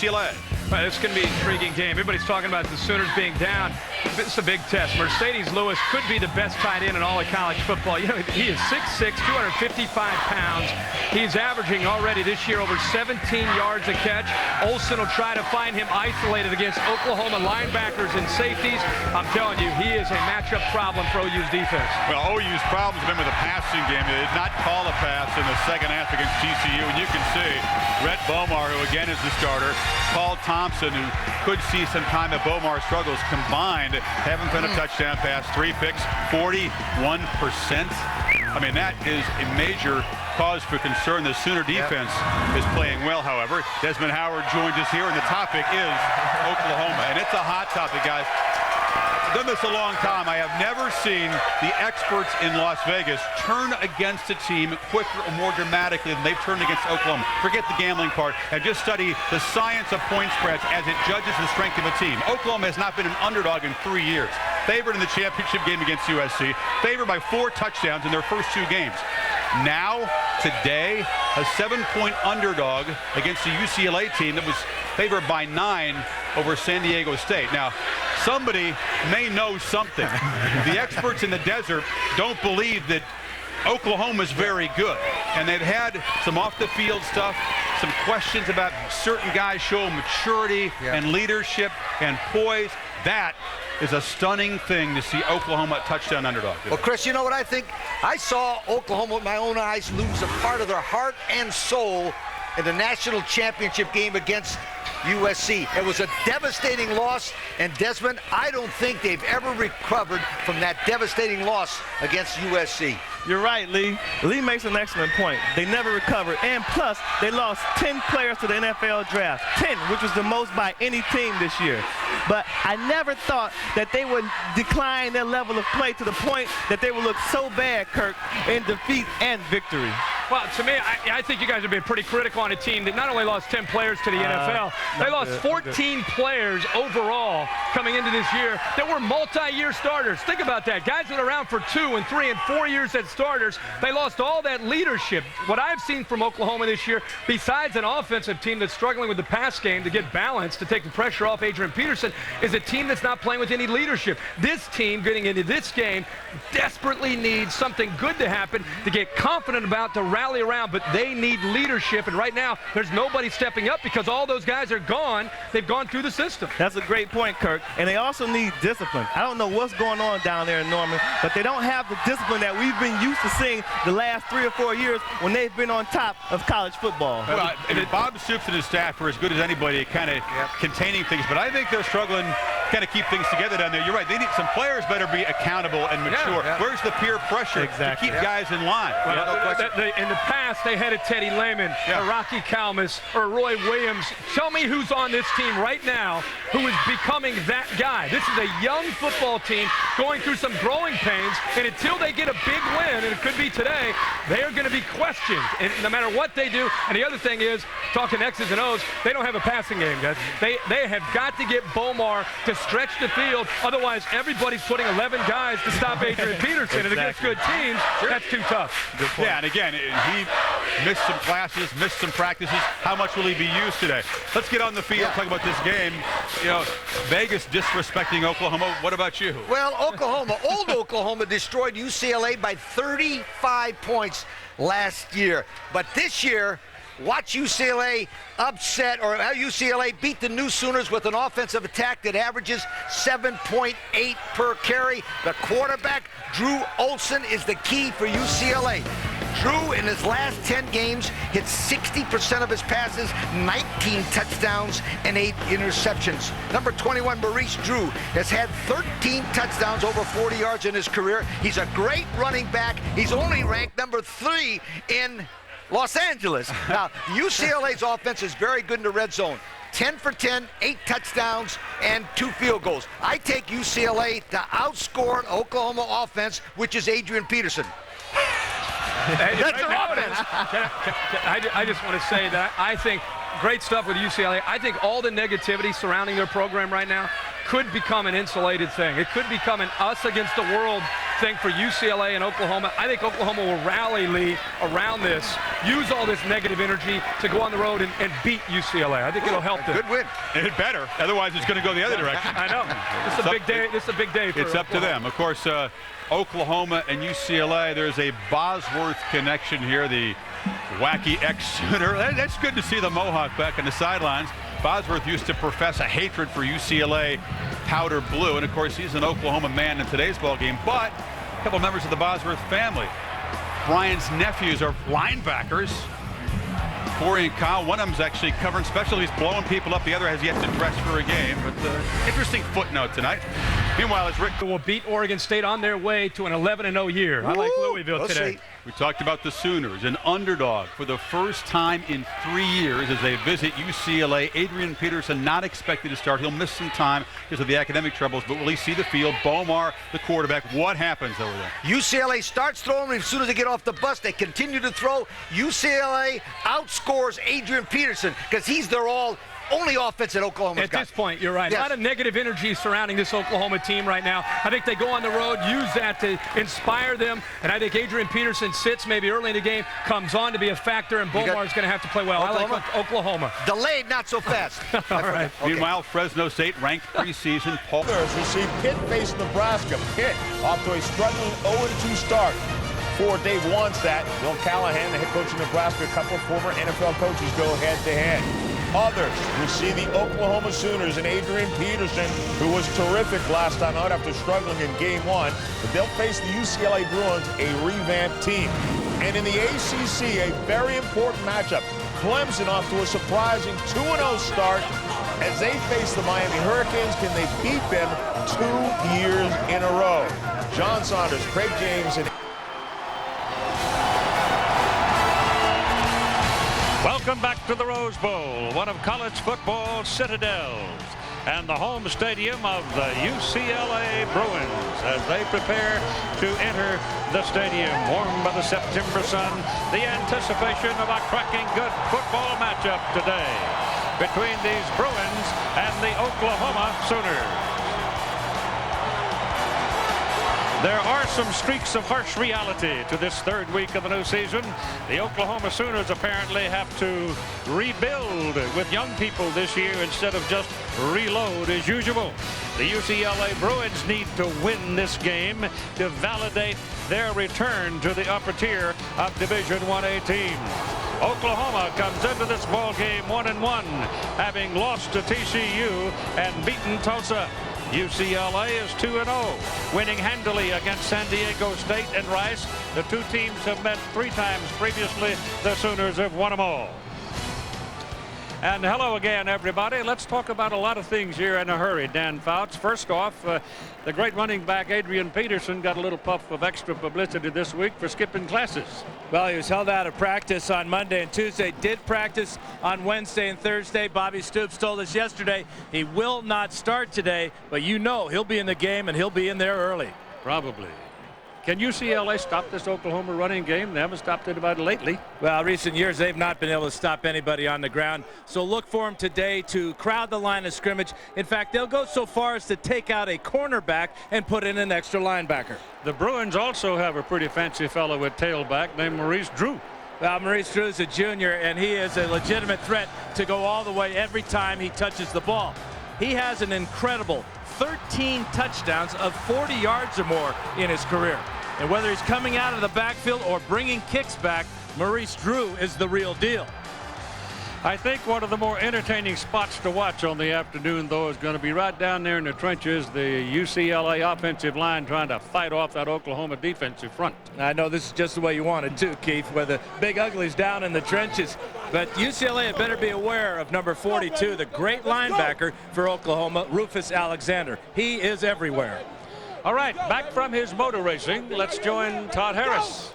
UCLA. Well, this is going to be an intriguing game. Everybody's talking about the Sooners being down. This is a big test. Mercedes Lewis could be the best tight end in all of college football. You know, he is 6'6", 255 pounds. He's averaging already this year over 17 yards a catch. Olsen will try to find him isolated against Oklahoma linebackers and safeties. I'm telling you, he is a matchup problem for OU's defense. Well, OU's problems have been with the passing game. They did not call a pass in the second half against TCU, and you can see Rhett Bomar, who again is the starter, Paul Thompson, who could see some time that Bomar struggles, combined haven't been a touchdown pass, 3 picks, 41%. I mean, that is a major cause for concern. The Sooner defense is playing well, however. Desmond Howard joins us here, and the topic is Oklahoma. And it's a hot topic, guys. I've done this a long time. I have never seen the experts in Las Vegas turn against a team quicker or more dramatically than they've turned against Oklahoma. Forget the gambling part and just study the science of point spreads as it judges the strength of a team. Oklahoma has not been an underdog in 3 years. Favored in the championship game against USC. Favored by 4 touchdowns in their first 2 games. Now, today, a 7-point underdog against the UCLA team that was favored by 9 over San Diego State. Now, somebody may know something. The experts in the desert don't believe that Oklahoma's very good. And they've had some off-the-field stuff, some questions about certain guys showing maturity and leadership and poise. That is a stunning thing to see Oklahoma touchdown underdog. Well, Chris, you know what I think? I saw Oklahoma with my own eyes lose a part of their heart and soul in the national championship game against USC. It was a devastating loss, and Desmond, I don't think they've ever recovered from that devastating loss against USC. You're right, Lee. Lee makes an excellent point. They never recovered, and plus, they lost 10 players to the NFL draft. 10, which was the most by any team this year. But I never thought that they would decline their level of play to the point that they would look so bad, Kirk, in defeat and victory. Well, to me, I think you guys have been pretty critical on a team that not only lost 10 players to the NFL, they lost 14 players overall coming into this year that were multi-year starters. Think about that. Guys that are around for 2 and 3 and 4 years as starters, they lost all that leadership. What I've seen from Oklahoma this year, besides an offensive team that's struggling with the pass game to get balance, to take the pressure off Adrian Peterson, is a team that's not playing with any leadership. This team getting into this game desperately needs something good to happen to get confident about, to rally around, but they need leadership, and right now there's nobody stepping up because all those guys are gone. They've gone through the system. That's a great point, Kirk, and they also need discipline. I don't know what's going on down there in Norman, but they don't have the discipline that we've been used to seeing the last 3 or 4 years when they've been on top of college football. Well, Bob Stoops and his staff are as good as anybody at kind of containing things, but I think they're struggling kind of keep things together down there. You're right. They need some players better be accountable and mature. Where's the peer pressure to keep guys in line? Well, in the past, they had a Teddy Lehman, a Rocky Kalmus, or Roy Williams. Tell me who's on this team right now who is becoming that guy. This is a young football team going through some growing pains, and until they get a big win, and it could be today, they are going to be questioned, and no matter what they do. And the other thing is, talking X's and O's, they don't have a passing game, guys. They have got to get Bomar to stretch the field. Otherwise, everybody's putting 11 guys to stop Adrian Peterson. And against good teams, that's too tough. Yeah, and again, he missed some classes, missed some practices. How much will he be used today? Let's get on the field, talk about this game. You know, Vegas disrespecting Oklahoma. What about you? Well, old Oklahoma destroyed UCLA by 35 points last year. But this year, watch UCLA upset, or UCLA beat the new Sooners with an offensive attack that averages 7.8 per carry. The quarterback, Drew Olsen, is the key for UCLA. Drew, in his last 10 games, hit 60% of his passes, 19 touchdowns, and 8 interceptions. Number 21, Maurice Drew, has had 13 touchdowns over 40 yards in his career. He's a great running back. He's only ranked number 3 in Los Angeles. Now, UCLA's offense is very good in the red zone. 10 for 10, 8 touchdowns, and 2 field goals. I take UCLA to outscore an Oklahoma offense, which is Adrian Peterson. That's their offense. I just want to say that I think great stuff with UCLA. I think all the negativity surrounding their program right now could become an insulated thing. It could become an us against the world thing for UCLA and Oklahoma. I think Oklahoma will rally, Lee, around this, use all this negative energy to go on the road and beat UCLA. I think it'll help them. Good win. It better. Otherwise, it's going to go the other direction. I know. This is a big day. This is a big day for It's up to them. Of course, Oklahoma and UCLA, there's a Bosworth connection here, the wacky ex-Sooner. That's good to see the Mohawk back on the sidelines. Bosworth used to profess a hatred for UCLA powder blue, and of course he's an Oklahoma man in today's ball game. But a couple members of the Bosworth family, Brian's nephews, are linebackers. Corey and Kyle, one of them's actually covering special. He's blowing people up. The other has yet to dress for a game. But interesting footnote tonight. Meanwhile, as Rick will beat Oregon State on their way to an 11-0 year. I like Louisville today. We talked about the Sooners, an underdog for the first time in 3 years as they visit UCLA. Adrian Peterson not expected to start. He'll miss some time because of the academic troubles, but will he see the field? Bomar, the quarterback. What happens over there? UCLA starts throwing. As soon as they get off the bus, they continue to throw. UCLA outscores Adrian Peterson because he's their only offense that Oklahoma's got. At this point, you're right. Yes. A lot of negative energy surrounding this Oklahoma team right now. I think they go on the road, use that to inspire them, and I think Adrian Peterson sits maybe early in the game, comes on to be a factor, and Bomar's going to have to play well. Oklahoma? I like Oklahoma. Delayed, not so fast. All right. Okay. Meanwhile, Fresno State ranked preseason. Paul. We see Pitt face Nebraska. Pitt off to a struggling 0-2 start. For Dave Wannstedt, Bill Callahan, the head coach of Nebraska, a couple of former NFL coaches go head-to-head. Others, we see the Oklahoma Sooners and Adrian Peterson, who was terrific last time out after struggling in game one. But they'll face the UCLA Bruins, a revamped team. And in the ACC, a very important matchup. Clemson off to a surprising 2-0 start as they face the Miami Hurricanes. Can they beat them 2 years in a row? John Saunders, Craig James, and welcome back to the Rose Bowl, one of college football's citadels, and the home stadium of the UCLA Bruins as they prepare to enter the stadium. Warmed by the September sun, the anticipation of a cracking good football matchup today between these Bruins and the Oklahoma Sooners. There are some streaks of harsh reality to this third week of the new season. The Oklahoma Sooners apparently have to rebuild with young people this year instead of just reload as usual. The UCLA Bruins need to win this game to validate their return to the upper tier of Division 1A teams. Oklahoma comes into this ball game 1-1, having lost to TCU and beaten Tulsa. UCLA is 2-0, winning handily against San Diego State and Rice. The two teams have met 3 times previously. The Sooners have won them all. And hello again, everybody. Let's talk about a lot of things here in a hurry. Dan Fouts. First off, the great running back Adrian Peterson got a little puff of extra publicity this week for skipping classes. Well, he was held out of practice on Monday and Tuesday, did practice on Wednesday and Thursday. Bobby Stoops told us yesterday he will not start today, but you know he'll be in the game and he'll be in there early. Probably. Can UCLA stop this Oklahoma running game? They haven't stopped it about lately. Well, recent years they've not been able to stop anybody on the ground. So look for them today to crowd the line of scrimmage. In fact, they'll go so far as to take out a cornerback and put in an extra linebacker. The Bruins also have a pretty fancy fellow at tailback named Maurice Drew. Well, Maurice Drew is a junior, and he is a legitimate threat to go all the way every time he touches the ball. He has an incredible 13 touchdowns of 40 yards or more in his career. And whether he's coming out of the backfield or bringing kicks back, Maurice Drew is the real deal. I think one of the more entertaining spots to watch on the afternoon, though, is going to be right down there in the trenches, the UCLA offensive line trying to fight off that Oklahoma defensive front. I know this is just the way you want it too, Keith, where the big ugly's down in the trenches. But UCLA had better be aware of number 42, the great linebacker for Oklahoma, Rufus Alexander. He is everywhere. All right, back from his motor racing, let's join Todd Harris.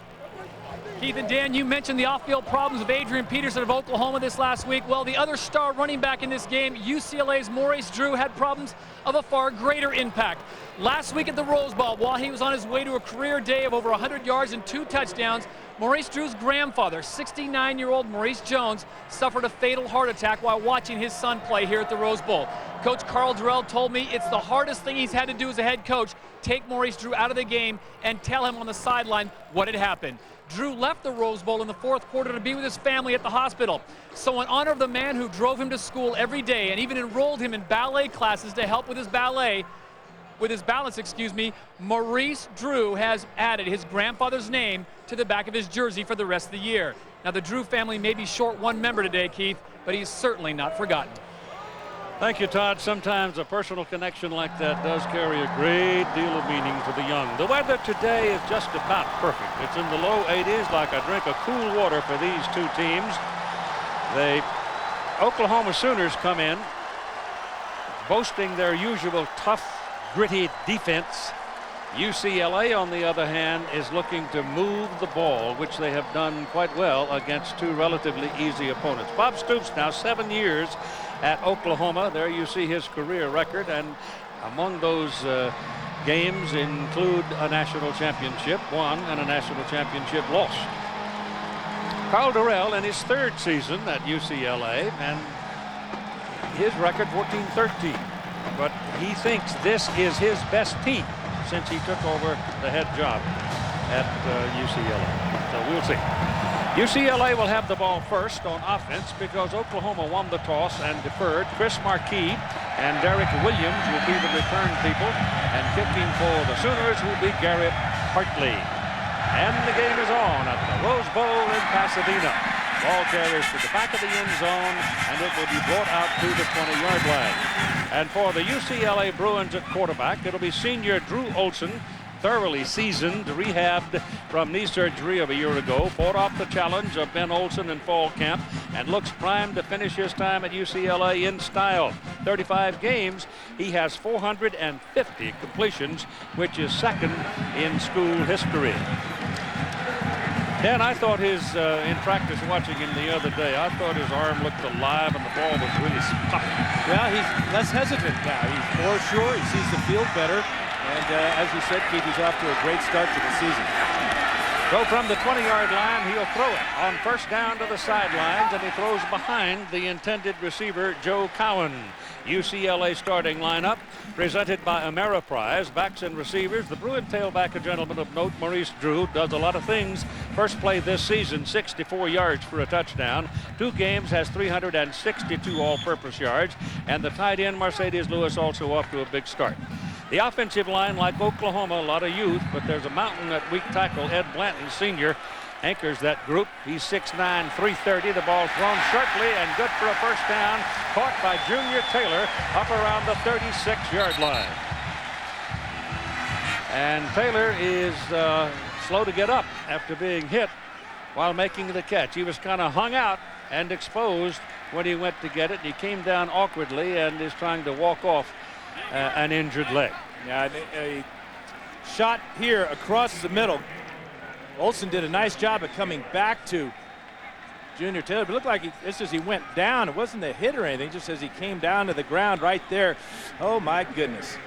Keith and Dan, you mentioned the off-field problems of Adrian Peterson of Oklahoma this last week. Well, the other star running back in this game, UCLA's Maurice Drew, had problems of a far greater impact. Last week at the Rose Bowl, while he was on his way to a career day of over 100 yards and 2 touchdowns, Maurice Drew's grandfather, 69-year-old Maurice Jones, suffered a fatal heart attack while watching his son play here at the Rose Bowl. Coach Carl Durrell told me it's the hardest thing he's had to do as a head coach, take Maurice Drew out of the game and tell him on the sideline what had happened. Drew left the Rose Bowl in the 4th quarter to be with his family at the hospital. So in honor of the man who drove him to school every day and even enrolled him in ballet classes to help with his balance, Maurice Drew has added his grandfather's name to the back of his jersey for the rest of the year. Now the Drew family may be short one member today, Keith, but he's certainly not forgotten. Thank you, Todd. Sometimes a personal connection like that does carry a great deal of meaning to the young. The weather today is just about perfect. It's in the low 80s, like a drink of cool water for these two teams. The Oklahoma Sooners come in boasting their usual tough, gritty defense. UCLA, on the other hand, is looking to move the ball, which they have done quite well against two relatively easy opponents. Bob Stoops now 7 years at Oklahoma. There you see his career record, and among those games include a national championship won and a national championship lost. Carl Durrell in his 3rd season at UCLA, and his record 14-13. But he thinks this is his best team since he took over the head job at UCLA. So we'll see. UCLA will have the ball first on offense because Oklahoma won the toss and deferred. Chris Markey and Derek Williams will be the return people, and kicking for the Sooners will be Garrett Hartley. And the game is on at the Rose Bowl in Pasadena. Ball carries to the back of the end zone, and it will be brought out to the 20-yard line. And for the UCLA Bruins at quarterback, it'll be senior Drew Olson, thoroughly seasoned, rehabbed from knee surgery of a year ago, fought off the challenge of Ben Olsen in fall camp, and looks primed to finish his time at UCLA in style. 35 games, he has 450 completions, which is 2nd in school history. Dan, I thought his, in practice watching him the other day, I thought his arm looked alive and the ball was really popping. Well, he's less hesitant now. He's more sure. He sees the field better. And as you said, Keith, he's off to a great start to the season. So from the 20-yard line, he'll throw it on first down to the sidelines, and he throws behind the intended receiver, Joe Cowan. UCLA starting lineup presented by Ameriprise. Backs and receivers. The Bruin tailback, a gentleman of note, Maurice Drew, does a lot of things. First play this season, 64 yards for a touchdown. 2 games, has 362 all-purpose yards. And the tight end, Mercedes Lewis, also off to a big start. The offensive line, like Oklahoma, a lot of youth, but there's a mountain at weak tackle. Ed Blanton, senior, anchors that group. He's 6'9", 330. The ball thrown sharply and good for a first down. Caught by Junior Taylor up around the 36-yard line. And Taylor is slow to get up after being hit while making the catch. He was kind of hung out and exposed when he went to get it. He came down awkwardly and is trying to walk off an injured leg. Yeah, a shot here across the middle. Olsen did a nice job of coming back to Junior Taylor, but it looked like just as he went down, it wasn't a hit or anything, just as he came down to the ground right there. Oh my goodness.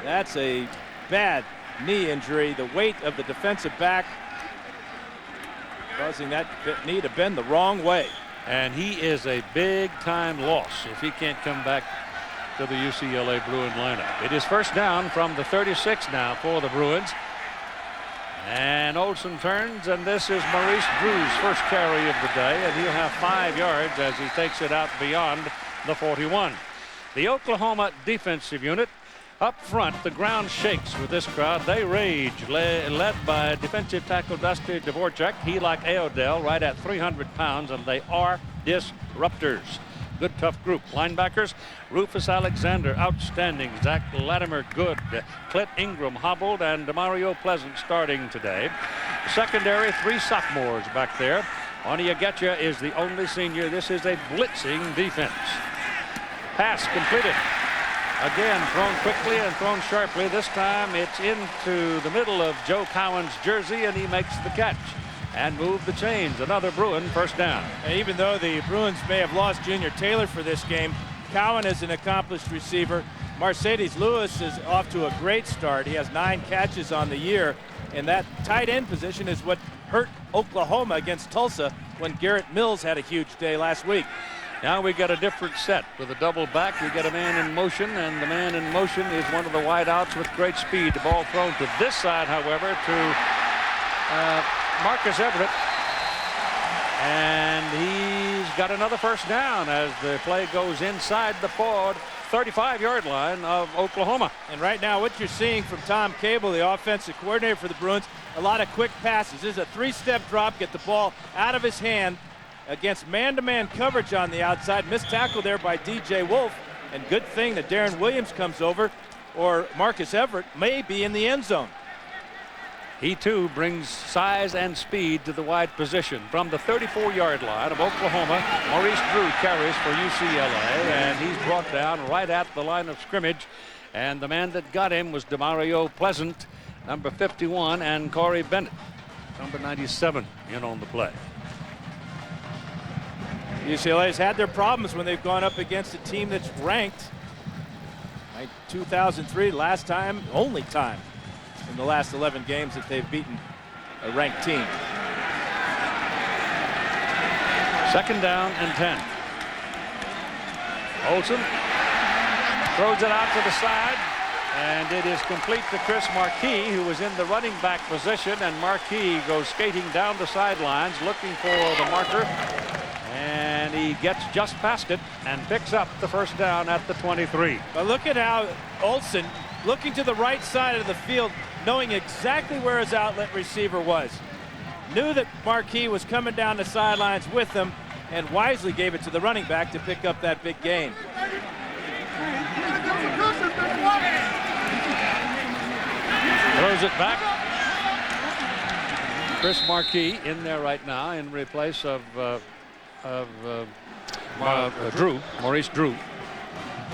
That's a bad knee injury. The weight of the defensive back causing that knee to bend the wrong way. And he is a big-time loss if he can't come back to the UCLA Bruin lineup. It is first down from the 36 now for the Bruins. And Olsen turns, and this is Maurice Drew's first carry of the day, and he'll have 5 yards as he takes it out beyond the 41. The Oklahoma defensive unit up front, the ground shakes with this crowd. They rage, led by defensive tackle Dusty Dvorak. He, like Aodell, right at 300 pounds, and they are disruptors. Good, tough group. Linebackers, Rufus Alexander, outstanding. Zach Latimer, good. Clint Ingram, hobbled, and Demario Pleasant starting today. Secondary, 3 sophomores back there. Onyeghecha is the only senior. This is a blitzing defense. Pass completed. Again, thrown quickly and thrown sharply. This time it's into the middle of Joe Cowan's jersey, and he makes the catch. and move the chains. Another Bruin first down. And even though the Bruins may have lost Junior Taylor for this game, Cowan is an accomplished receiver. Mercedes Lewis is off to a great start. He has 9 catches on the year, and that tight end position is what hurt Oklahoma against Tulsa when Garrett Mills had a huge day last week. Now we got a different set. With a double back, we get a man in motion, and the man in motion is one of the wideouts with great speed. The ball thrown to this side, however, to Marcus Everett. And he's got another first down as the play goes inside the 35-yard line of Oklahoma. And right now what you're seeing from Tom Cable, the offensive coordinator for the Bruins, a lot of quick passes. This is a 3-step drop, get the ball out of his hand against man-to-man coverage on the outside. Missed tackle there by DJ Wolf, and good thing that Darren Williams comes over, or Marcus Everett may be in the end zone. He too brings size and speed to the wide position. From the 34-yard line of Oklahoma, Maurice Drew carries for UCLA, and he's brought down right at the line of scrimmage. And the man that got him was Demario Pleasant, number 51, and Corey Bennett, number 97, in on the play. UCLA's had their problems when they've gone up against a team that's ranked. 2003, last time, only time in the last 11 games that they've beaten a ranked team. Second down and 10. Olsen throws it out to the side, and it is complete to Chris Marquis, who was in the running back position, and Marquis goes skating down the sidelines looking for the marker, and he gets just past it and picks up the first down at the 23. But look at how Olsen, looking to the right side of the field, knowing exactly where his outlet receiver was. Knew that Marquis was coming down the sidelines with him, and wisely gave it to the running back to pick up that big gain. Throws it back. Chris Marquis in there right now in replace of Maurice Drew.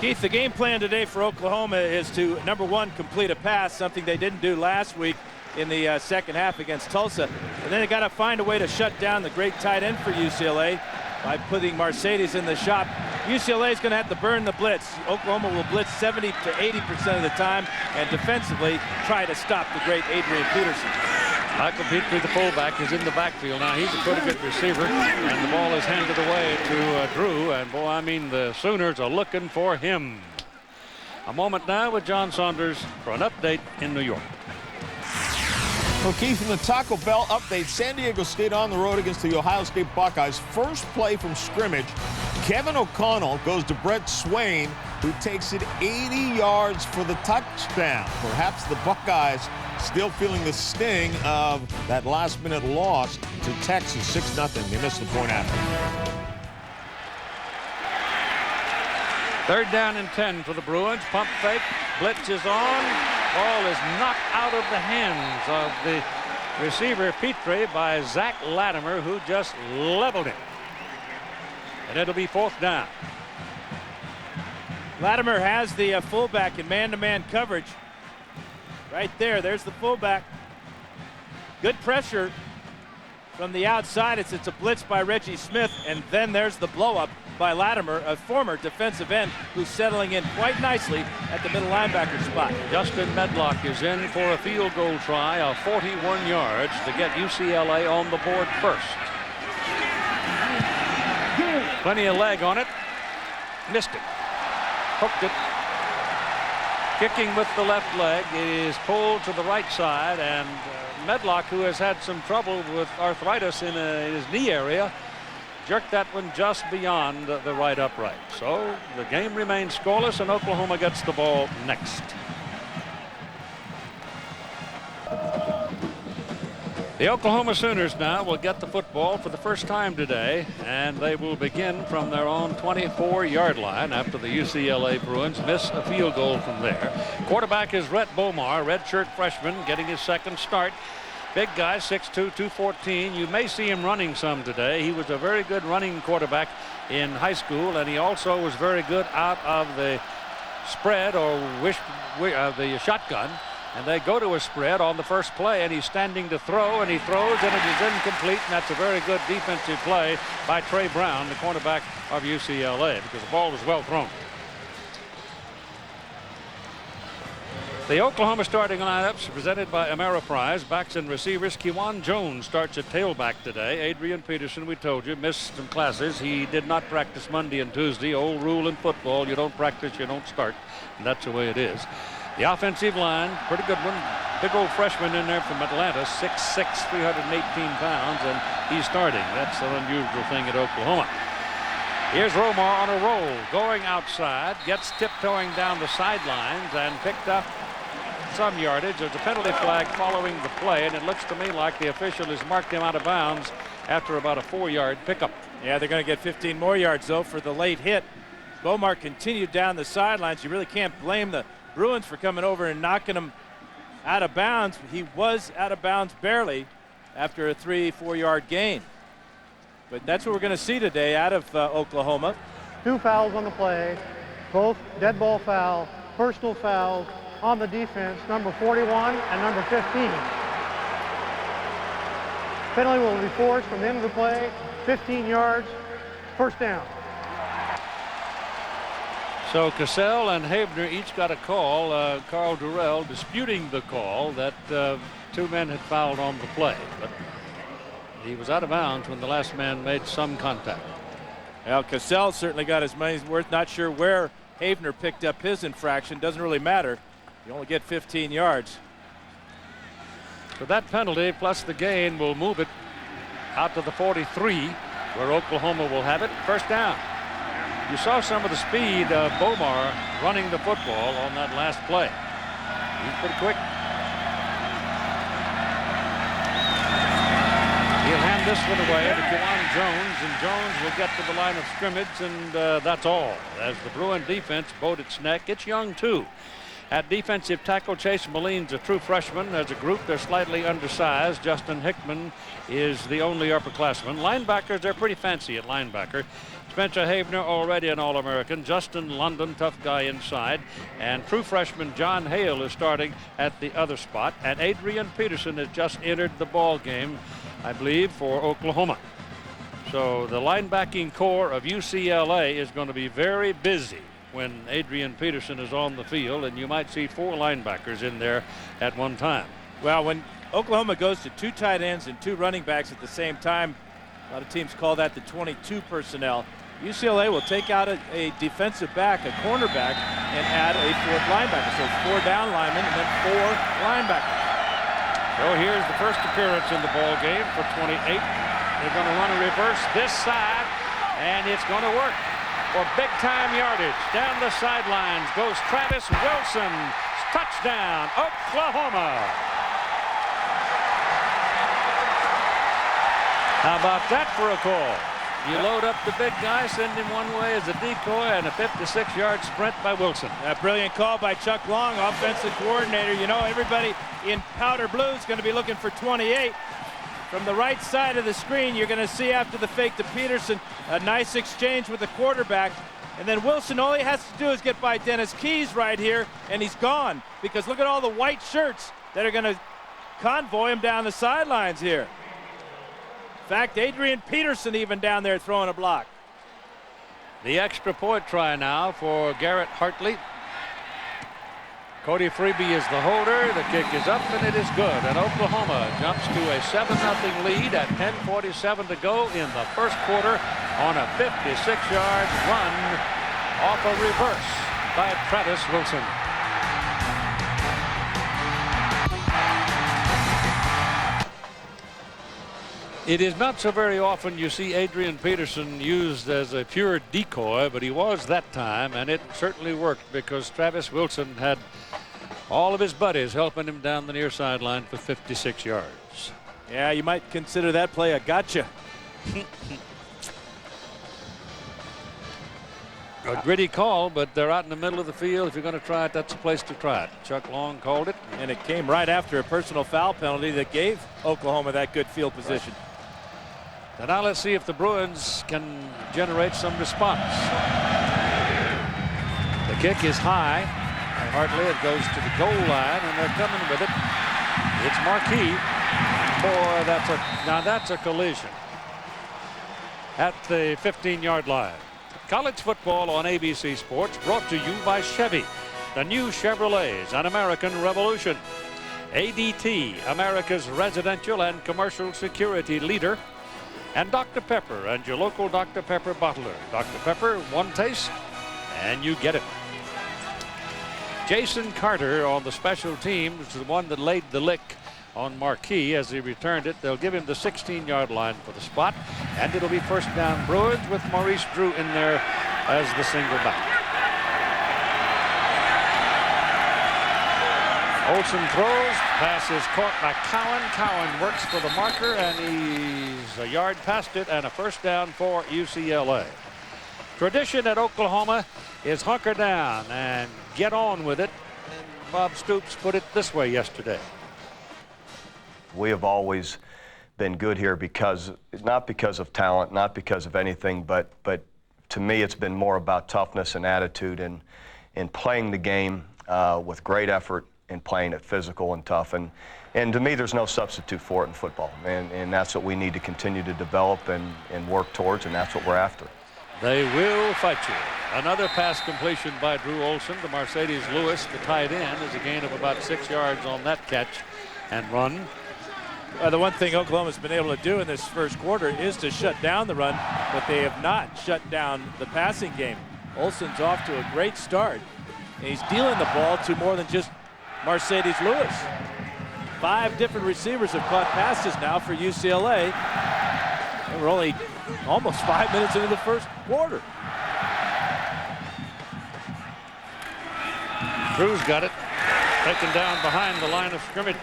Keith, the game plan today for Oklahoma is to, number one, complete a pass, something they didn't do last week in the second half against Tulsa. And then they got to find a way to shut down the great tight end for UCLA by putting Mercedes in the shop. UCLA is going to have to burn the blitz. Oklahoma will blitz 70 to 80% of the time, and defensively try to stop the great Adrian Peterson. Michael Petrie, the fullback, is in the backfield now. He's a pretty good receiver, and the ball is handed away to Drew. And boy, I mean, the Sooners are looking for him. A moment now with John Saunders for an update in New York. Okay, from the Taco Bell update, San Diego State on the road against the Ohio State Buckeyes. First play from scrimmage, Kevin O'Connell goes to Brett Swain, who takes it 80 yards for the touchdown. Perhaps the Buckeyes still feeling the sting of that last-minute loss to Texas, 6-0. They missed the point after. Third down and 10 for the Bruins. Pump fake. Blitz is on. Ball is knocked out of the hands of the receiver Petrie by Zach Latimer, who just leveled it. And it'll be fourth down. Latimer has the fullback in man-to-man coverage. Right there, there's the fullback. Good pressure from the outside. It's a blitz by Reggie Smith, and then there's the blow-up by Latimer, a former defensive end who's settling in quite nicely at the middle linebacker spot. Justin Medlock is in for a field goal try of 41 yards to get UCLA on the board first. Plenty of leg on it. Missed it. Hooked it. Kicking with the left leg. It is pulled to the right side, and Medlock, who has had some trouble with arthritis in his knee area, jerked that one just beyond the right upright. So the game remains scoreless, and Oklahoma gets the ball next. The Oklahoma Sooners now will get the football for the first time today, and they will begin from their own 24-yard line after the UCLA Bruins miss a field goal from there. Quarterback is Rhett Bomar, redshirt freshman, getting his second start. Big guy, 6'2", 214. You may see him running some today. He was a very good running quarterback in high school, and he also was very good out of the spread or the shotgun. and they go to a spread on the first play, and he's standing to throw, and he throws, and it is incomplete, and that's a very good defensive play by Trey Brown, the cornerback of UCLA, because the ball was well thrown. The Oklahoma starting lineups presented by Ameriprise. Backs and receivers. Kewan Jones starts at tailback today. Adrian Peterson, we told you, missed some classes. He did not practice Monday and Tuesday. Old rule in football, you don't practice, you don't start. And that's the way it is. The offensive line, pretty good one. Big old freshman in there from Atlanta, 6'6", 318 pounds, and he's starting. That's an unusual thing at Oklahoma. Here's Romar on a roll, going outside, gets tiptoeing down the sidelines and picked up some yardage. There's a penalty flag following the play, and it looks to me like the official has marked him out of bounds after about a 4-yard pickup. Yeah, they're going to get 15 more yards, though, for the late hit. Bomar continued down the sidelines. You really can't blame the Bruins for coming over and knocking him out of bounds. He was out of bounds barely after a 3-4 yard gain. But that's what we're going to see today out of Oklahoma. 2 fouls on the play, both dead ball foul, personal fouls on the defense, number 41 and number 15. Penalty will be forced from the end of the play, 15 yards, first down. So Cassell and Havener each got a call. Carl Durrell disputing the call that 2 men had fouled on the play. But he was out of bounds when the last man made some contact. Well, Cassell certainly got his money's worth. Not sure where Havener picked up his infraction. Doesn't really matter. You only get 15 yards. So that penalty plus the gain will move it out to the 43, where Oklahoma will have it. First down. You saw some of the speed of Bomar running the football on that last play. He's pretty quick. He'll hand this one away to Kewan Jones, and Jones will get to the line of scrimmage, and that's all. As the Bruin defense bowed its neck. It's young, too. At defensive tackle, Chase Moline's a true freshman. As a group, they're slightly undersized. Justin Hickman is the only upperclassman. Linebackers, they're pretty fancy at linebacker. Spencer Havener, already an All-American. Justin London, tough guy inside. And true freshman John Hale is starting at the other spot. And Adrian Peterson has just entered the ball game, I believe, for Oklahoma. So the linebacking core of UCLA is going to be very busy when Adrian Peterson is on the field, and you might see 4 linebackers in there at one time. Well, when Oklahoma goes to 2 tight ends and 2 running backs at the same time, a lot of teams call that the 22 personnel. UCLA will take out a defensive back, a cornerback, and add a 4th linebacker. So it's 4 down linemen and then 4 linebackers. So here's the first appearance in the ball game for 28. They're going to run a reverse this side, and it's going to work for big-time yardage. Down the sidelines goes Travis Wilson. Touchdown, Oklahoma. How about that for a call? You load up the big guy, send him one way as a decoy, and a 56-yard sprint by Wilson. A brilliant call by Chuck Long, offensive coordinator. You know, everybody in powder blue is going to be looking for 28. From the right side of the screen, you're going to see after the fake to Peterson, a nice exchange with the quarterback. And then Wilson, all he has to do is get by Dennis Keys right here, and he's gone. Because look at all the white shirts that are going to convoy him down the sidelines here. In fact, Adrian Peterson even down there throwing a block. The extra point try now for Garrett Hartley. Cody Freeby is the holder. The kick is up, and it is good. And Oklahoma jumps to a 7-0 lead at 10:47 to go in the first quarter on a 56-yard run off a reverse by Travis Wilson. It is not so very often you see Adrian Peterson used as a pure decoy, but he was that time, and it certainly worked because Travis Wilson had all of his buddies helping him down the near sideline for 56 yards. Yeah, you might consider that play a gotcha. A gritty call, but they're out in the middle of the field. If you're going to try it, that's the place to try it. Chuck Long called it. And it came right after a personal foul penalty that gave Oklahoma that good field position. Right. And now let's see if the Bruins can generate some response. The kick is high, Hartley, it goes to the goal line, and they're coming with it. It's Marquis. Boy, that's a collision at the 15-yard line. College football on ABC Sports, brought to you by Chevy. The new Chevrolets, an American revolution. ADT, America's residential and commercial security leader. And Dr. Pepper, and your local Dr. Pepper bottler. Dr. Pepper, one taste, and you get it. Jason Carter on the special teams is the one that laid the lick on Marquis as he returned it. They'll give him the 16-yard line for the spot, and it'll be first down Bruins with Maurice Drew in there as the single back. Olsen throws, pass is caught by Cowan. Cowan works for the marker, and he's a yard past it, and a first down for UCLA. Tradition at Oklahoma is hunker down and get on with it. And Bob Stoops put it this way yesterday. We have always been good here not because of talent, not because of anything, but to me it's been more about toughness and attitude and playing the game with great effort and playing it physical and tough. And to me there's no substitute for it in football. And that's what we need to continue to develop and work towards, and that's what we're after. They will fight you. Another pass completion by Drew Olsen to Mercedes Lewis, the tight end, is a gain of about 6 yards on that catch and run. The one thing Oklahoma's been able to do in this first quarter is to shut down the run, but they have not shut down the passing game. Olsen's off to a great start, and he's dealing the ball to more than just Mercedes Lewis. 5 different receivers have caught passes now for UCLA. And we're only almost 5 minutes into the first quarter. Drew's got it, taken down behind the line of scrimmage.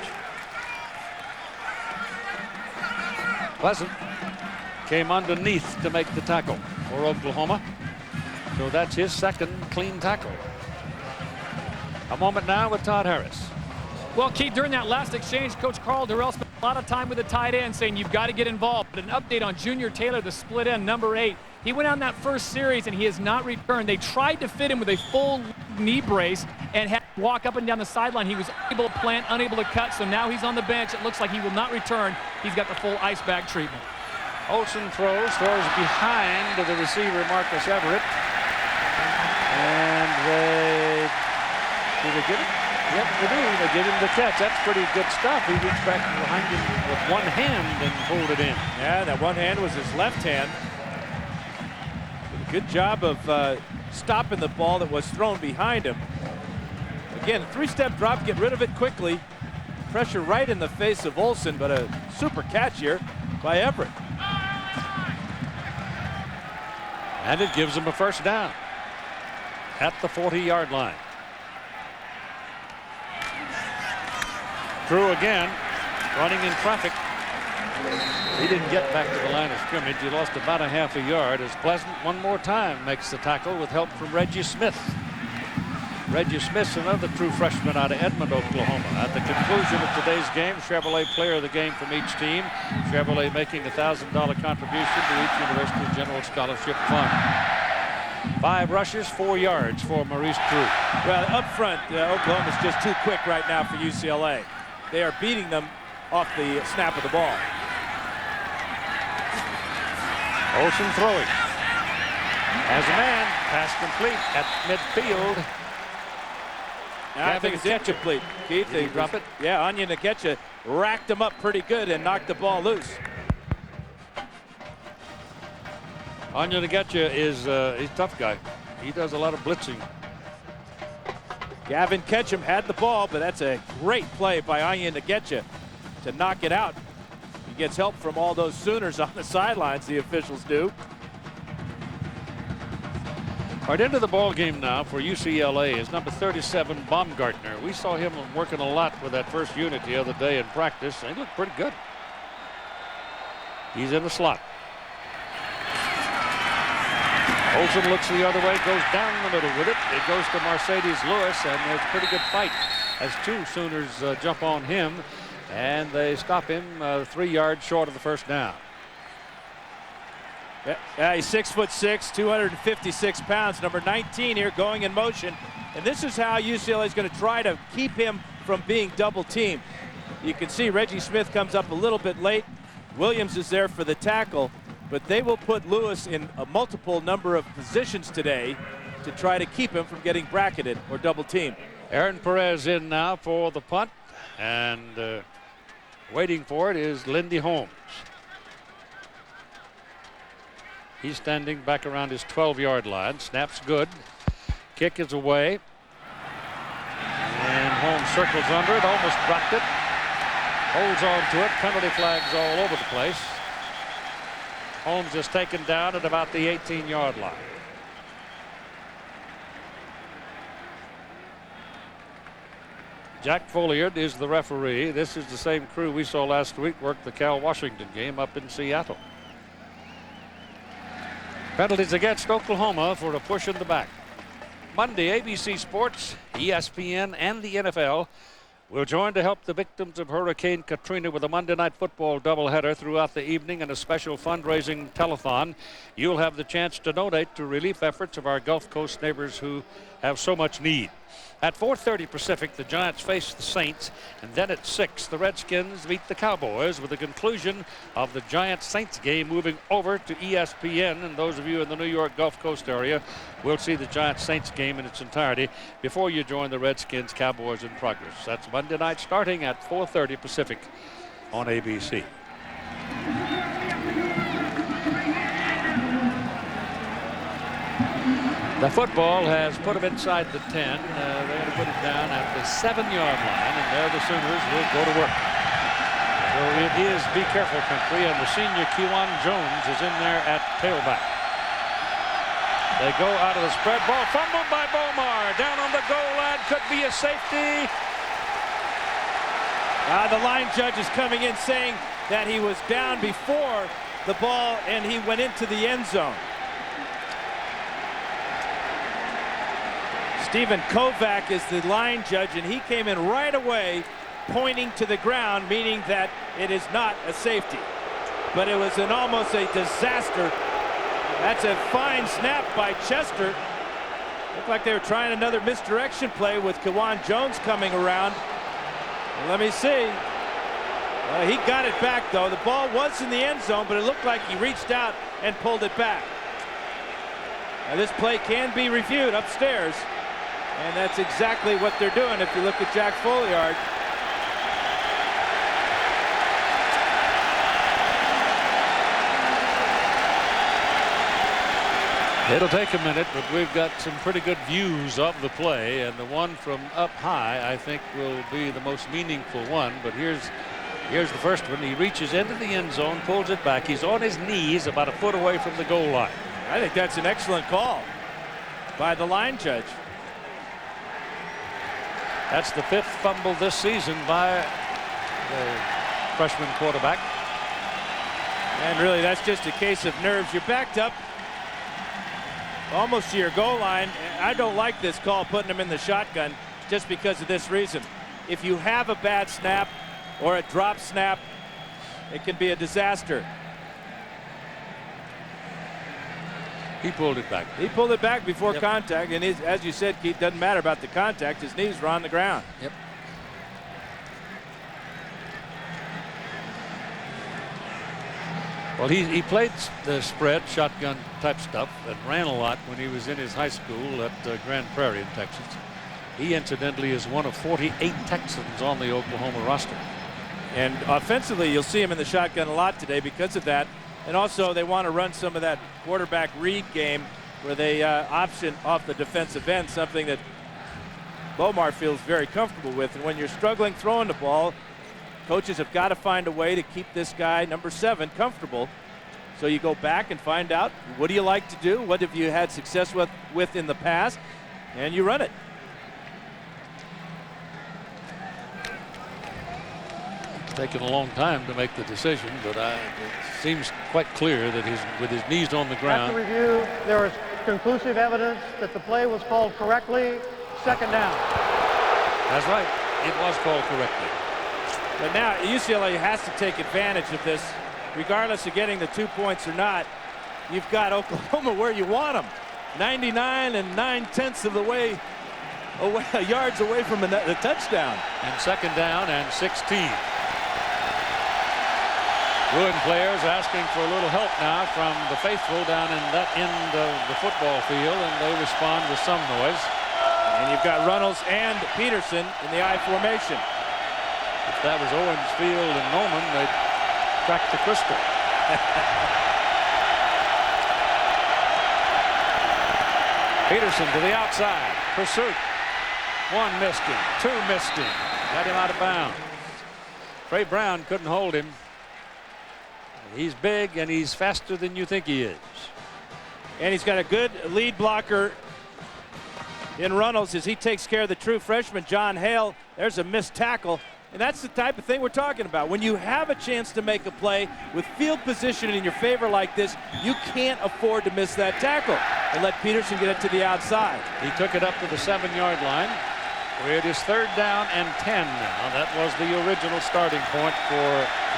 Pleasant came underneath to make the tackle for Oklahoma. So that's his second clean tackle. A moment now with Todd Harris. Well, Keith, during that last exchange, Coach Carl Durrell spent a lot of time with the tight end saying you've got to get involved. But an update on Junior Taylor, the split end, number 8. He went on that first series and he has not returned. They tried to fit him with a full knee brace and had to walk up and down the sideline. He was unable to plant, unable to cut, so now he's on the bench. It looks like he will not return. He's got the full ice bag treatment. Olsen throws behind the receiver Marcus Everett. And do they get it? Yep, they do. They give him the catch. That's pretty good stuff. He reached back behind him with one hand and pulled it in. Yeah, that one hand was his left hand. Good job of stopping the ball that was thrown behind him. Again, a 3-step drop, get rid of it quickly. Pressure right in the face of Olsen, but a super catch here by Everett. And it gives him a first down at the 40-yard line. Drew again, running in traffic. He didn't get back to the line of scrimmage. He lost about a half a yard as Pleasant one more time makes the tackle with help from Reggie Smith. Reggie Smith's another true freshman out of Edmond, Oklahoma. At the conclusion of today's game, Chevrolet player of the game from each team. Chevrolet making a $1,000 contribution to each University General Scholarship Fund. 5 rushes, 4 yards for Maurice Drew. Well, up front, Oklahoma's just too quick right now for UCLA. They are beating them off the snap of the ball. Olsen throwing. Has a man. Pass complete at midfield. I think it's incomplete. Keith, they drop it. Yeah, Anya Nkecha racked him up pretty good and knocked the ball loose. Anya Nkecha is he's a tough guy. He does a lot of blitzing. Gavin Ketchum had the ball, but that's a great play by Anya Nkecha to knock it out. He gets help from all those Sooners on the sidelines, the officials do. Right into the ball game now for UCLA is number 37, Baumgartner. We saw him working a lot with that first unit the other day in practice, and he looked pretty good. He's in the slot. Olsen looks the other way, goes down the middle with it. It goes to Mercedes Lewis, and there's a pretty good fight as 2 Sooners jump on him, and they stop him 3 yards short of the first down. Yeah, he's 6'6", 256 pounds. Number 19 here going in motion. And this is how UCLA is going to try to keep him from being double teamed. You can see Reggie Smith comes up a little bit late. Williams is there for the tackle, but they will put Lewis in a multiple number of positions today to try to keep him from getting bracketed or double teamed. Aaron Perez in now for the punt, and waiting for it is Lindy Holmes. He's standing back around his 12-yard line. Snap's good. Kick is away. And Holmes circles under it, almost dropped it. Holds on to it. Penalty flags all over the place. Holmes is taken down at about the 18-yard line. Jack Folliard is the referee. This is the same crew we saw last week work the Cal Washington game up in Seattle. Penalties against Oklahoma for a push in the back. Monday, ABC Sports, ESPN, and the NFL will join to help the victims of Hurricane Katrina with a Monday Night Football doubleheader throughout the evening and a special fundraising telethon. You'll have the chance to donate to relief efforts of our Gulf Coast neighbors who have so much need. At 4:30 Pacific, the Giants face the Saints, and then at 6, the Redskins meet the Cowboys, with the conclusion of the Giants-Saints game moving over to ESPN. And those of you in the New York Gulf Coast area will see the Giants-Saints game in its entirety before you join the Redskins-Cowboys in progress. That's Monday night starting at 4:30 Pacific on ABC. The football has put him inside the 10. They're going to put it down at the 7-yard line, and there the Sooners will go to work. So it is be careful country, and the senior Kewan Jones is in there at tailback. They go out of the spread. Ball fumbled by Bomar. Down on the goal line. Could be a safety. The line judge is coming in saying that he was down before the ball and he went into the end zone. Stephen Kovac is the line judge, and he came in right away pointing to the ground, meaning that it is not a safety. But it was almost a disaster. That's a fine snap by Chester. Looked like they were trying another misdirection play with Kewan Jones coming around. Let me see. He got it back, though. The ball was in the end zone, but it looked like he reached out and pulled it back. Now, this play can be reviewed upstairs. And that's exactly what they're doing if you look at Jack Folliard. It'll take a minute, but we've got some pretty good views of the play, and the one from up high I think will be the most meaningful one. But here's the first one. He reaches into the end zone, pulls it back. He's on his knees about a foot away from the goal line. I think that's an excellent call by the line judge. That's the 5th fumble this season by the freshman quarterback. And really, that's just a case of nerves. You're backed up almost to your goal line. I don't like this call, putting him in the shotgun, just because of this reason. If you have a bad snap or a drop snap, it can be a disaster. He pulled it back. He pulled it back before contact, and as you said, Keith, doesn't matter about the contact. His knees were on the ground. Yep. Well, he played the spread, shotgun type stuff, and ran a lot when he was in his high school at Grand Prairie in Texas. He incidentally is one of 48 Texans on the Oklahoma roster. And offensively, you'll see him in the shotgun a lot today because of that. And also, they want to run some of that quarterback read game where they option off the defensive end, something that Bomar feels very comfortable with. And when you're struggling throwing the ball, coaches have got to find a way to keep this guy, number 7, comfortable. So you go back and find out, what do you like to do? What have you had success with in the past? And you run it. Taken a long time to make the decision, but it seems quite clear that he's with his knees on the ground. After review, there is conclusive evidence that the play was called correctly. Second down. That's right. It was called correctly. But now UCLA has to take advantage of this, regardless of getting the 2 points or not. You've got Oklahoma where you want them. 99 9/10 of the way yards away from the touchdown. And 2nd down and 16. Bruin players asking for a little help now from the faithful down in that end of the football field, and they respond with some noise. And you've got Runnels and Peterson in the I formation. If that was Owens Field and Norman, they'd crack the crystal. Peterson to the outside. Pursuit. 1 missed him. 2 missed him. Got him out of bounds. Trey Brown couldn't hold him. He's big and he's faster than you think he is. And he's got a good lead blocker in Runnels as he takes care of the true freshman, John Hale. There's a missed tackle. And that's the type of thing we're talking about. When you have a chance to make a play with field position in your favor like this, you can't afford to miss that tackle and let Peterson get it to the outside. He took it up to the 7-yard line. It is 3rd down and 10 now. That was the original starting point for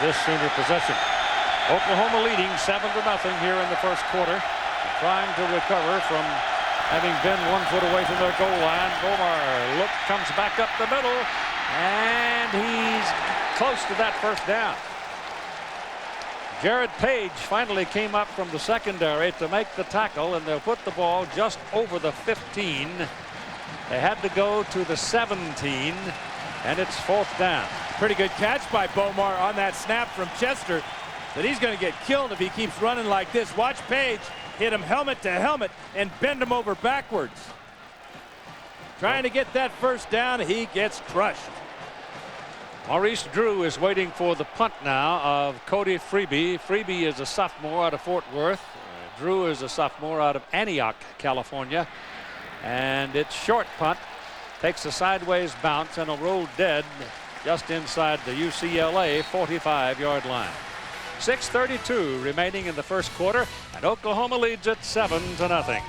this Sooner possession. Oklahoma leading 7-0 here in the first quarter, trying to recover from having been 1 foot away from their goal line. Bomar comes back up the middle, and he's close to that 1st down. Jared Page finally came up from the secondary to make the tackle, and they'll put the ball just over the 15. They had to go to the 17, and it's 4th down. Pretty good catch by Bomar on that snap from Chester. But he's going to get killed if he keeps running like this. Watch Page hit him helmet to helmet and bend him over backwards. Trying to get that 1st down, he gets crushed. Maurice Drew is waiting for the punt now of Cody Freeby. Freeby is a sophomore out of Fort Worth. Drew is a sophomore out of Antioch, California. And it's short punt. Takes a sideways bounce and a roll dead just inside the UCLA 45-yard line. 6:32 remaining in the first quarter, and Oklahoma leads it 7-0.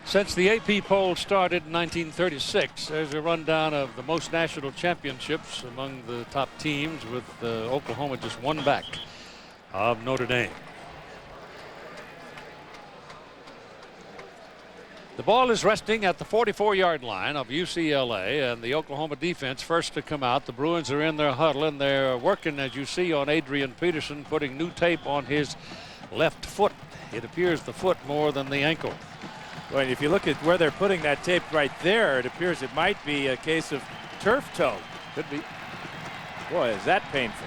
Since the AP poll started in 1936, there's a rundown of the most national championships among the top teams, with Oklahoma just 1 back of Notre Dame. The ball is resting at the 44-yard line of UCLA, and the Oklahoma defense first to come out. The Bruins are in their huddle, and they're working, as you see, on Adrian Peterson, putting new tape on his left foot. It appears the foot more than the ankle. Well, if you look at where they're putting that tape right there, it appears it might be a case of turf toe. Could be. Boy, is that painful.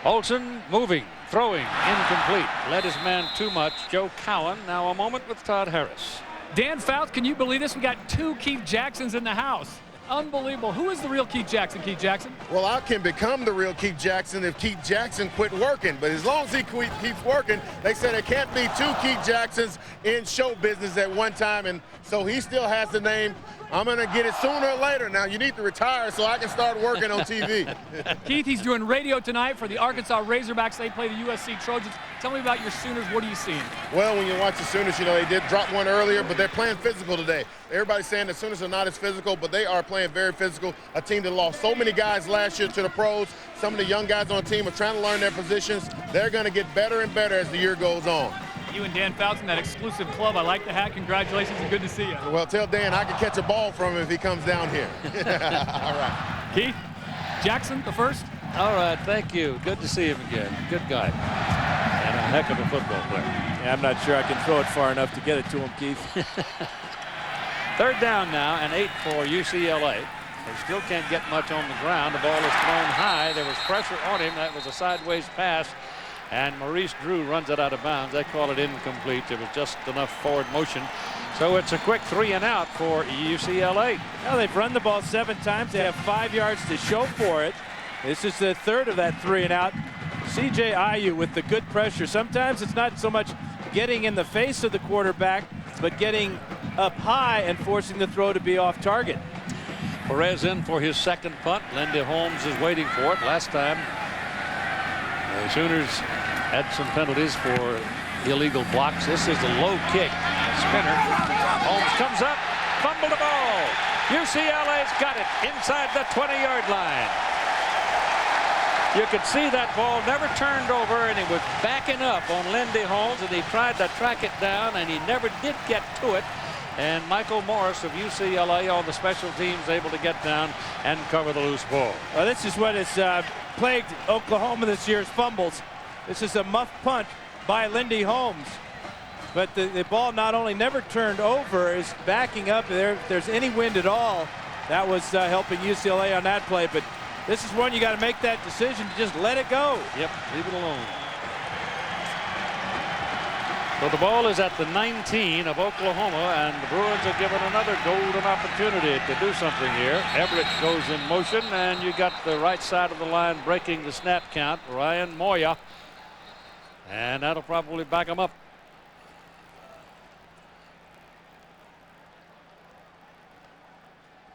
Olsen moving, throwing, incomplete. Led his man too much. Joe Cowan now a moment with Todd Harris. Dan Fouts, can you believe this? We got 2 Keith Jacksons in the house. Unbelievable. Who is the real Keith Jackson, Keith Jackson? Well, I can become the real Keith Jackson if Keith Jackson quit working. But as long as he keeps working, they said there can't be 2 Keith Jacksons in show business at one time. And so he still has the name. I'm going to get it sooner or later. Now, you need to retire so I can start working on TV. Keith, he's doing radio tonight for the Arkansas Razorbacks. They play the USC Trojans. Tell me about your Sooners. What are you seeing? Well, when you watch the Sooners, you know, they did drop one earlier, but they're playing physical today. Everybody's saying the Sooners are not as physical, but they are playing very physical. A team that lost so many guys last year to the pros. Some of the young guys on the team are trying to learn their positions. They're going to get better and better as the year goes on. You and Dan Fouts in that exclusive club. I like the hat. Congratulations and good to see you. Well, tell Dan I can catch a ball from him if he comes down here. All right. Keith Jackson, the first. All right, thank you. Good to see him again. Good guy. And a heck of a football player. Yeah, I'm not sure I can throw it far enough to get it to him, Keith. 3rd down now and 8 for UCLA. They still can't get much on the ground. The ball is thrown high. There was pressure on him. That was a sideways pass. And Maurice Drew runs it out of bounds. They call it incomplete. There was just enough forward motion. So it's a quick 3 and out for UCLA. Well, they've run the ball 7 times. They have 5 yards to show for it. This is the 3rd of that 3 and out. C.J. Ayu with the good pressure. Sometimes it's not so much getting in the face of the quarterback, but getting up high and forcing the throw to be off target. Perez in for his 2nd punt. Lindy Holmes is waiting for it. Last time, the Sooners had some penalties for illegal blocks. This is a low kick, a spinner. Holmes comes up, fumbled the ball. UCLA's got it inside the 20-yard line. You could see that ball never turned over, and he was backing up on Lindy Holmes, and he tried to track it down, and he never did get to it. And Michael Morris of UCLA on the special teams able to get down and cover the loose ball. Well, this is what has plagued Oklahoma this year's fumbles. This is a muff punt by Lindy Holmes. But the ball not only never turned over, is backing up. If there's any wind at all, that was helping UCLA on that play. But this is one you got to make that decision to just let it go. Yep, leave it alone. So the ball is at the 19 of Oklahoma, and the Bruins are given another golden opportunity to do something here. Everett goes in motion, and you got the right side of the line breaking the snap count, Ryan Moya. And that'll probably back him up.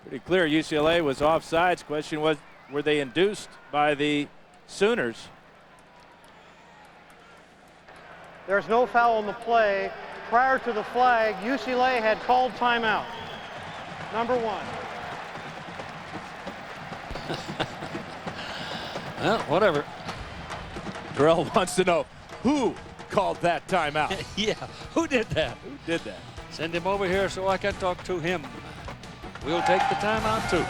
Pretty clear UCLA was offsides. Question was, were they induced by the Sooners? There's no foul on the play. Prior to the flag, UCLA had called timeout. Number 1. Well, whatever. Terrell wants to know who called that timeout. Yeah, who did that? Who did that? Send him over here so I can talk to him. We'll take the timeout too.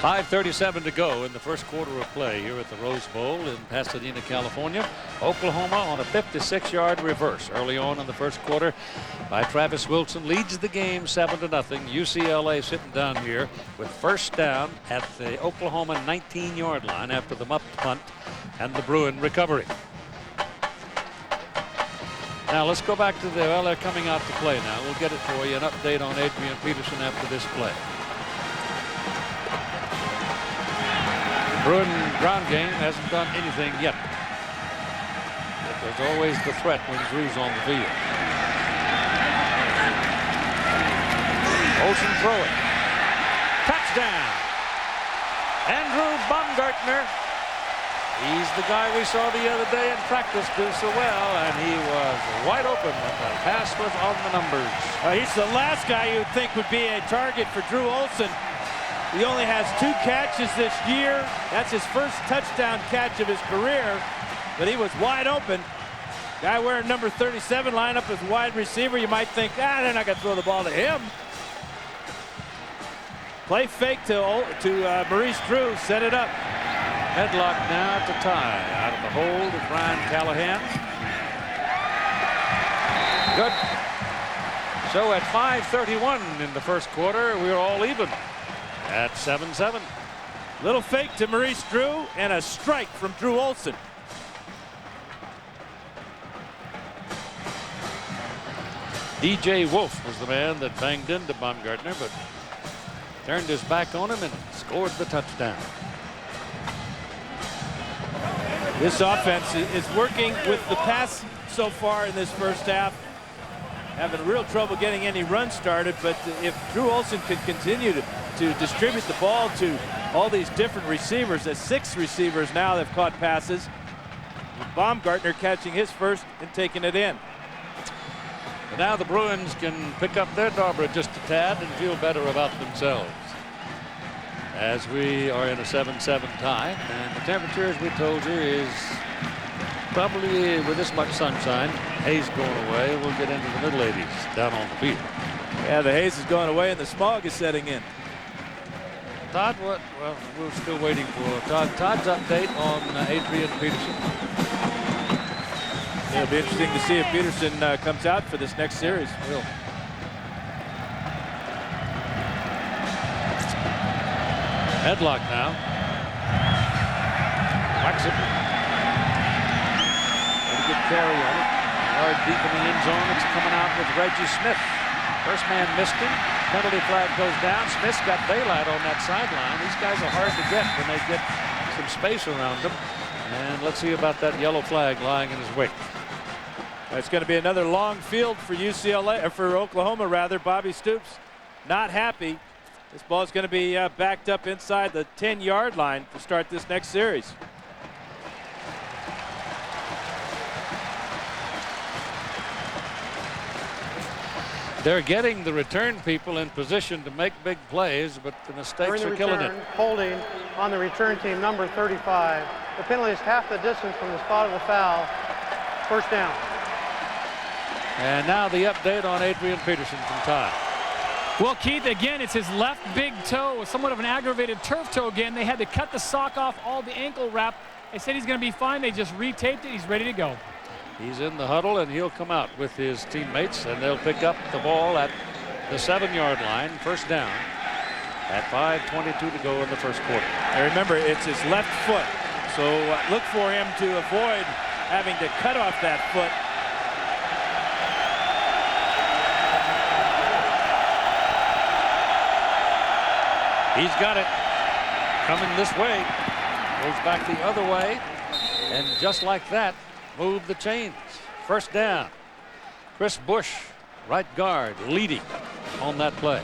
.5:37 to go in the first quarter of play here at the Rose Bowl in Pasadena, California. Oklahoma on a 56-yard reverse early on in the first quarter by Travis Wilson leads the game 7-0. UCLA sitting down here with first down at the Oklahoma 19-yard line after the muff punt and the Bruin recovery. Now let's go back to well, they're coming out to play now. We'll get it for you, an update on Adrian Peterson after this play. Bruin ground game hasn't done anything yet. But there's always the threat when Drew's on the field. Olsen throwing. Touchdown. Andrew Baumgartner. He's the guy we saw the other day in practice do so well, and he was wide open when the pass was on the numbers. He's the last guy you'd think would be a target for Drew Olsen. He only has 2 catches this year. That's his first touchdown catch of his career, but he was wide open. Guy wearing number 37 line up as wide receiver. You might think, they're not going to throw the ball to him. Play fake to Maurice Drew, set it up. Headlock now to tie. Out of the hold of Ryan Callahan. Good. So at 5:31 in the first quarter, we're all even at 7-7. Little fake to Maurice Drew and a strike from Drew Olsen. DJ Wolf was the man that banged into Baumgartner, but turned his back on him and scored the touchdown. This offense is working with the pass so far in this first half. Having real trouble getting any run started, but if Drew Olsen can continue to distribute the ball to all these different receivers, as 6 receivers now have caught passes, Baumgartner catching his first and taking it in. But now the Bruins can pick up their Darbra just a tad and feel better about themselves. As we are in a 7-7 tie, and the temperature, as we told you, is probably with this much sunshine, haze going away, we'll get into the middle 80s down on the field. Yeah, the haze is going away and the smog is setting in. Todd, what? Well, we're still waiting for Todd's update on Adrian Peterson. It'll be interesting to see if Peterson comes out for this next series. Will. Headlock now. Whacks it. Pretty good carry on it. Yard deep in the end zone. It's coming out with Reggie Smith. First man missed him. Penalty flag goes down. Smith's got daylight on that sideline. These guys are hard to get when they get some space around them. And let's see about that yellow flag lying in his wake. It's going to be another long field for UCLA, or for Oklahoma rather. Bobby Stoops not happy. This ball is going to be backed up inside the 10-yard line to start this next series. They're getting the return people in position to make big plays, but the mistakes are killing it. Holding on the return team, number 35. The penalty is half the distance from the spot of the foul. First down. And now the update on Adrian Peterson from Todd. Well, Keith, again, it's his left big toe, somewhat of an aggravated turf toe again. They had to cut the sock off all the ankle wrap. They said he's going to be fine. They just retaped it. He's ready to go. He's in the huddle, and he'll come out with his teammates, and they'll pick up the ball at the 7-yard line. First down at 5:22 to go in the first quarter. And remember, it's his left foot. So look for him to avoid having to cut off that foot. He's got it coming this way. Goes back the other way. And just like that, move the chains. First down. Chris Bush, right guard, leading on that play.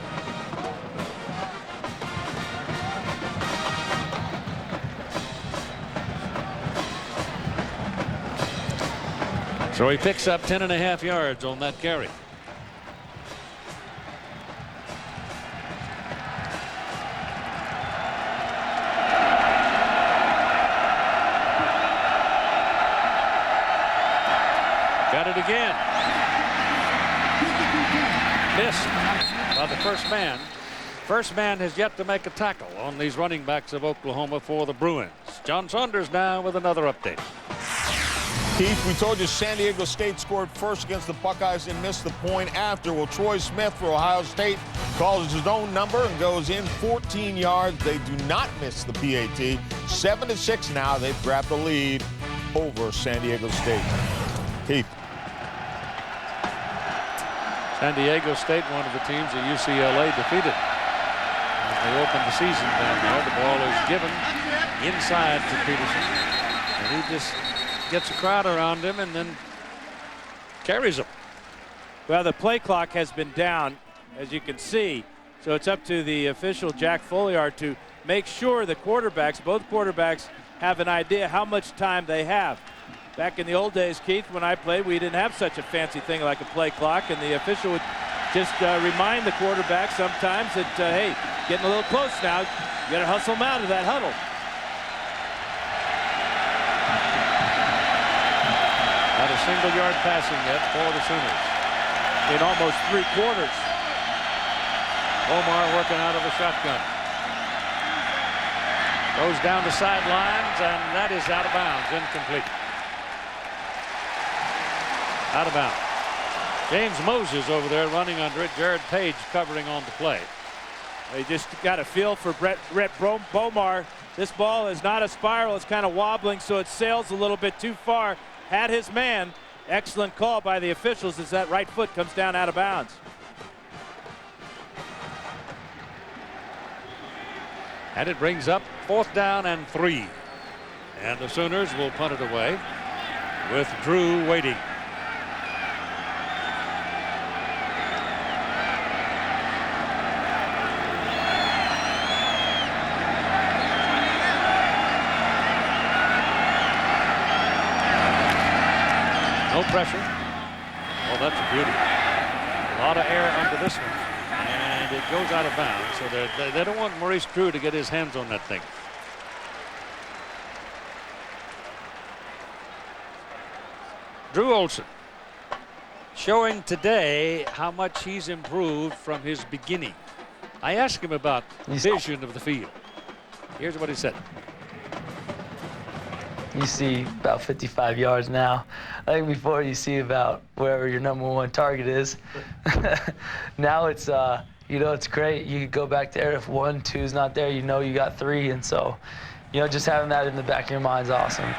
So he picks up 10.5 yards on that carry. Got it again. Missed by the first man. First man has yet to make a tackle on these running backs of Oklahoma for the Bruins. John Saunders now with another update. Keith, we told you San Diego State scored first against the Buckeyes and missed the point after. Well, Troy Smith for Ohio State calls his own number and goes in 14 yards. They do not miss the PAT. 7-6 now. They've grabbed the lead over San Diego State. Keith. San Diego State, one of the teams that UCLA defeated as they opened the season down there. The ball is given inside to Peterson, and he just gets a crowd around him and then carries him. Well, the play clock has been down, as you can see, so it's up to the official, Jack Folliard, to make sure the quarterbacks, both quarterbacks, have an idea how much time they have. Back in the old days, Keith, when I played, we didn't have such a fancy thing like a play clock, and the official would just remind the quarterback sometimes that, hey, getting a little close now. You got to hustle them out of that huddle. Not a single yard passing yet for the Sooners. In almost 3 quarters. Omar working out of the shotgun. Goes down the sidelines, and that is out of bounds, incomplete. Out of bounds. James Moses over there running under it. Jared Page covering on the play. They just got a feel for Brett Bomar. This ball is not a spiral. It's kind of wobbling, so it sails a little bit too far. Had his man. Excellent call by the officials as that right foot comes down out of bounds. And it brings up 4th down and 3. And the Sooners will punt it away with Drew waiting. No pressure. Well, that's a beauty. A lot of air under this one. And it goes out of bounds. So they don't want Maurice Drew to get his hands on that thing. Drew Olson showing today how much he's improved from his beginning. I asked him about vision of the field. Here's what he said. You see about 55 yards now. I think before you see about wherever your #1 target is. Now it's, you know, it's great. You could go back there if 1, 2 is not there, you know you got 3. And so, you know, just having that in the back of your mind is awesome.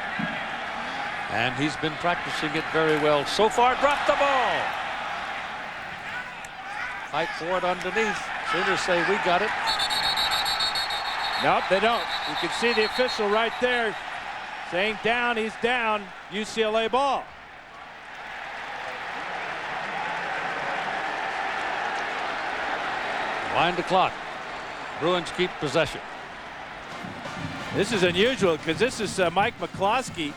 And he's been practicing it very well so far. Dropped the ball. Fight for it underneath. Sooners say we got it. Nope, they don't. You can see the official right there saying down, he's down. UCLA ball. Wind the clock. Bruins keep possession. This is unusual because this is Mike McCloskey,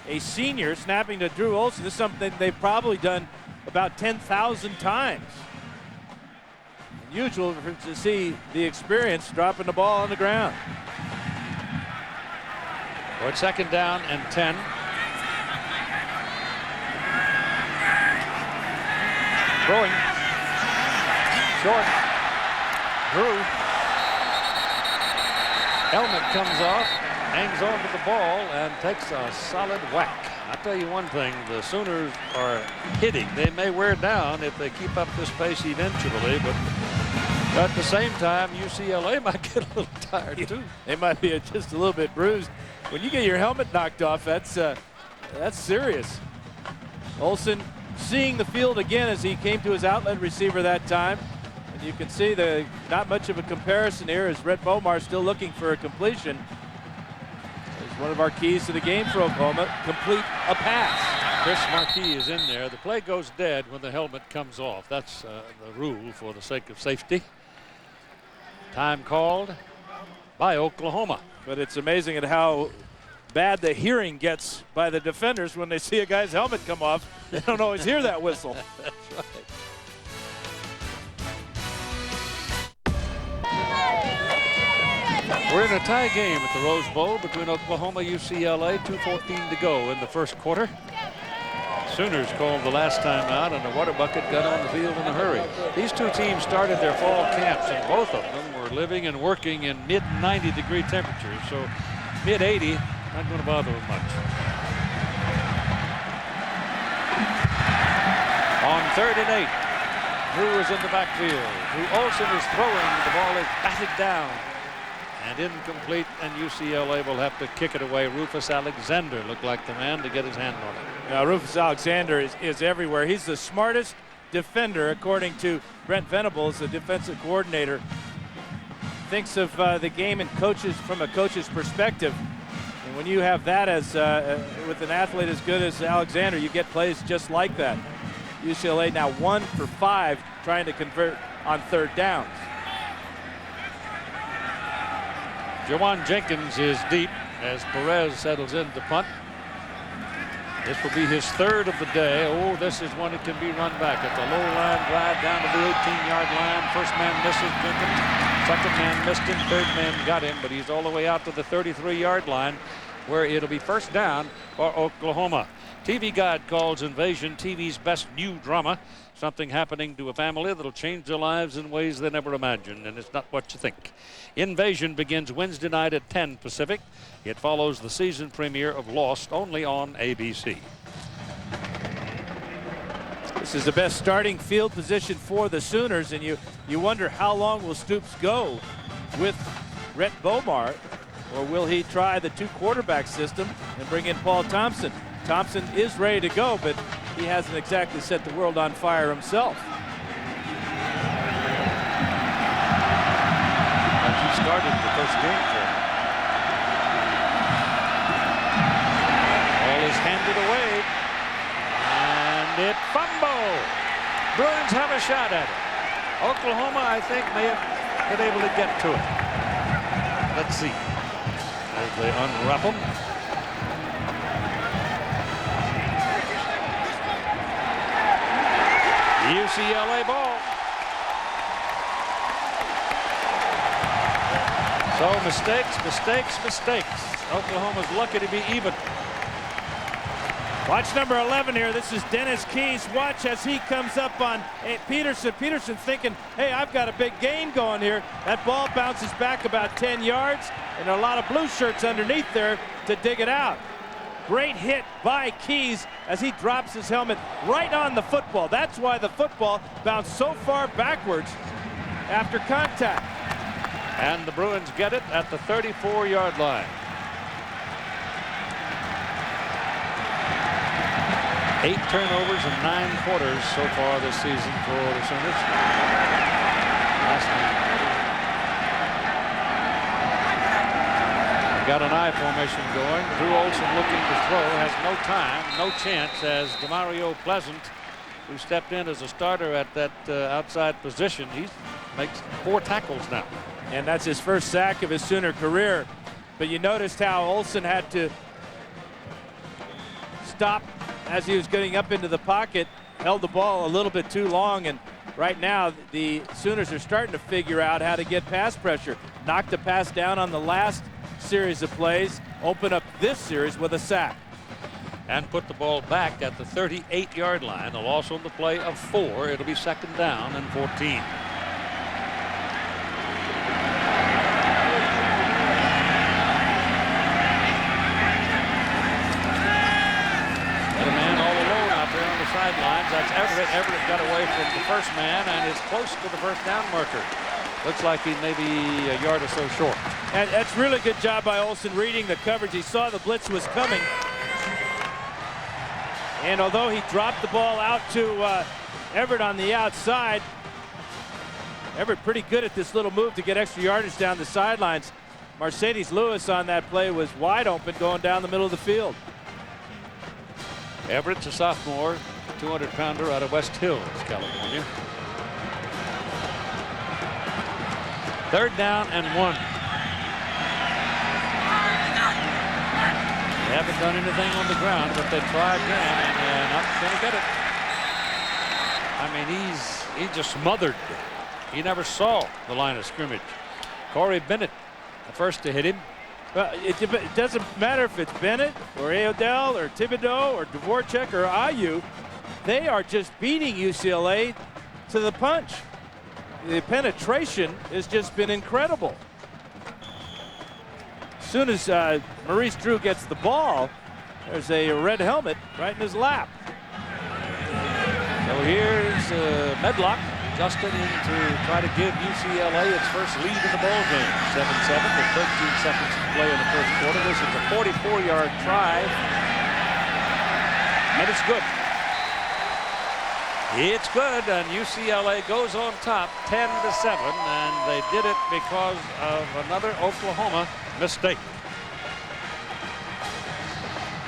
a senior, snapping to Drew Olson. This is something they've probably done about 10,000 times. usual to see the experience dropping the ball on the ground. For it's 2nd down and 10. Throwing. Short. Drew. Helmet comes off, hangs on to the ball, and takes a solid whack. I'll tell you one thing, the Sooners are hitting. They may wear down if they keep up this pace eventually, but at the same time, UCLA might get a little tired too. They might be just a little bit bruised. When you get your helmet knocked off, that's serious. Olsen seeing the field again as he came to his outlet receiver that time. And you can see not much of a comparison here as Rhett Bomar still looking for a completion. It's one of our keys to the game for Oklahoma, complete a pass. Chris Markey is in there. The play goes dead when the helmet comes off. That's the rule for the sake of safety. Time called by Oklahoma. But it's amazing at how bad the hearing gets by the defenders when they see a guy's helmet come off. They don't always hear that whistle. That's right. We're in a tie game at the Rose Bowl between Oklahoma and UCLA. 2:14 to go in the first quarter. Sooners called the last time out, and the water bucket got on the field in a hurry. These two teams started their fall camps, and both of them were living and working in mid-90-degree temperatures, so mid-80, not going to bother them much. On 3rd and 8, Drew is in the backfield. Drew Olsen is throwing. The ball is batted down and incomplete, and UCLA will have to kick it away. Rufus Alexander looked like the man to get his hand on it. Now, Rufus Alexander is everywhere. He's the smartest defender, according to Brent Venables, the defensive coordinator. Thinks of the game and coaches from a coach's perspective. And when you have that as with an athlete as good as Alexander, you get plays just like that. UCLA now 1 for 5 trying to convert on 3rd downs. Jawan Jenkins is deep as Perez settles in to punt. This will be his 3rd of the day. Oh, this is one that can be run back. It's a low line drive down to the 18-yard line. First man misses Jenkins. Second man missed him. Third man got him, but he's all the way out to the 33-yard line where it'll be 1st down for Oklahoma. TV Guide calls Invasion TV's best new drama. Something happening to a family that'll change their lives in ways they never imagined, and it's not what you think. Invasion begins Wednesday night at 10 Pacific. It follows the season premiere of Lost, only on ABC. This is the best starting field position for the Sooners, and you wonder how long will Stoops go with Rhett Bomar, or will he try the 2-quarterback system and bring in Paul Thompson? Thompson is ready to go, but he hasn't exactly set the world on fire himself. And he started the first game for him. Ball is handed away, and it fumble. Bruins have a shot at it. Oklahoma, I think, may have been able to get to it. Let's see. As they unwrap them. UCLA ball. So mistakes. Oklahoma's lucky to be even. Watch number 11 here. This is Dennis Keys. Watch as he comes up on Peterson. Peterson thinking, hey, I've got a big game going here. That ball bounces back about 10 yards, and a lot of blue shirts underneath there to dig it out. Great hit by Keys as he drops his helmet right on the football. That's why the football bounced so far backwards after contact. And the Bruins get it at the 34-yard line. 8 turnovers in 9 quarters so far this season for the Sooners. Last night. Got an I formation going. Drew Olsen looking to throw, has no time, no chance, as Demario Pleasant, who stepped in as a starter at that outside position, he makes 4 tackles now. And that's his first sack of his Sooner career. But you noticed how Olsen had to stop as he was getting up into the pocket, held the ball a little bit too long, and right now the Sooners are starting to figure out how to get pass pressure. Knocked the pass down on the last series of plays, open up this series with a sack. And put the ball back at the 38-yard line. A loss on the play of 4. It'll be second down and 14. Got a man all alone out there on the sidelines. That's Everett. Everett got away from the first man and is close to the first down marker. Looks like he may be a yard or so short. And that's really good job by Olsen reading the coverage. He saw the blitz was coming. And although he dropped the ball out to Everett on the outside, Everett pretty good at this little move to get extra yardage down the sidelines. Mercedes Lewis on that play was wide open going down the middle of the field. Everett's a sophomore, 200-pounder out of West Hills, California. Third down and 1. They haven't done anything on the ground, but they try again, and they're not going to get it. I mean, he just smothered. He never saw the line of scrimmage. Corey Bennett, the first to hit him. Well, it doesn't matter if it's Bennett or Odell or Thibodeau or Dvorak or Ayu. They are just beating UCLA to the punch. The penetration has just been incredible. As soon as Maurice Drew gets the ball, there's a red helmet right in his lap. So here's Medlock. Justin in to try to give UCLA its first lead in the ball game. 7-7 with 13 seconds to play in the first quarter. This is a 44-yard try. And it's good. It's good, and UCLA goes on top 10-7, and they did it because of another Oklahoma mistake.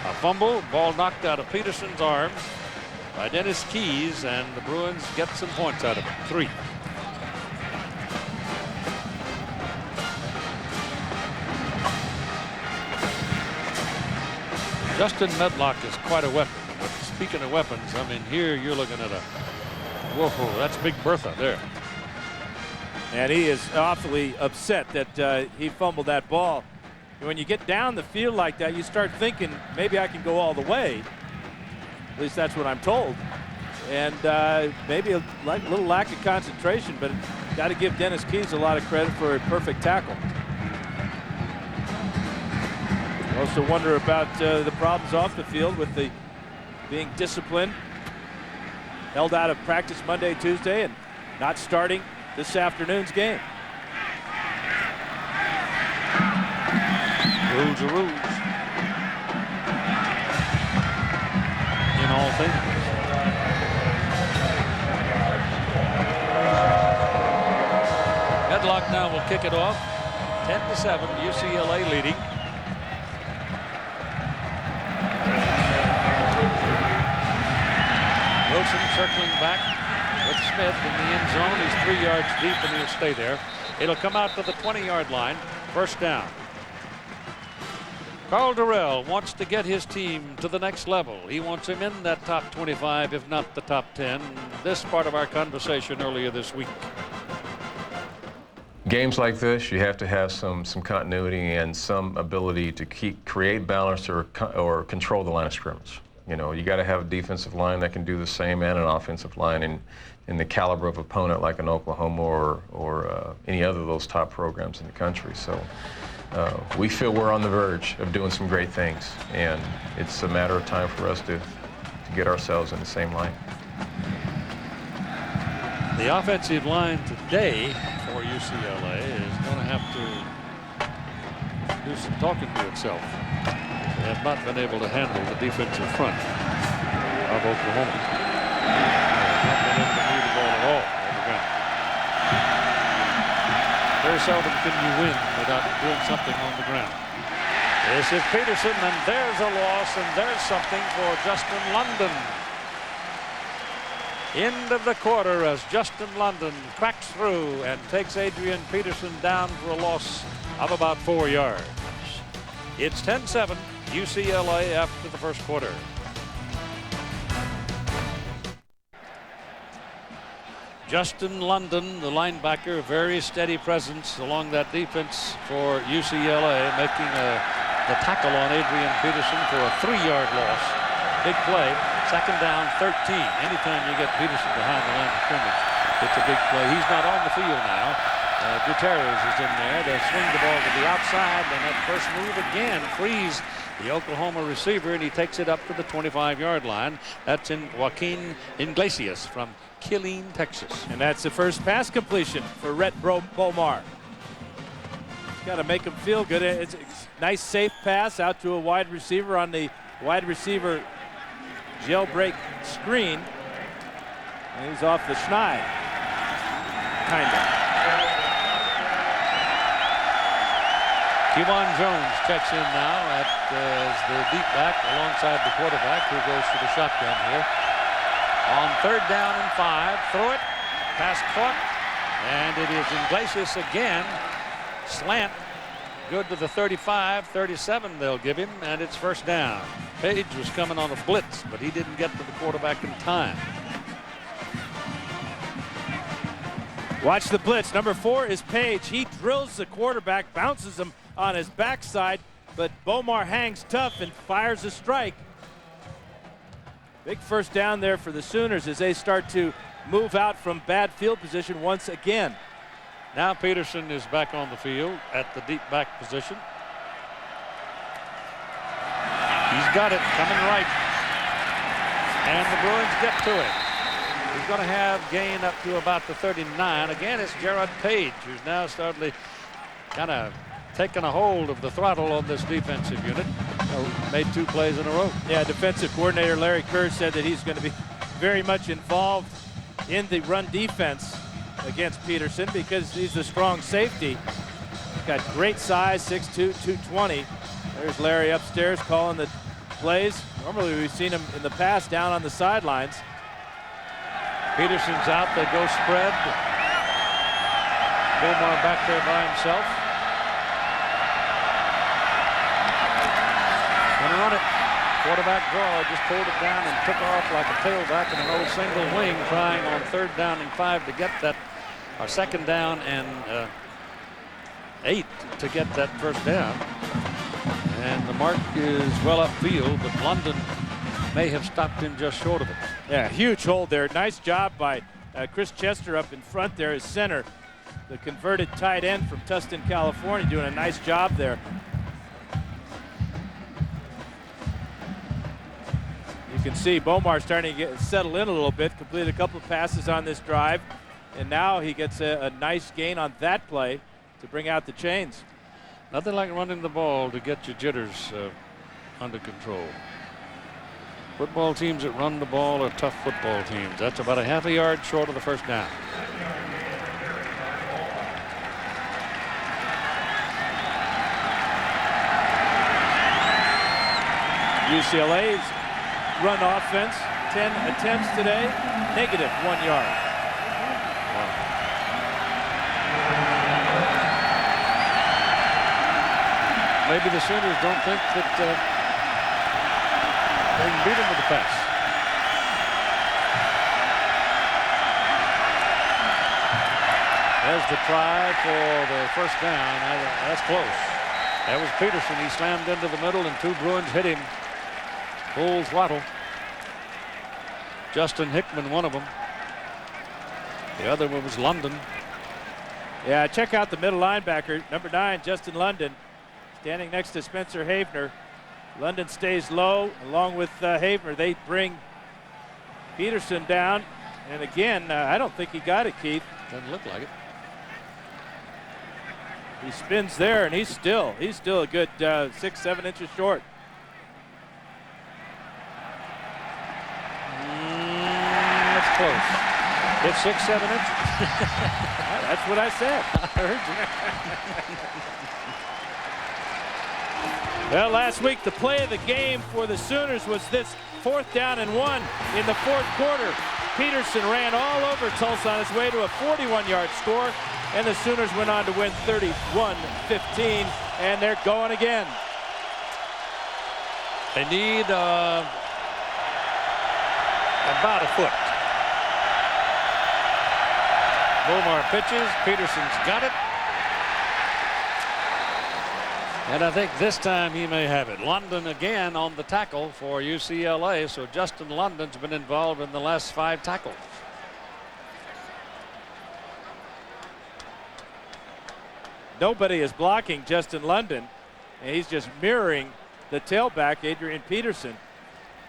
A fumble, ball knocked out of Peterson's arms by Dennis Keys, and the Bruins get some points out of it. 3. Justin Medlock is quite a weapon. But speaking of weapons, I mean, here you're looking at a, whoa, that's Big Bertha there. And he is awfully upset that he fumbled that ball. When you get down the field like that, you start thinking, maybe I can go all the way. At least that's what I'm told. And maybe a little lack of concentration, but got to give Dennis Keys a lot of credit for a perfect tackle. Also wonder about the problems off the field with the being disciplined, held out of practice Monday, Tuesday, and not starting this afternoon's game. Rules are rules. In all things. Medlock now will kick it off. 10-7, UCLA leading. Wilson circling back with Smith in the end zone. He's 3 yards deep and he'll stay there. It'll come out to the 20-yard line. First down. Carl Durrell wants to get his team to the next level. He wants him in that top 25, if not the top 10. This part of our conversation earlier this week. Games like this, you have to have some continuity and some ability to create balance or control the line of scrimmage. You know, you got to have a defensive line that can do the same, and an offensive line in the caliber of opponent like an Oklahoma or any other of those top programs in the country. So we feel we're on the verge of doing some great things, and it's a matter of time for us to get ourselves in the same line. The offensive line today for UCLA is going to have to do some talking to itself. They have not been able to handle the defensive front of Oklahoma. They have not been able to move the ball at all on the ground. Very seldom can you win without doing something on the ground. This is Peterson, and there's a loss, and there's something for Justin London. End of the quarter as Justin London cracks through and takes Adrian Peterson down for a loss of about 4 yards. It's 10-7 UCLA after the first quarter. Justin London, the linebacker, very steady presence along that defense for UCLA, making the tackle on Adrian Peterson for a 3-yard loss. Big play, 2nd down, 13. Anytime you get Peterson behind the line of scrimmage, it's a big play. He's not on the field now. Gutierrez is in there to swing the ball to the outside, and that first move again frees the Oklahoma receiver, and he takes it up to the 25-yard line. That's in Joaquin Iglesias from Killeen, Texas. And that's the first pass completion for Rhett Bomar. Got to make him feel good. It's a nice safe pass out to a wide receiver on the wide receiver jailbreak screen. And he's off the schneid. Kind of. Kevon Jones checks in now as the deep back alongside the quarterback, who goes to the shotgun here. On 3rd down and 5, throw it, pass caught, and it is Iglesias again. Slant, good to the 35, 37 they'll give him, and it's 1st down. Page was coming on a blitz, but he didn't get to the quarterback in time. Watch the blitz. Number 4 is Page. He drills the quarterback, bounces him on his backside, but Bomar hangs tough and fires a strike. Big 1st down there for the Sooners as they start to move out from bad field position once again. Now Peterson is back on the field at the deep back position. He's got it coming right. And the Bruins get to it. He's going to have gain up to about the 39. Again, it's Gerard Page, who's now starting to kind of taking a hold of the throttle on this defensive unit. Made 2 plays in a row. Yeah, defensive coordinator Larry Kerr said that he's going to be very much involved in the run defense against Peterson because he's a strong safety. He's got great size, 6'2", 220. There's Larry upstairs calling the plays. Normally we've seen him in the past down on the sidelines. Peterson's out, they go spread. Bomar back there by himself. Gonna run it. Quarterback draw, just pulled it down and took off like a tailback in an old single wing, trying on 3rd down and 5 to get that, or 2nd down and 8 to get that 1st down. And the mark is well upfield, but London may have stopped him just short of it. Yeah, huge hold there. Nice job by Chris Chester up in front there as center. The converted tight end from Tustin, California, doing a nice job there. You can see Bomar starting to settle in a little bit, completed a couple of passes on this drive, and now he gets a nice gain on that play to bring out the chains. Nothing like running the ball to get your jitters under control. Football teams that run the ball are tough football teams. That's about a half a yard short of the 1st down. UCLA's run offense, 10 attempts today, negative -1 yard. Wow. Maybe the Sooners don't think that they can beat him with the pass. There's the try for the 1st down. That's close. That was Peterson. He slammed into the middle, and 2 Bruins hit him full throttle. Justin Hickman, one of them. The other one was London. Yeah, check out the middle linebacker, number 9, Justin London, standing next to Spencer Havener. London stays low along with Havener. They bring Peterson down. And again, I don't think he got it, Keith. Doesn't look like it. He spins there, and he's still a good 6-7 inches short. That's close. It's 6-7 inches. That's what I said. I heard you. Well, last week the play of the game for the Sooners was this 4th down and 1 in the 4th quarter. Peterson ran all over Tulsa on his way to a 41-yard score, and the Sooners went on to win 31-15, and they're going again. They need about a foot. Bomar pitches. Peterson's got it. And I think this time he may have it. London again on the tackle for UCLA. So Justin London's been involved in the last 5 tackles. Nobody is blocking Justin London. And he's just mirroring the tailback, Adrian Peterson.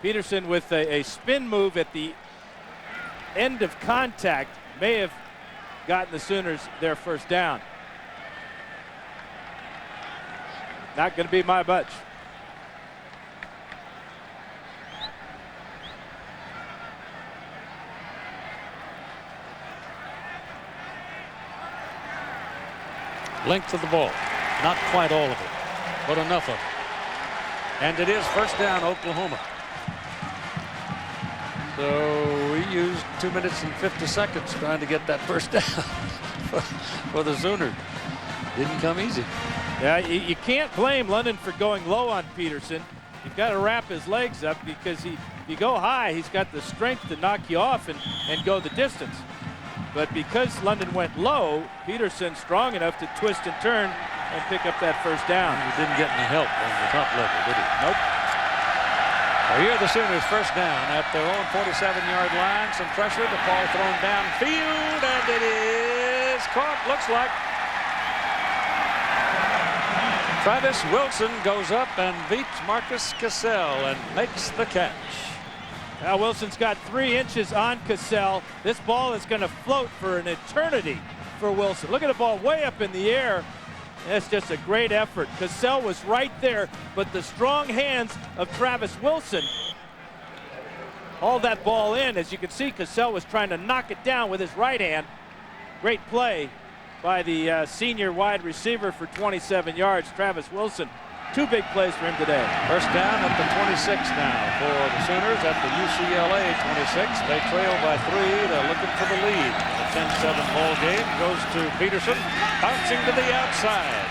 Peterson with a spin move at the end of contact may have gotten the Sooners their first down. Not going to be my bunch. Length of the ball. Not quite all of it, but enough of it. And it is first down, Oklahoma. So we used 2 minutes and 50 seconds trying to get that first down for the Sooners. Didn't come easy. Yeah, you can't blame London for going low on Peterson. You've got to wrap his legs up because if you go high, he's got the strength to knock you off and go the distance. But because London went low, Peterson's strong enough to twist and turn and pick up that first down. He didn't get any help on the top level, did he? Nope. Well, here are the Sooners first down at their own 47-yard line. Some pressure, the ball thrown downfield, and it is caught, looks like. Travis Wilson goes up and beats Marcus Cassell and makes the catch. Now Wilson's got 3 inches on Cassell. This ball is going to float for an eternity for Wilson. Look at the ball way up in the air. That's just a great effort. Cassell was right there, but the strong hands of Travis Wilson hauled that ball in. As you can see, Cassell was trying to knock it down with his right hand. Great play by the senior wide receiver for 27 yards, Travis Wilson. 2 big plays for him today. First down at the 26 now for the Sooners at the UCLA 26. They trail by 3. They're looking for the lead. The 10-7 ball game goes to Peterson, bouncing to the outside.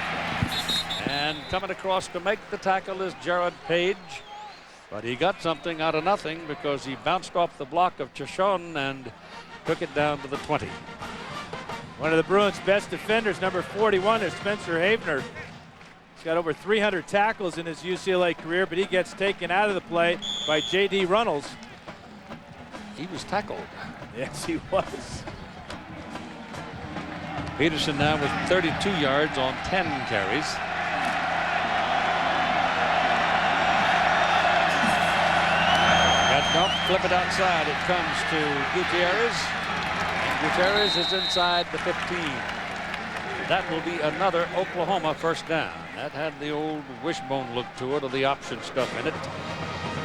And coming across to make the tackle is Jared Page. But he got something out of nothing because he bounced off the block of Chashon and took it down to the 20. One of the Bruins' best defenders, number 41, is Spencer Havener. He's got over 300 tackles in his UCLA career, but he gets taken out of the play by J.D. Runnels. He was tackled. Yes, he was. Peterson now with 32 yards on 10 carries. Got dump, flip it outside. It comes to Gutierrez. Gutierrez is inside the 15. That will be another Oklahoma first down. That had the old wishbone look to it, or the option stuff in it,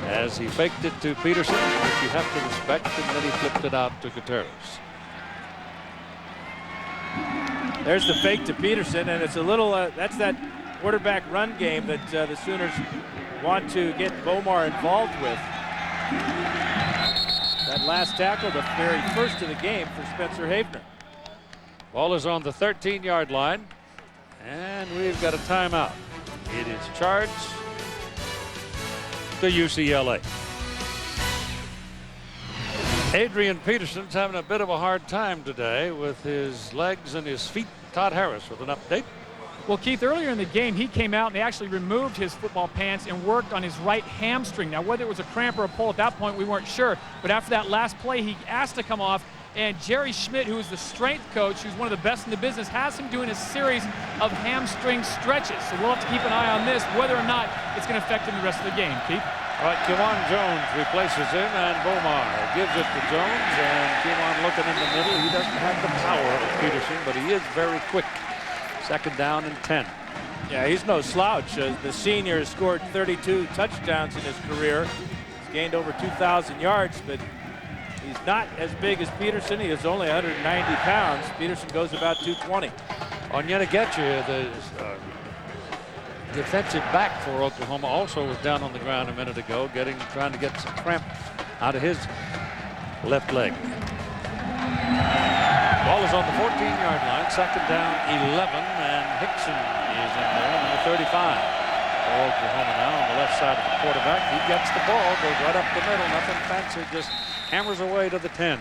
as he faked it to Peterson, which you have to respect, and then he flipped it out to Gutierrez. There's the fake to Peterson, and it's a little, that's that quarterback run game that the Sooners want to get Bomar involved with. That last tackle, the very first of the game for Spencer Havener. Ball is on the 13-yard line, and we've got a timeout. It is charged to UCLA. Adrian Peterson's having a bit of a hard time today with his legs and his feet. Todd Harris with an update. Well, Keith, earlier in the game, he came out and they actually removed his football pants and worked on his right hamstring. Now, whether it was a cramp or a pull at that point, we weren't sure. But after that last play, he asked to come off. And Jerry Schmidt, who is the strength coach, who's one of the best in the business, has him doing a series of hamstring stretches. So we'll have to keep an eye on this, whether or not it's going to affect him the rest of the game. Keith? All right, Kevon Jones replaces him, and Bomar gives it to Jones. And Kevon looking in the middle. He doesn't have the power of Peterson, but he is very quick. Second down and 10. Yeah, he's no slouch. The senior has scored 32 touchdowns in his career. He's gained over 2,000 yards, but he's not as big as Peterson. He is only 190 pounds. Peterson goes about 220. Onyenagetche, the defensive back for Oklahoma, also was down on the ground a minute ago, trying to get some cramp out of his left leg. Ball is on the 14-yard line, second down, 11, and Hickson is in there, number 35 for Oklahoma now on the left side of the quarterback. He gets the ball, goes right up the middle, nothing fancy, just hammers away to the 10.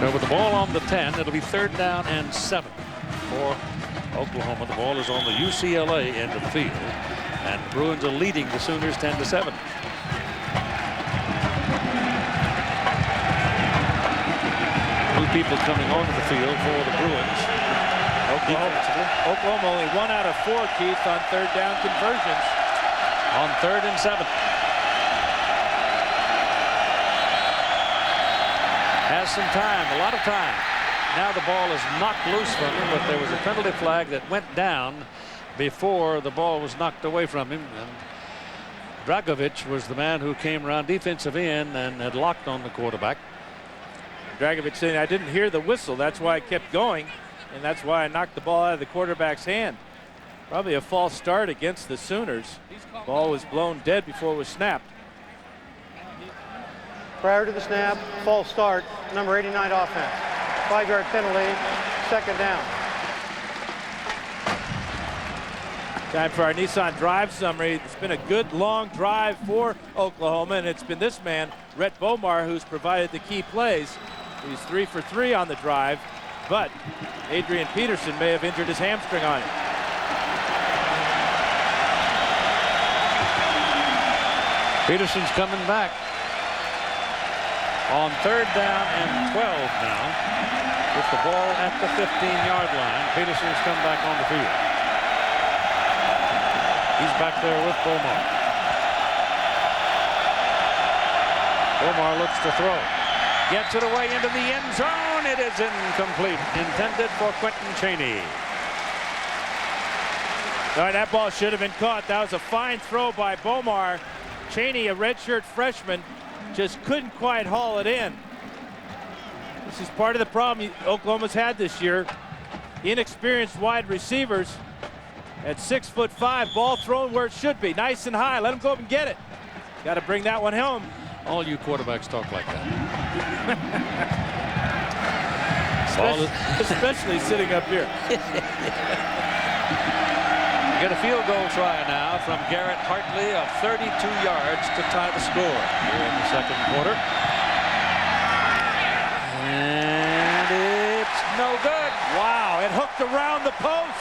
So with the ball on the 10, it'll be 3rd down and 7 for Oklahoma. The ball is on the UCLA end of the field, and the Bruins are leading the Sooners 10-7. New people coming onto the field for the Bruins. Oklahoma only 1 out of 4, Keith, on 3rd down conversions. On 3rd and 7. Has some time, a lot of time. Now the ball is knocked loose from him, but there was a penalty flag that went down before the ball was knocked away from him. And Dragovich was the man who came around defensive end and had locked on the quarterback. Dragovich saying, I didn't hear the whistle, that's why I kept going, and that's why I knocked the ball out of the quarterback's hand. Probably a false start against the Sooners. Ball was blown dead before it was snapped. Prior to the snap, false start, number 89 offense. 5-yard penalty, 2nd down. Time for our Nissan drive summary. It's been a good long drive for Oklahoma, and it's been this man, Rhett Bomar, who's provided the key plays. He's 3 for 3 on the drive, but Adrian Peterson may have injured his hamstring on it. Peterson's coming back. On 3rd down and 12 now, with the ball at the 15-yard line. Peterson's come back on the field. He's back there with Bomar. Bomar looks to throw. Gets it away into the end zone. It is incomplete. Intended for Quentin Chaney. All right, that ball should have been caught. That was a fine throw by Bomar. Chaney, a redshirt freshman, just couldn't quite haul it in. This is part of the problem Oklahoma's had this year. Inexperienced wide receivers at 6'5", ball thrown where it should be, nice and high. Let him go up and get it. Got to bring that one home. All you quarterbacks talk like that. Especially sitting up here. Get a field goal try now from Garrett Hartley of 32 yards to tie the score here in the 2nd quarter. And it's no good. Wow, it hooked around the post.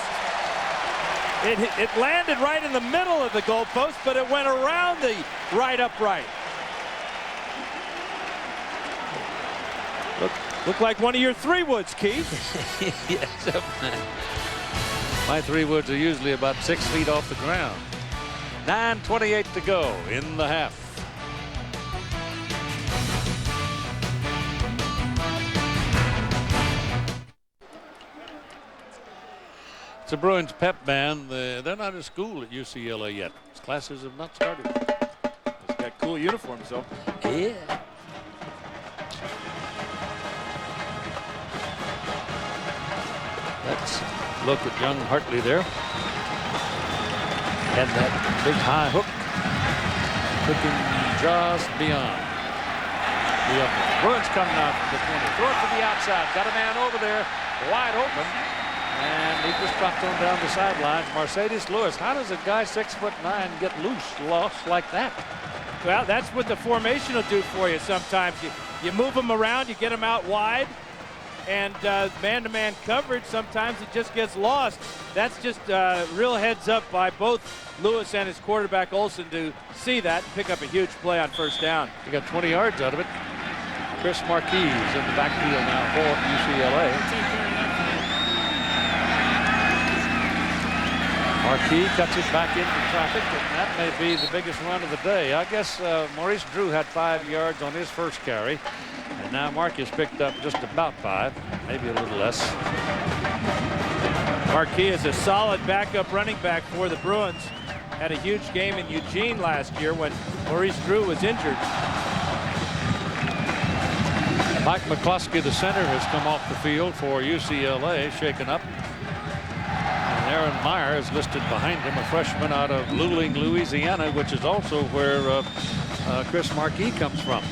It landed right in the middle of the goalpost, but it went around the right upright. Look like one of your 3-woods, Keith. Yes, my 3-woods are usually about 6 feet off the ground. 9:28 to go in the half. It's a Bruins pep band. They're not in school at UCLA yet. Classes have not started. It's got cool uniforms, though. Yeah. Let's look at young Hartley there. And that big high hook. Took him just beyond. Bruins coming out to the 20. Throw it to the outside. Got a man over there wide open. And he just dropped on down the sidelines. Mercedes Lewis. How does a guy 6'9" get lost like that? Well, that's what the formation will do for you sometimes. You move them around, you get them out wide. And man-to-man coverage, sometimes it just gets lost. That's just real heads up by both Lewis and his quarterback Olsen to see that and pick up a huge play on 1st down. He got 20 yards out of it. Chris Marquis is in the backfield now for UCLA. Marquis cuts it back into traffic, and that may be the biggest run of the day. I guess Maurice Drew had 5 yards on his first carry. And now Marquis picked up just about 5, maybe a little less. Marquis is a solid backup running back for the Bruins. Had a huge game in Eugene last year when Maurice Drew was injured. Mike McCloskey, the center, has come off the field for UCLA, shaken up. And Aaron Meyer is listed behind him, a freshman out of Luling, Louisiana, which is also where Chris Marquis comes from.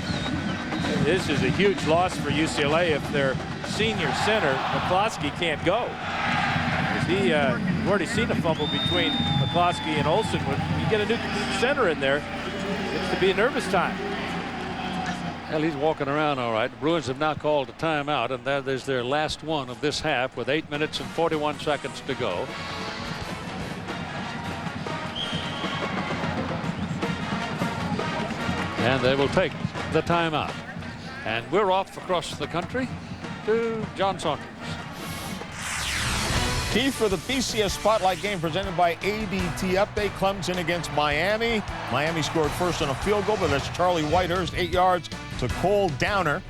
This is a huge loss for UCLA if their senior center, McCloskey, can't go. You've already seen a fumble between McCloskey and Olsen. When you get a new center in there, it's to be a nervous time. Well, he's walking around all right. The Bruins have now called a timeout, and that is their last one of this half with 8 minutes and 41 seconds to go. And they will take the timeout. And we're off across the country to John Saunders. Key for the BCS Spotlight game presented by ADT Update. Clemson against Miami. Miami scored first on a field goal, but that's Charlie Whitehurst, 8 yards to Cole Downer.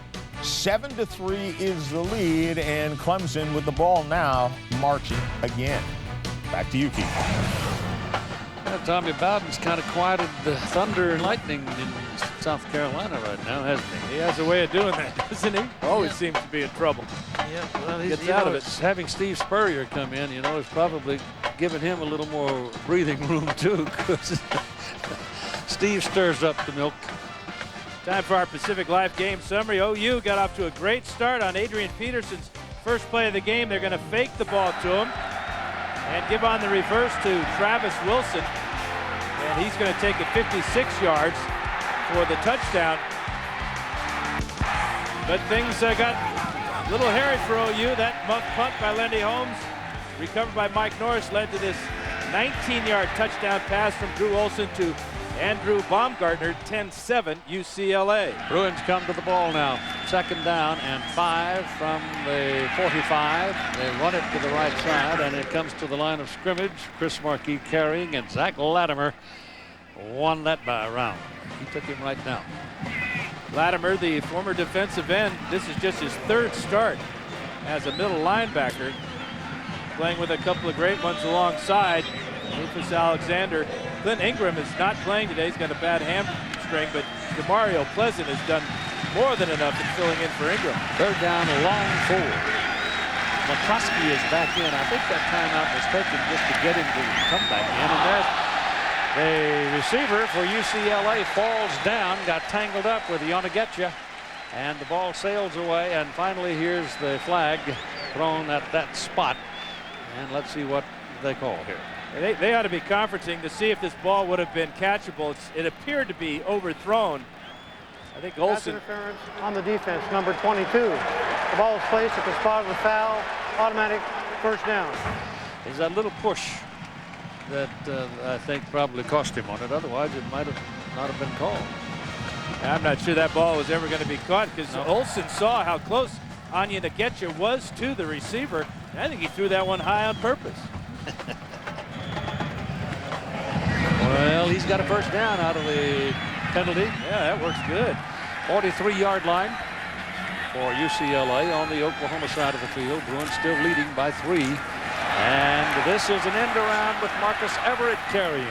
7-3 is the lead, and Clemson with the ball now marching again. Back to you, Keith. Tommy Bowden's kind of quieted the thunder and lightning in South Carolina right now, hasn't he? He has a way of doing that, doesn't he? Always seems to be in trouble. Yeah, well, gets out of it. Having Steve Spurrier come in, you know, is probably giving him a little more breathing room too, because Steve stirs up the milk. Time for our Pacific Life game summary. OU got off to a great start on Adrian Peterson's first play of the game. They're going to fake the ball to him and give on the reverse to Travis Wilson. And he's going to take it 56 yards for the touchdown. But things got a little hairy for OU. That muff punt by Lendy Holmes, recovered by Mike Norris, led to this 19-yard touchdown pass from Drew Olson to Andrew Baumgartner, 10-7 UCLA. Bruins come to the ball now. 2nd down and 5 from the 45. They run it to the right side, and it comes to the line of scrimmage. Chris Markey carrying, and Zach Latimer won that by a round. He took him right down. Latimer, the former defensive end, this is just his 3rd start as a middle linebacker, playing with a couple of great ones alongside Rufus Alexander. Clint Ingram is not playing today. He's got a bad hamstring, but Demario Pleasant has done more than enough in filling in for Ingram. 3rd down, a long 4. McCloskey is back in. I think that timeout was taken just to get him to come back in. And there's the receiver for UCLA falls down, got tangled up with Yonagetcha, and the ball sails away. And finally, here's the flag thrown at that spot. And let's see what they call here. They ought to be conferencing to see if this ball would have been catchable. It appeared to be overthrown. I think Olsen. Pass interference on the defense, number 22. The ball is placed at the spot of the foul. Automatic first down. There's that little push that I think probably cost him on it. Otherwise, it might have not have been called. I'm not sure that ball was ever going to be caught, because Olsen saw how close Anya Nagetsha was to the receiver. I think he threw that one high on purpose. Well, he's got a first down out of the penalty. Yeah, that works good. 43-yard line for UCLA on the Oklahoma side of the field. Bruins still leading by 3. And this is an end around with Marcus Everett carrying.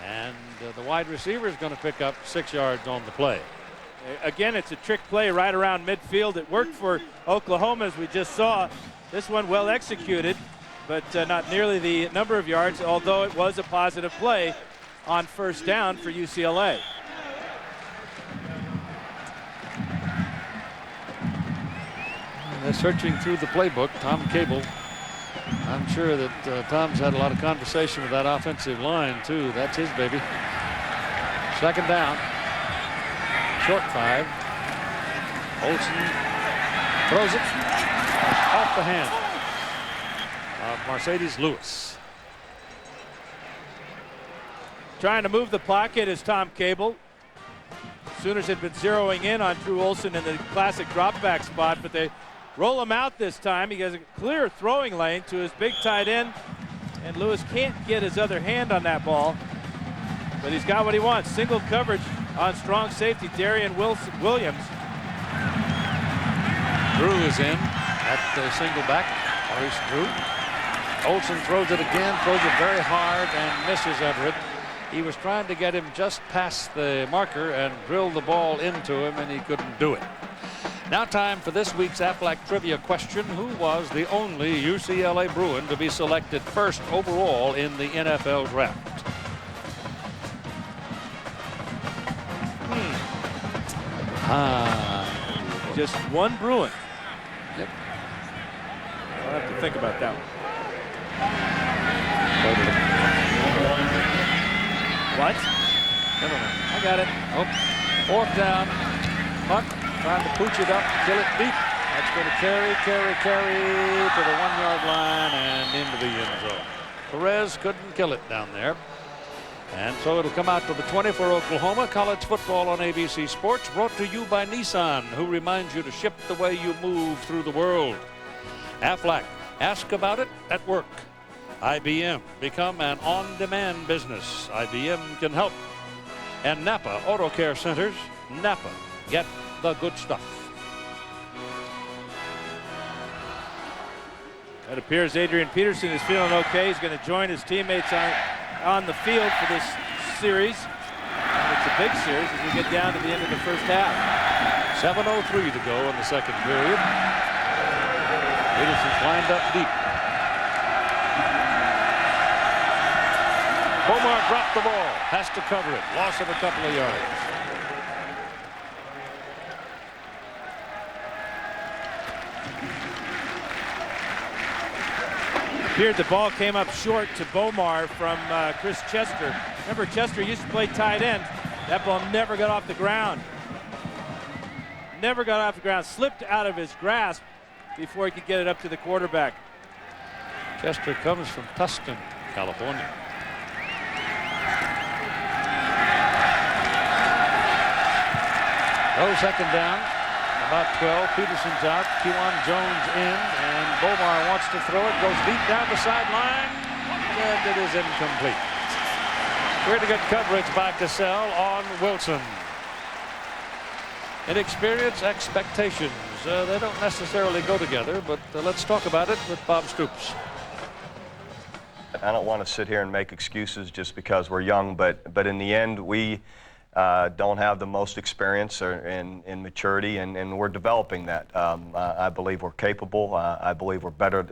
And the wide receiver is going to pick up 6 yards on the play. Again, it's a trick play right around midfield. It worked for Oklahoma, as we just saw. This one well executed, but not nearly the number of yards, although it was a positive play on first down for UCLA. They're searching through the playbook. Tom Cable. I'm sure that Tom's had a lot of conversation with that offensive line, too. That's his baby. 2nd down. Short 5. Olsen throws it off the hand of Mercedes Lewis. Trying to move the pocket is Tom Cable. Sooners had been zeroing in on Drew Olsen in the classic drop back spot, but they roll him out this time. He has a clear throwing lane to his big tight end, and Lewis can't get his other hand on that ball, but he's got what he wants. Single coverage on strong safety, Darian Williams. Drew is in at the single back. Maurice Drew. Olsen throws it again, throws it very hard and misses Everett. He was trying to get him just past the marker and drill the ball into him, and he couldn't do it. Now time for this week's Aflac Trivia question. Who was the only UCLA Bruin to be selected first overall in the NFL draft? Just one Bruin. Yep. I'll have to think about that one. What? Never mind. I got it. Oh, 4th down. Buck trying to pooch it up, kill it deep. That's going to carry to the 1-yard line and into the end zone. Perez couldn't kill it down there. And so it'll come out to the 20 for Oklahoma. College football on ABC Sports, brought to you by Nissan, who reminds you to ship the way you move through the world. Aflac, ask about it at work. IBM, become an on-demand business. IBM can help. And Napa Auto Care Centers, Napa, get the good stuff. It appears Adrian Peterson is feeling okay. He's going to join his teammates on the field for this series. It's a big series as we get down to the end of the first half. 7:03 to go in the second period. Peterson's lined up deep. Bomar dropped the ball, has to cover it. Loss of a couple of yards. Appeared the ball came up short to Bomar from Chris Chester. Remember, Chester used to play tight end. That ball never got off the ground. Never got off the ground. Slipped out of his grasp before he could get it up to the quarterback. Chester comes from Tustin, California. No second down. About 12. Peterson's out. Kewan Jones in. And Bomar wants to throw it. Goes deep down the sideline. And it is incomplete. Pretty good coverage by Cassell on Wilson. Inexperience, expectations. They don't necessarily go together, but let's talk about it with Bob Stoops. I don't want to sit here and make excuses just because we're young, but in the end, we don't have the most experience in maturity, and we're developing that. I believe we're capable. I believe we're better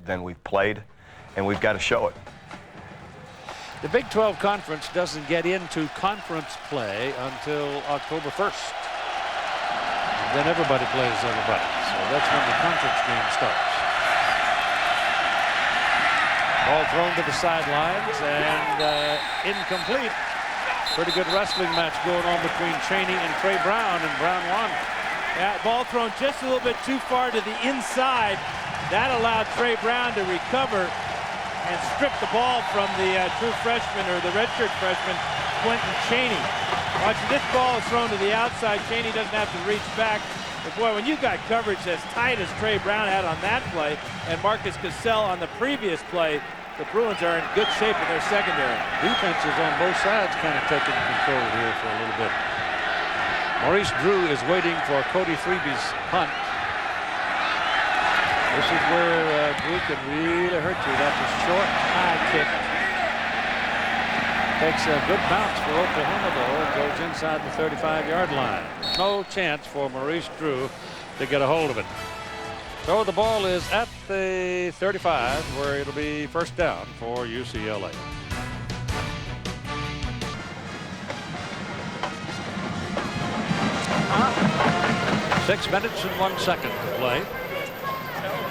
than we've played, and we've got to show it. The Big 12 Conference doesn't get into conference play until October 1st. And then everybody plays everybody. So that's when the conference game starts. Ball thrown to the sidelines and incomplete. Pretty good wrestling match going on between Chaney and Trey Brown, and Brown won. Yeah, ball thrown just a little bit too far to the inside. That allowed Trey Brown to recover and strip the ball from the true freshman, or the redshirt freshman, Quentin Chaney. Watching this ball is thrown to the outside. Chaney doesn't have to reach back. But boy, when you got coverage as tight as Trey Brown had on that play, and Marcus Cassell on the previous play, the Bruins are in good shape in their secondary. Defenses on both sides kind of taking control here for a little bit. Maurice Drew is waiting for Cody Freeby's punt. This is where Drew can really hurt you. That's a short, high kick. Takes a good bounce for Oklahoma, though. Goes inside the 35-yard line. No chance for Maurice Drew to get a hold of it. So the ball is at the 35, where it'll be first down for UCLA. Uh-huh. 6 minutes and 1 second to play.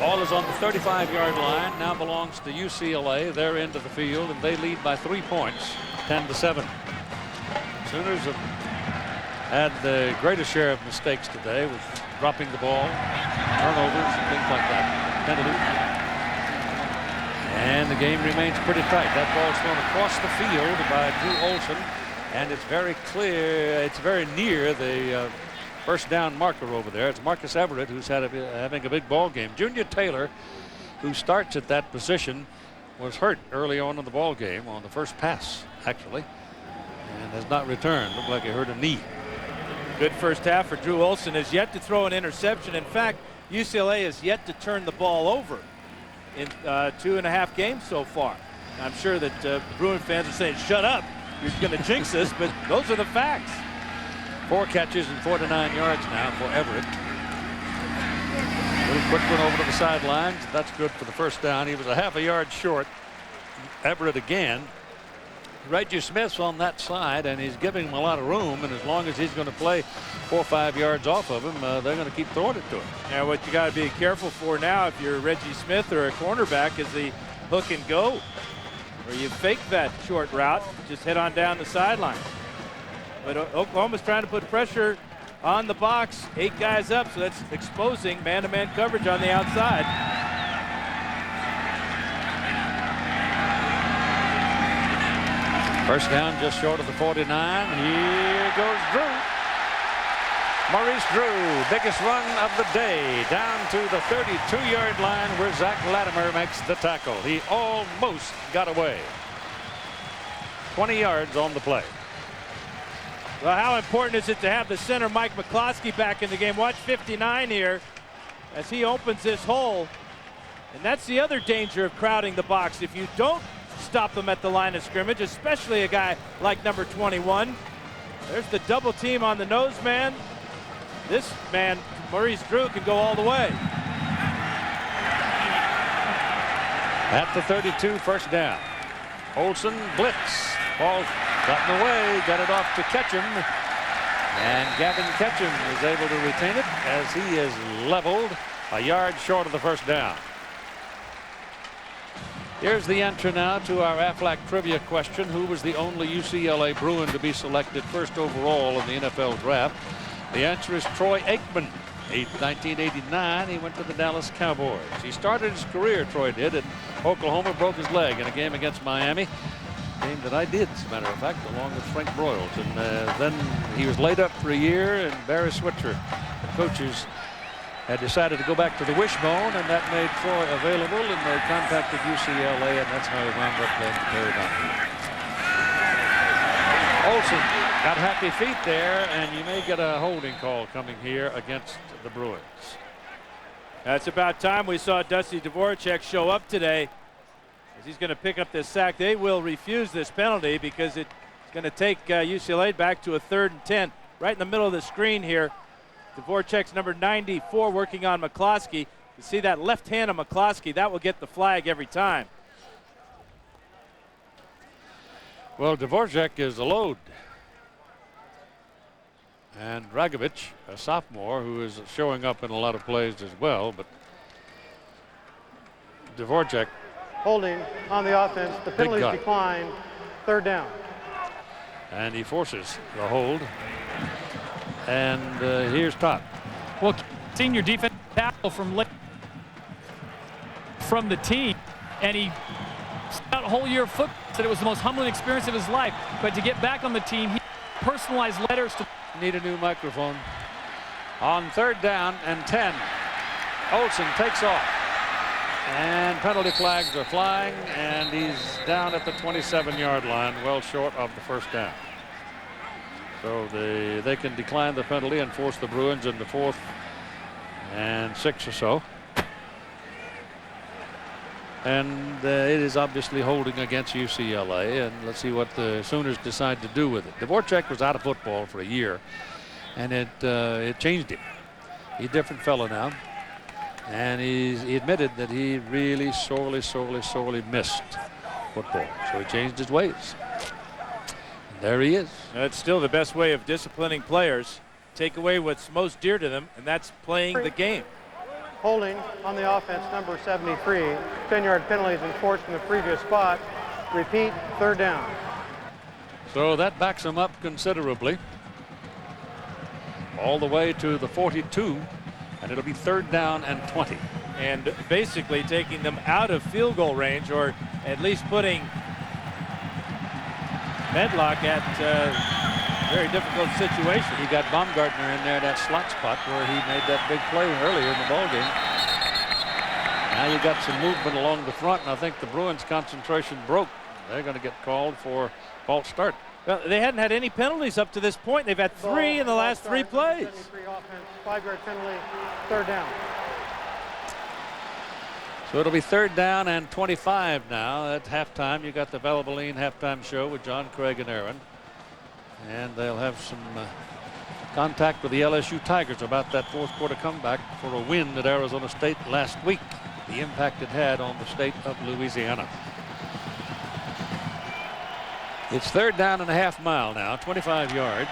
Ball is on the 35-yard line. Now belongs to UCLA. They're into the field, and they lead by 3 points, 10-7. Sooners have had the greatest share of mistakes today with dropping the ball, turnovers, and things like that. Penalties. And the game remains pretty tight. That ball's thrown across the field by Drew Olson, and it's very clear. It's very near the first down marker over there. It's Marcus Everett, who's having a big ball game. Junior Taylor, who starts at that position, was hurt early on in the ball game on the first pass, actually, and has not returned. Looked like he hurt a knee. Good first half for Drew Olson. Has yet to throw an interception. In fact, UCLA has yet to turn the ball over in 2.5 games so far. I'm sure that Bruin fans are saying, shut up, you're going to jinx us, but those are the facts. 4 catches and 49 yards now for Everett. Little quick one over to the sidelines. That's good for the first down. He was a half a yard short. Everett again. Reggie Smith's on that side, and he's giving him a lot of room, and as long as he's going to play 4 or 5 yards off of him, they're going to keep throwing it to him. Now what you got to be careful for now, if you're Reggie Smith or a cornerback, is the hook and go, where you fake that short route, just head on down the sideline. But Oklahoma's trying to put pressure on the box, 8 guys up, so that's exposing man-to-man coverage on the outside. First down just short of the 49. Here goes Drew. Maurice Drew, biggest run of the day, down to the 32-yard line where Zach Latimer makes the tackle. He almost got away. 20 yards on the play. Well, how important is it to have the center Mike McCloskey back in the game? Watch 59 here as he opens this hole. And that's the other danger of crowding the box. If you don't stop them at the line of scrimmage, especially a guy like number 21. There's the double team on the nose man. This man, Maurice Drew, can go all the way. At the 32, first down. Olsen blitz. Ball gotten away, got it off to Ketchum. And Gavin Ketchum is able to retain it as he is leveled a yard short of the first down. Here's the answer now to our Aflac trivia question. Who was the only UCLA Bruin to be selected first overall in the NFL draft? The answer is Troy Aikman. In 1989, he went to the Dallas Cowboys. He started his career, Troy did, at Oklahoma, broke his leg in a game against Miami. Game that I did, as a matter of fact, along with Frank Broyles. And then he was laid up for a year, and Barry Switzer, the coaches, had decided to go back to the wishbone, and that made Troy available, and they contacted UCLA, and that's how he wound up playing for Terry Donahue. Olsen got happy feet there, and you may get a holding call coming here against the Bruins. That's about time we saw Dusty Dvorak show up today. As he's going to pick up this sack. They will refuse this penalty because it's going to take UCLA back to a 3rd and 10. Right in the middle of the screen here. Dvorak's number 94 working on McCloskey. You see that left hand of McCloskey, that will get the flag every time. Well, Dvorak is a load. And Dragovic, a sophomore who is showing up in a lot of plays as well, but Dvorak. Holding on the offense. The penalties decline. 3rd down. And he forces the hold. And here's Todd. Well, senior defensive tackle from the team, and he out a whole year of football. Said it was the most humbling experience of his life. But to get back on the team, he personalized letters to. Need a new microphone. On 3rd down and 10. Olsen takes off. And penalty flags are flying, and he's down at the 27-yard line, well short of the first down. So they can decline the penalty and force the Bruins into 4th and 6 or so. And it is obviously holding against UCLA, and let's see what the Sooners decide to do with it. Dvorak was out of football for a year, and it changed him. He's a different fellow now. And he admitted that he really sorely missed football. So he changed his ways. And there he is. That's still the best way of disciplining players. Take away what's most dear to them, and that's playing the game. Holding on the offense, number 73. 10-yard penalties enforced in the previous spot. Repeat, 3rd down. So that backs him up considerably. All the way to the 42. And it'll be 3rd down and 20. And basically taking them out of field goal range, or at least putting Medlock at a very difficult situation. He got Baumgartner in there, that slot spot where he made that big play earlier in the ballgame. Now you got some movement along the front, and I think the Bruins' concentration broke. They're going to get called for false start. Well, they hadn't had any penalties up to this point. They've had 3 in the last 3 plays. 5-yard penalty, 3rd down. So it'll be 3rd down and 25 now. At halftime, you got the Valvoline halftime show with John, Craig, and Aaron. And they'll have some contact with the LSU Tigers about that 4th quarter comeback for a win at Arizona State last week. The impact it had on the state of Louisiana. It's 3rd down and a half mile now, 25 yards.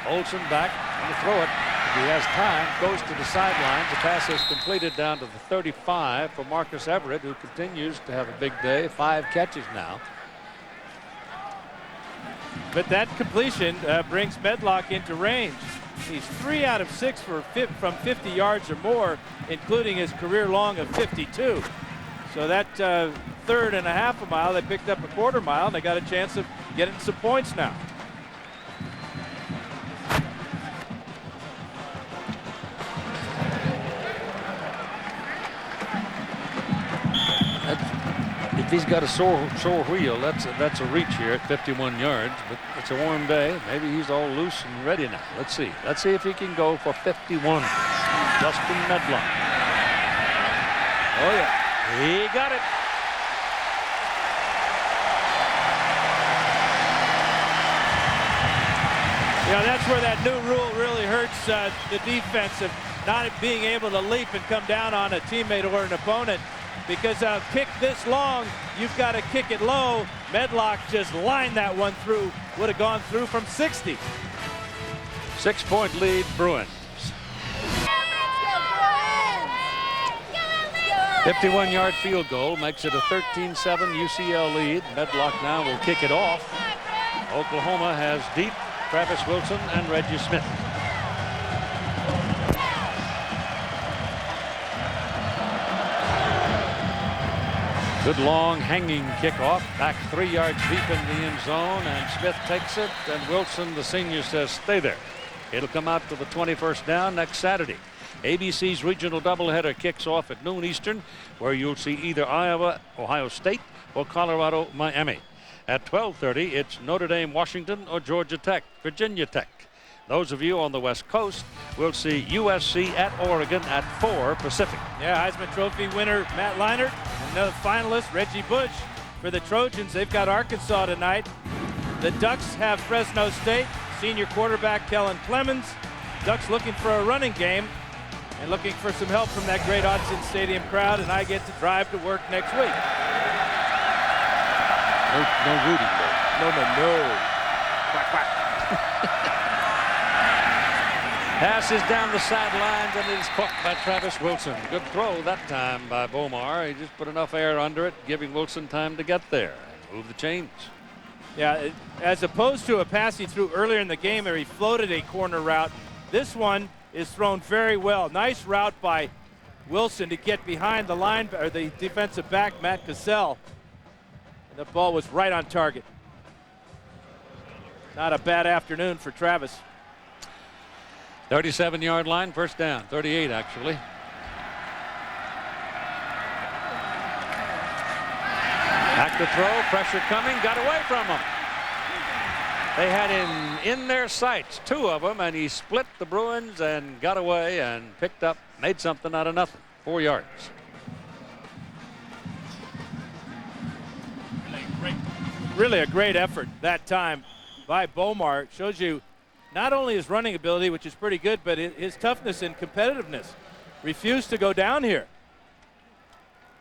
Olsen back, going to throw it. If he has time, goes to the sidelines. The pass is completed down to the 35 for Marcus Everett, who continues to have a big day. 5 catches now. But that completion brings Medlock into range. He's 3 out of 6 from 50 yards or more, including his career long of 52. So that third and a half a mile, they picked up a quarter mile, and they got a chance of getting some points now. If he's got a sore wheel, that's a reach here at 51 yards, but it's a warm day. Maybe he's all loose and ready now. Let's see. Let's see if he can go for 51. Justin Medlock. Oh, yeah. He got it. Yeah, that's where that new rule really hurts the defense of not being able to leap and come down on a teammate or an opponent. Because a kick this long, you've got to kick it low. Medlock just lined that one through. Would have gone through from 60. 6-point lead, Bruins. 51-yard field goal makes it a 13-7 UCL lead. Medlock now will kick it off. Oklahoma has deep Travis Wilson and Reggie Smith. Good long hanging kickoff, back 3 yards deep in the end zone, and Smith takes it, and Wilson, the senior, says stay there. It'll come out to the 21st down next Saturday. ABC's regional doubleheader kicks off at noon Eastern, where you'll see either Iowa, Ohio State, or Colorado, Miami. At 12:30, it's Notre Dame, Washington, or Georgia Tech, Virginia Tech. Those of you on the West Coast will see USC at Oregon at 4 Pacific. Yeah, Heisman Trophy winner Matt Leinart, another finalist Reggie Bush for the Trojans. They've got Arkansas tonight. The Ducks have Fresno State, senior quarterback Kellen Clemens. Ducks looking for a running game and looking for some help from that great Autzen Stadium crowd, and I get to drive to work next week. No rooting though. No. Quack, quack. Pass is down the sidelines, and it is caught by Travis Wilson. Good throw that time by Bomar. He just put enough air under it, giving Wilson time to get there and move the chains. Yeah, as opposed to a pass he threw earlier in the game where he floated a corner route, this one is thrown very well. Nice route by Wilson to get behind the line, or the defensive back, Matt Cassell. And the ball was right on target. Not a bad afternoon for Travis. 37-yard line, first down. 38, actually. Back to throw, pressure coming, got away from him. They had him in their sights, 2 of them, and he split the Bruins and got away and picked up, made something out of nothing. 4 yards. Really a great effort that time by Bomar. Shows you not only his running ability, which is pretty good, but his toughness and competitiveness. Refused to go down here.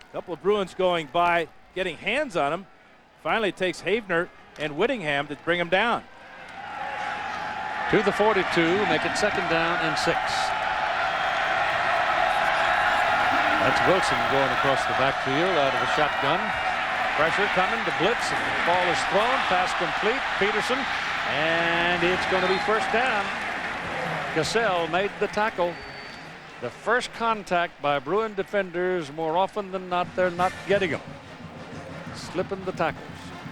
A couple of Bruins going by, getting hands on him. Finally takes Havener and Whittingham to bring him down. To the 42, make it 2nd down and 6. That's Wilson going across the backfield out of the shotgun. Pressure coming, the blitz, and the ball is thrown, pass complete, Peterson, and it's going to be first down. Cassell made the tackle. The first contact by Bruin defenders, more often than not, they're not getting them. Slipping the tackles.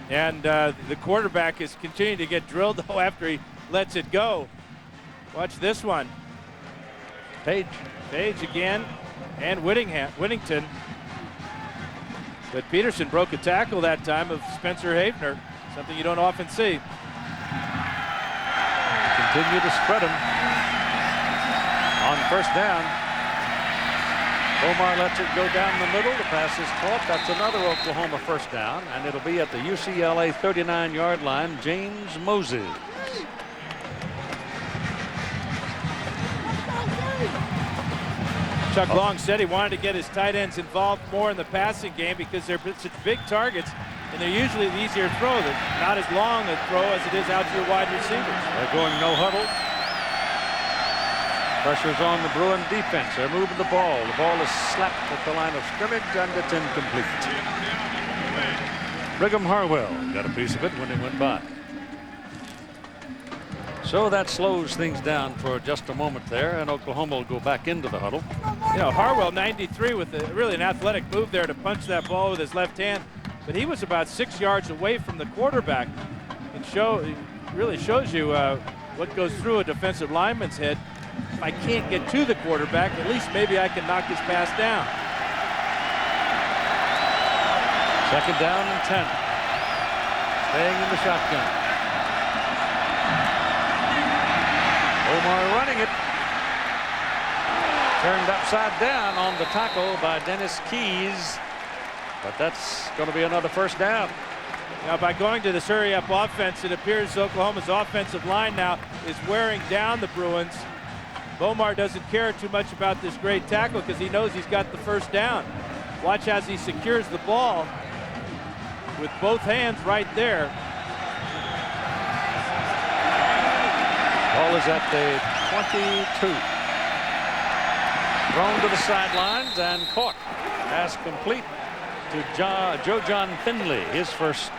And the quarterback is continuing to get drilled, though, after he lets it go. Watch this one. Page again, and Whittington. But Peterson broke a tackle that time of Spencer Havener, something you don't often see. Continue to spread him. On first down, Bomar lets it go down the middle. The pass is caught. That's another Oklahoma first down, and it'll be at the UCLA 39-yard line. James Moses. Chuck Long said he wanted to get his tight ends involved more in the passing game because they're such big targets, and they're usually the easier throw. They're not as long a throw as it is out to your wide receivers. They're going no huddle. Pressure's on the Bruin defense. They're moving the ball. The ball is slapped at the line of scrimmage, and it's incomplete. Brigham Harwell got a piece of it when it went by. So that slows things down for just a moment there, and Oklahoma will go back into the huddle. You know, Harwell, 93, with really an athletic move there to punch that ball with his left hand, but he was about 6 yards away from the quarterback. It really shows you what goes through a defensive lineman's head. If I can't get to the quarterback, at least maybe I can knock his pass down. 2nd down and 10. Staying in the shotgun. Omar running it. Turned upside down on the tackle by Dennis Keys. But that's going to be another 1st down. Now, by going to this hurry-up offense, it appears Oklahoma's offensive line now is wearing down the Bruins. Bomar doesn't care too much about this great tackle because he knows he's got the 1st down. Watch as he secures the ball with both hands right there. Ball is at the 22. Thrown to the sidelines and caught. Pass complete to Joe John Finley, his first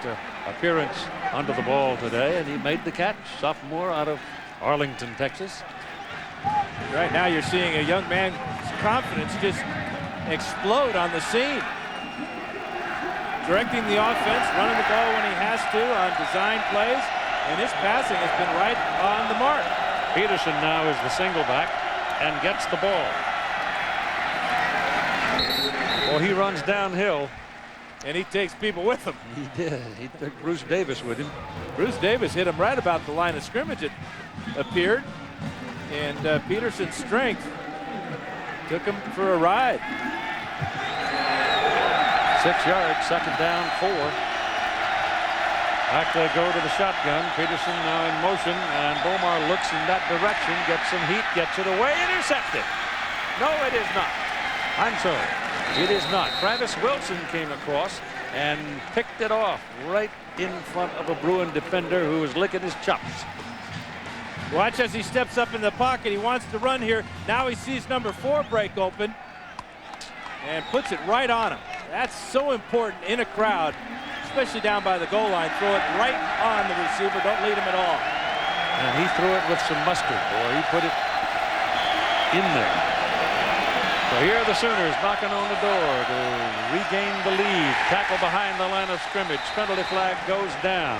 appearance under the ball today, and he made the catch. Sophomore out of Arlington, Texas. Right now you're seeing a young man's confidence just explode on the scene. Directing the offense, running the ball when he has to on design plays, and his passing has been right on the mark. Peterson now is the single back and gets the ball. Well, he runs downhill. And he takes people with him. He did. He took Bruce Davis with him. Bruce Davis hit him right about the line of scrimmage, it appeared. And Peterson's strength took him for a ride. 6 yards, 2nd down, 4. Back they go to the shotgun. Peterson now in motion, and Bomar looks in that direction, gets some heat, gets it away, intercepted. No, it is not. I'm sorry. It is not. Travis Wilson came across and picked it off right in front of a Bruin defender who was licking his chops. Watch as he steps up in the pocket. He wants to run here. Now he sees number 4 break open and puts it right on him. That's so important in a crowd, especially down by the goal line. Throw it right on the receiver. Don't lead him at all. And he threw it with some mustard, boy. He put it in there. So here are the Sooners knocking on the door to regain the lead. Tackle behind the line of scrimmage. Penalty flag goes down.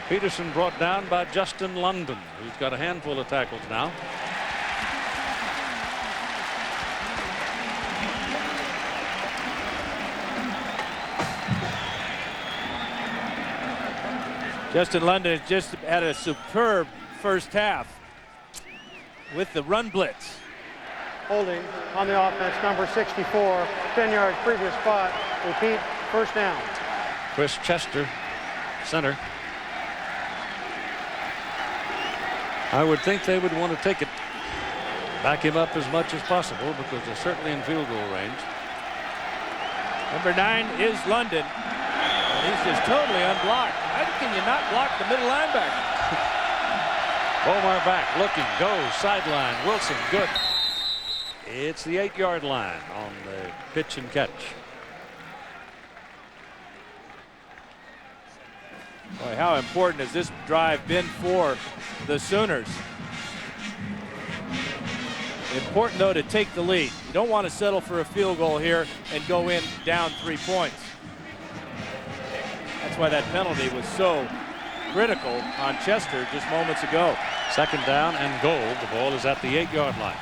Peterson brought down by Justin London, who's got a handful of tackles now. Justin London has just had a superb first half with the run blitz. Holding on the offense, number 64, 10 yards previous spot. Repeat, 1st down. Chris Chester, center. I would think they would want to take it, back him up as much as possible because they're certainly in field goal range. Number 9 is London. He's just totally unblocked. How can you not block the middle linebacker? Bomar back, looking, goes, sideline. Wilson, good. It's the 8-yard line on the pitch and catch. Boy, how important has this drive been for the Sooners? Important, though, to take the lead. You don't want to settle for a field goal here and go in down 3 points. That's why that penalty was so critical on Chester just moments ago. 2nd down and goal. The ball is at the 8-yard line.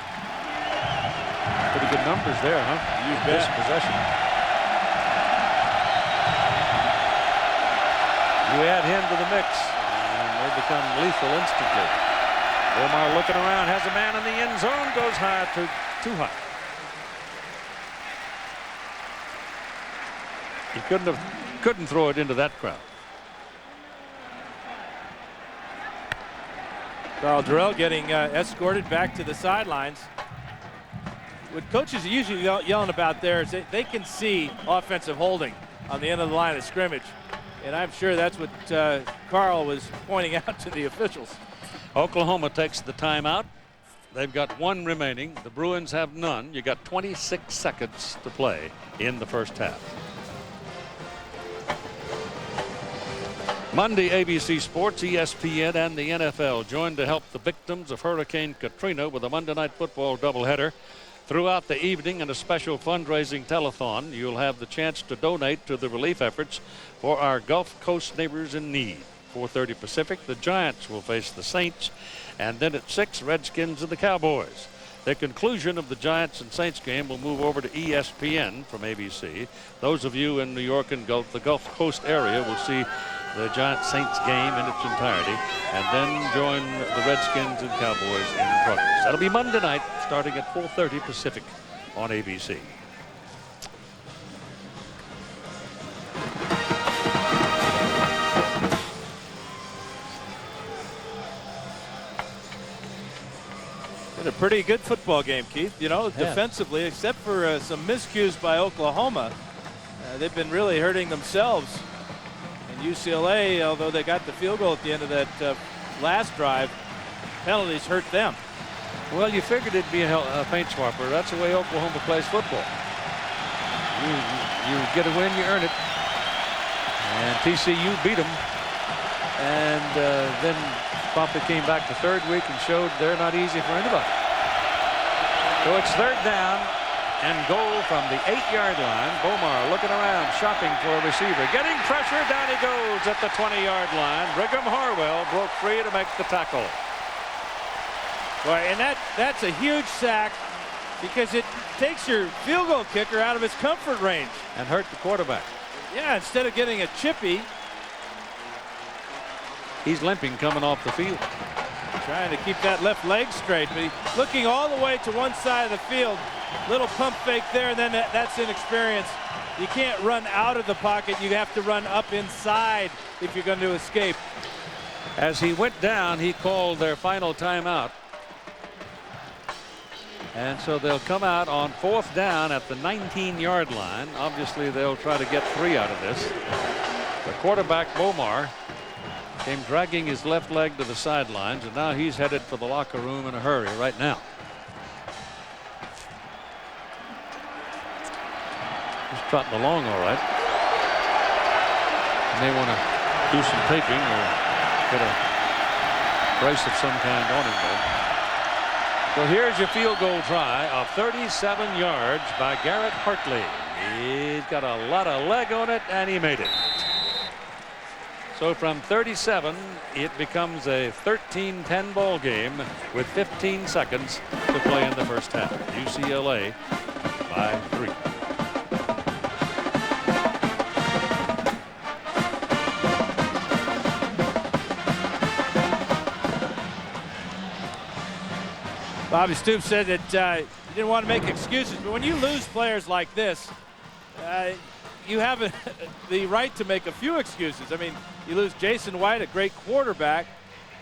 Pretty good numbers there, huh? You bet. bet. Possession. You add him to the mix, and they become lethal instantly. Omar looking around, has a man in the end zone, goes high, too high. He couldn't throw it into that crowd. Carl Durrell getting escorted back to the sidelines. What coaches are usually yelling about there is they can see offensive holding on the end of the line of scrimmage. And I'm sure that's what Carl was pointing out to the officials. Oklahoma takes the timeout. They've got 1 remaining. The Bruins have none. You got 26 seconds to play in the first half. Monday, ABC Sports, ESPN, and the NFL joined to help the victims of Hurricane Katrina with a Monday Night Football doubleheader. Throughout the evening and a special fundraising telethon, you'll have the chance to donate to the relief efforts for our Gulf Coast neighbors in need. 4:30 Pacific, the Giants will face the Saints, and then at 6, Redskins and the Cowboys. The conclusion of the Giants and Saints game will move over to ESPN from ABC. Those of you in New York and the Gulf Coast area will see the Giants-Saints game in its entirety, and then join the Redskins and Cowboys in progress. That'll be Monday night, starting at 4:30 Pacific on ABC. A pretty good football game, Keith. You know, defensively, except for some miscues by Oklahoma, they've been really hurting themselves. And UCLA, although they got the field goal at the end of that last drive, penalties hurt them. Well, you figured it'd be a paint swapper. That's the way Oklahoma plays football. You get a win, you earn it. And TCU beat them. And then Pompey came back the third week and showed they're not easy for anybody. So it's third down and goal from the 8-yard line. Bomar looking around, shopping for a receiver. Getting pressure, down he goes at the 20-yard line. Brigham Harwell broke free to make the tackle. Boy, and that's a huge sack because it takes your field goal kicker out of his comfort range. And hurt the quarterback. Yeah, instead of getting a chippy, he's limping coming off the field. Trying to keep that left leg straight, but he's looking all the way to one side of the field. Little pump fake there, and then that's inexperience. You can't run out of the pocket. You have to run up inside if you're going to escape. As he went down, he called their final timeout. And so they'll come out on 4th down at the 19-yard line. Obviously, they'll try to get 3 out of this. The quarterback, Bomar, came dragging his left leg to the sidelines, and now he's headed for the locker room in a hurry right now. He's trotting along all right. And they want to do some taping or get a brace of some kind on him there. So here's your field goal try of 37 yards by Garrett Hartley. He's got a lot of leg on it, and he made it. So from 37, it becomes a 13-10 ball game with 15 seconds to play in the first half. UCLA by 3. Bobby Stoops said that he didn't want to make excuses, but when you lose players like this, you have the right to make a few excuses. I mean, you lose Jason White, a great quarterback,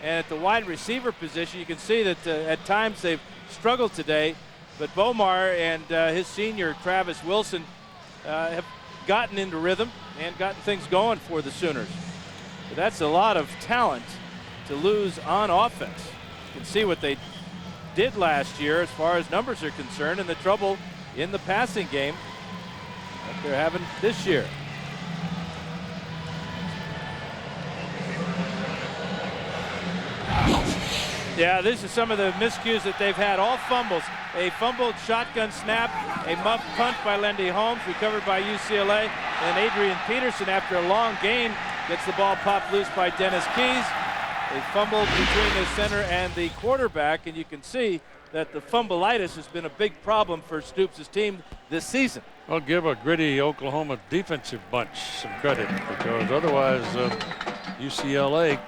and at the wide receiver position, you can see that at times they've struggled today. But Bomar and his senior, Travis Wilson, have gotten into rhythm and gotten things going for the Sooners. But that's a lot of talent to lose on offense. You can see what they did last year as far as numbers are concerned and the trouble in the passing game that they're having this year. Yeah, this is some of the miscues that they've had. All fumbles. A fumbled shotgun snap, a muff punt by Lendy Holmes, recovered by UCLA, and Adrian Peterson, after a long gain, gets the ball popped loose by Dennis Keys. They fumbled between the center and the quarterback, and you can see that the fumbleitis has been a big problem for Stoops' team this season. I'll give a gritty Oklahoma defensive bunch some credit, because otherwise UCLA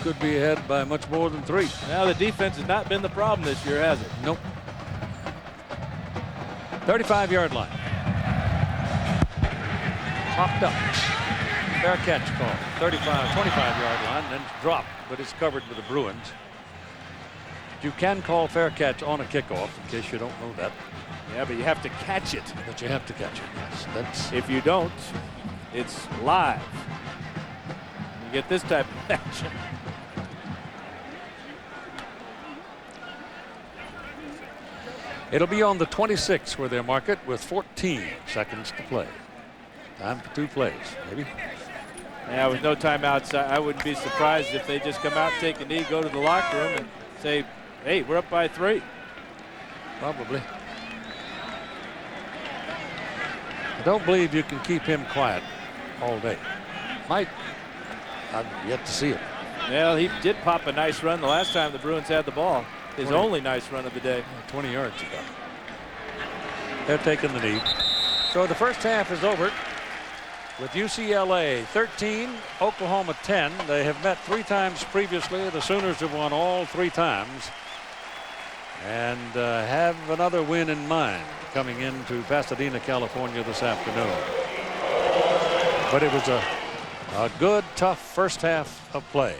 could be ahead by much more than 3. Now the defense has not been the problem this year, has it? Nope. 35-yard line. Popped up. Fair catch call. 25-yard line, then dropped, but it's covered with the Bruins. You can call fair catch on a kickoff, in case you don't know that. Yeah, but you have to catch it. But you have to catch it, yes. That's... If you don't, it's live. You get this type of action. It'll be on the 26 where they'll mark it with 14 seconds to play. Time for 2 plays, maybe. Yeah, with no timeouts, I wouldn't be surprised if they just come out, take a knee, go to the locker room, and say, hey, we're up by 3. Probably. I don't believe you can keep him quiet all day. Might. I've yet to see it. Well, he did pop a nice run the last time the Bruins had the ball. His 20. only nice run of the day. 20 yards ago. They're taking the knee. So the first half is over with UCLA 13, Oklahoma 10. They have met 3 times previously. The Sooners have won all 3 times and have another win in mind coming into Pasadena, California this afternoon. But it was a good, tough first half of play.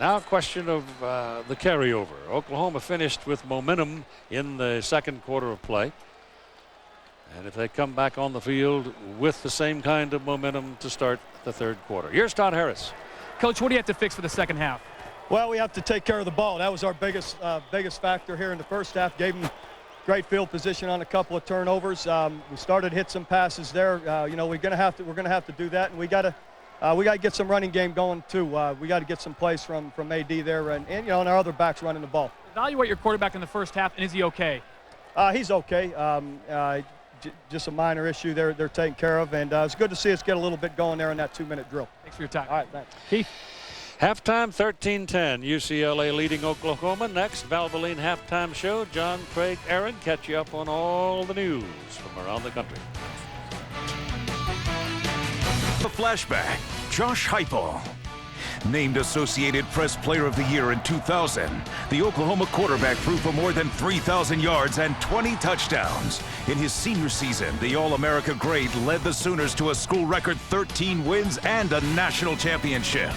Now a question of the carryover. Oklahoma finished with momentum in the second quarter of play. And if they come back on the field with the same kind of momentum to start the third quarter. Here's Todd Harris. Coach, what do you have to fix for the second half? Well, we have to take care of the ball. That was our biggest factor here in the first half. Gave them great field position on a couple of turnovers. We started to hit some passes there. You know, we're gonna have to do that, and we got to get some running game going too. We got to get some plays from AD there, and you know, and our other backs running the ball. Evaluate your quarterback in the first half, and is he okay? He's okay. Just a minor issue they're taking care of, and it's good to see us get a little bit going there in that 2-minute drill. Thanks for your time. All right, thanks. Keith. Halftime 13-10. UCLA leading Oklahoma. Next, Valvoline halftime show. John, Craig, Aaron catch you up on all the news from around the country. The flashback. Josh Heupel. Named Associated Press Player of the Year in 2000, the Oklahoma quarterback threw for more than 3,000 yards and 20 touchdowns. In his senior season, the All-America great led the Sooners to a school record 13 wins and a national championship.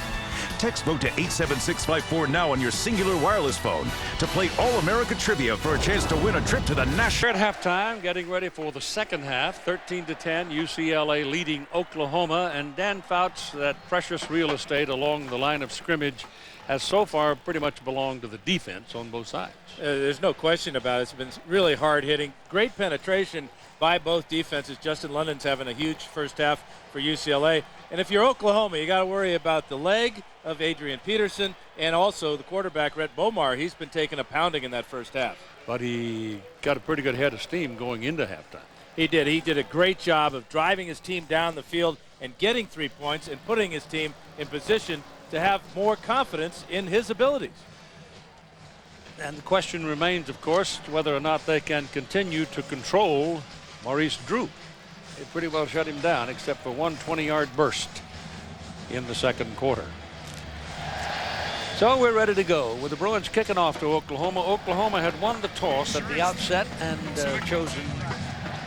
Text vote to 87654 now on your singular wireless phone to play All-America Trivia for a chance to win a trip to the national. At halftime, getting ready for the second half, 13-10, UCLA leading Oklahoma, and Dan Fouts, that precious real estate along the line of scrimmage, has so far pretty much belonged to the defense on both sides. There's no question about it. It's been really hard hitting. Great penetration by both defenses. Justin London's having a huge first half for UCLA. And if you're Oklahoma, you got to worry about the leg of Adrian Peterson and also the quarterback, Rhett Bomar. He's been taking a pounding in that first half. But he got a pretty good head of steam going into halftime. He did. He did a great job of driving his team down the field and getting 3 points and putting his team in position to have more confidence in his abilities. And the question remains, of course, whether or not they can continue to control Maurice Drew. They pretty well shut him down except for one 20-yard burst in the second quarter. So we're ready to go with the Bruins kicking off to Oklahoma. Oklahoma had won the toss at the outset and chosen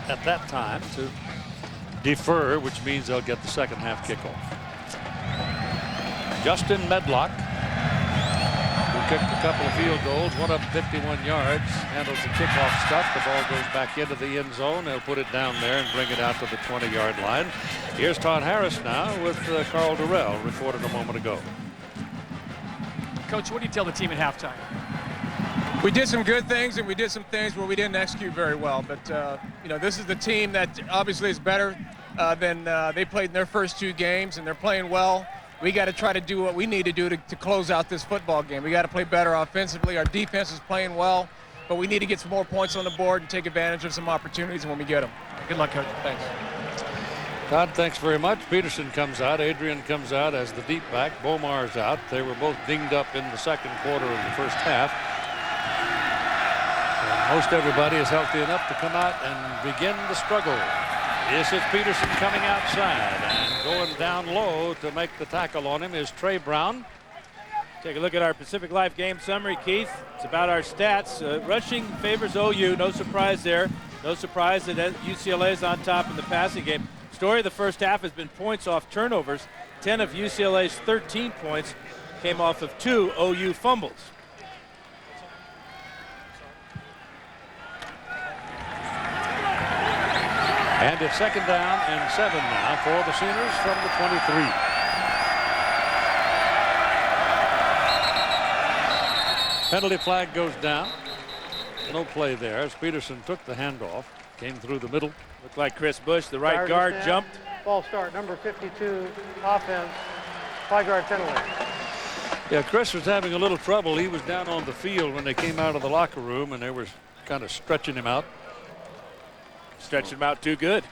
at that time to defer, which means they'll get the second half kickoff. Justin Medlock, who kicked a couple of field goals, one up 51 yards, handles the kickoff stuff. The ball goes back into the end zone. They'll put it down there and bring it out to the 20-yard line. Here's Todd Harris now with Carl Durrell, reported a moment ago. Coach, what do you tell the team at halftime? We did some good things, and we did some things where we didn't execute very well. But, you know, this is the team that obviously is better than they played in their first 2 games, and they're playing well. We got to try to do what we need to do to close out this football game. We got to play better offensively. Our defense is playing well, but we need to get some more points on the board and take advantage of some opportunities when we get them. Good luck, Coach. Thanks. Todd, thanks very much. Peterson comes out. Adrian comes out as the deep back. Bomar's out. They were both dinged up in the second quarter of the first half. And most everybody is healthy enough to come out and begin the struggle. This is Peterson coming outside, and going down low to make the tackle on him is Trey Brown. Take a look at our Pacific Life game summary, Keith. It's about our stats. Rushing favors OU. No surprise there. No surprise that UCLA is on top in the passing game. Story of the first half has been points off turnovers. 10 of UCLA's 13 points came off of 2 OU fumbles. And it's second down and 7 now for the Sooners from the 23. Penalty flag goes down. No play there as Peterson took the handoff, came through the middle. Looked like Chris Bush, the right guard, jumped False start, number 52, offense, 5-yard penalty. Yeah, Chris was having a little trouble. He was down on the field when they came out of the locker room, and they were kind of stretching him out. Stretching him out too good.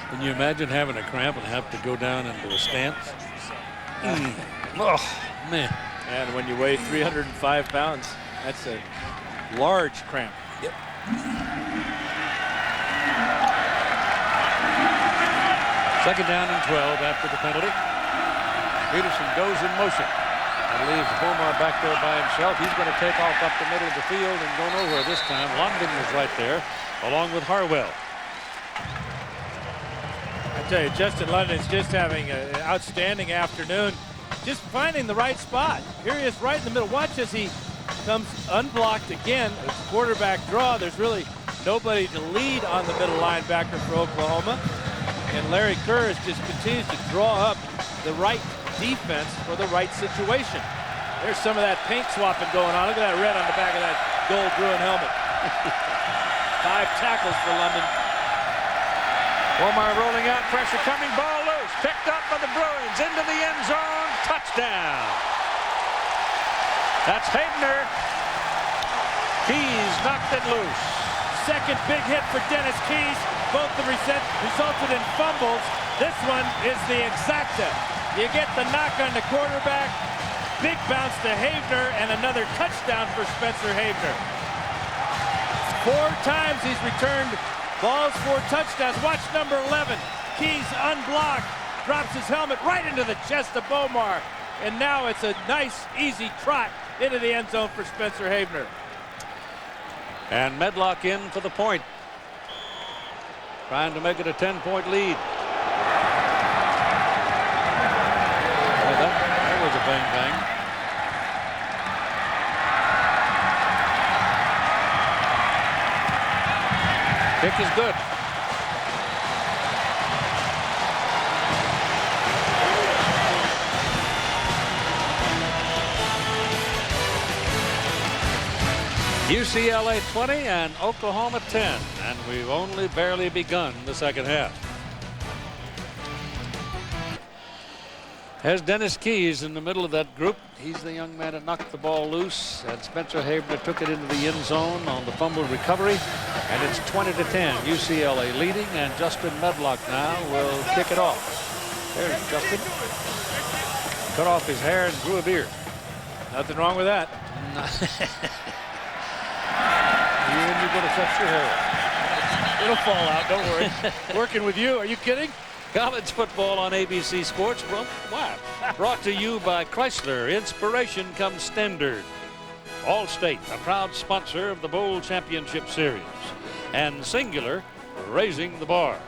Can you imagine having a cramp and have to go down into a stance? Oh, man. And when you weigh 305 pounds, that's a large cramp. Yep. Second down and 12 after the penalty. Peterson goes in motion and leaves Bomar back there by himself. He's going to take off up the middle of the field and go nowhere this time. London was right there along with Harwell. I tell you, Justin London's just having an outstanding afternoon, just finding the right spot. Here he is right in the middle. Watch as he comes unblocked again. It's a quarterback draw. There's really nobody to lead on the middle linebacker for Oklahoma. And Larry Kerr just continues to draw up the right defense for the right situation. There's some of that paint swapping going on. Look at that red on the back of that gold Bruin helmet. 5 tackles for London. Bomar rolling out, pressure coming, ball loose, picked up by the Bruins, into the end zone, touchdown. That's Havener. Keys knocked it loose. Second big hit for Dennis Keys. Both resulted in fumbles. This one is the exacta. You get the knock on the quarterback, big bounce to Havener, and another touchdown for Spencer Havener. 4 times he's returned balls for touchdowns. Watch number 11. Keys unblocked, drops his helmet right into the chest of Bomar. And now it's a nice, easy trot into the end zone for Spencer Havener. And Medlock in for the point. Trying to make it a 10-point lead. Oh, that was a bang-bang. Kick is good. UCLA 20 and Oklahoma 10, and we've only barely begun the second half. There's Dennis Keys in the middle of that group. He's the young man that knocked the ball loose, and Spencer Havener took it into the end zone on the fumble recovery, and it's 20-10. UCLA leading, and Justin Medlock now will kick it off. There's Justin. Cut off his hair and grew a beard. Nothing wrong with that. You're going to cut your hair. It'll fall out, don't worry. Working with you, are you kidding? College football on ABC Sports. Brought to you by Chrysler. Inspiration comes standard. Allstate, a proud sponsor of the Bowl Championship Series. And Singular, raising the bar.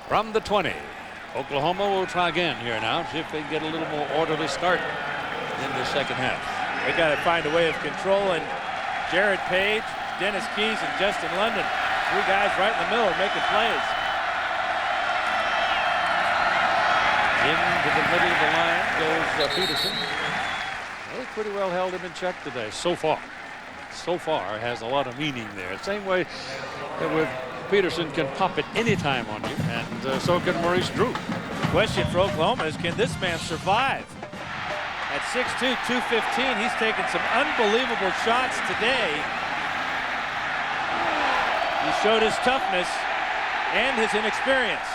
From the 20. Oklahoma will try again here now, see if they can get a little more orderly start in the second half. They got to find a way of controlling Jared Page, Dennis Keys, and Justin London. 3 guys right in the middle making plays. Into the middle of the line goes Peterson. They pretty well held him in check today so far. So far has a lot of meaning there. Same way with Peterson can pop it anytime on you, and so can Maurice Drew. The question for Oklahoma is, can this man survive? At 6'2", 215, he's taken some unbelievable shots today. He showed his toughness and his inexperience.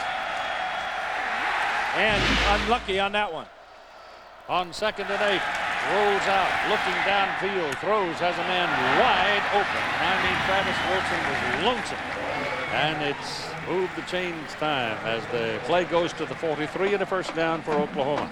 And unlucky on that one. On 2nd and 8, rolls out, looking downfield, throws, has a man wide open. I mean, Travis Wilson was lonesome. And it's moved the chains time as the play goes to the 43 and a first down for Oklahoma.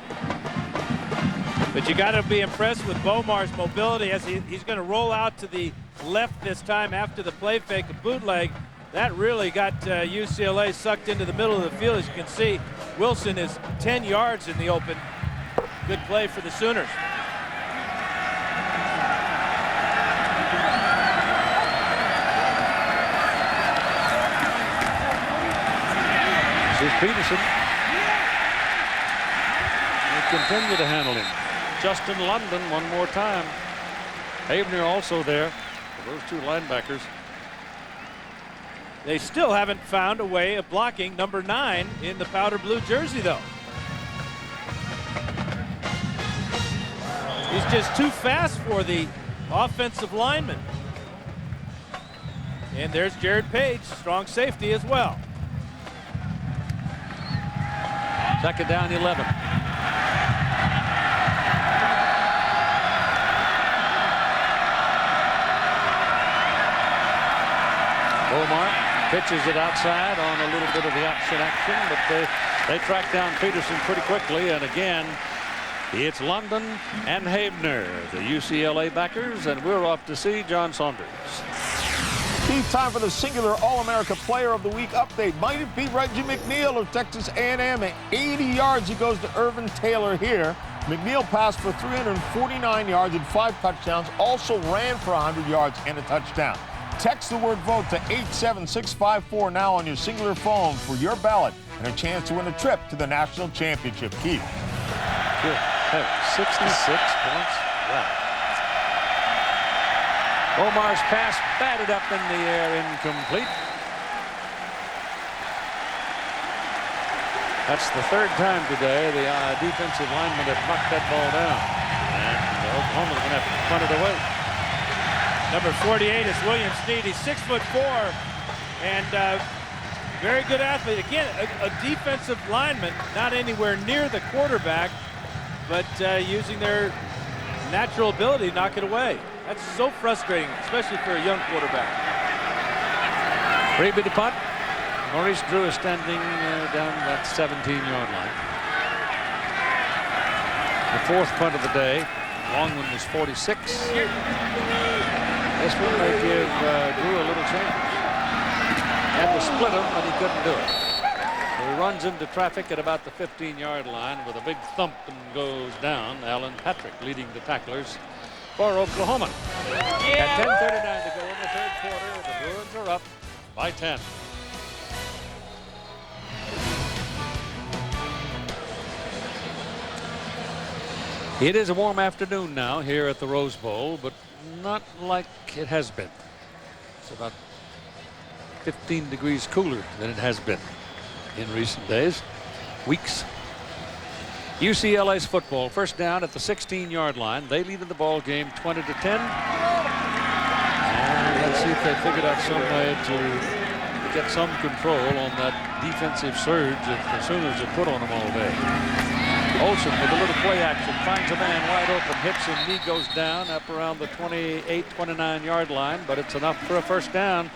But you got to be impressed with Bomar's mobility as he's going to roll out to the left this time after the play fake, a bootleg. That really got UCLA sucked into the middle of the field. As you can see, Wilson is 10 yards in the open. Good play for the Sooners. This is Peterson. They continue to handle him. Justin London one more time. Havener also there for those two linebackers. They still haven't found a way of blocking number 9 in the powder blue jersey, though. He's just too fast for the offensive lineman. And there's Jared Page, strong safety as well. Second down, 11. Omar pitches it outside on a little bit of the option action, but they track down Peterson pretty quickly. And again, it's London and Havener, the UCLA backers, and we're off to see John Saunders. Steve, time for the singular All-America Player of the Week update. Might it be Reggie McNeil of Texas A&M? At 80 yards, he goes to Irvin Taylor here. McNeil passed for 349 yards and 5 touchdowns, also ran for 100 yards and a touchdown. Text the word VOTE to 87654 now on your singular phone for your ballot and a chance to win a trip to the national championship. Keith. Good. 66 points. Wow. Omar's pass batted up in the air, incomplete. That's the third time today the defensive linemen have knocked that ball down. And Oklahoma's going to have to punt it away. Number 48 is William Snead. He's 6'4" and very good athlete. Again, a defensive lineman, not anywhere near the quarterback, but using their natural ability to knock it away. That's so frustrating, especially for a young quarterback. Freebie to punt. Maurice Drew is standing down that 17-yard line. The fourth punt of the day. Long one was 46. This one may give Drew a little chance. Had to split him, but he couldn't do it. So he runs into traffic at about the 15-yard line with a big thump and goes down. Alan Patrick leading the tacklers for Oklahoma. At 10:39 to go in the third quarter, the Bruins are up by 10. It is a warm afternoon now here at the Rose Bowl, but not like it has been. It's about 15 degrees cooler than it has been in recent days, weeks. UCLA's football, first down at the 16-yard line. They lead in the ball game 20-10. And let's see if they figured out some way to get some control on that defensive surge that the Sooners have put on them all day. Olsen with a little play action, finds a man wide open, hits him, knee goes down up around the 28-29-yard line, but it's enough for a first down.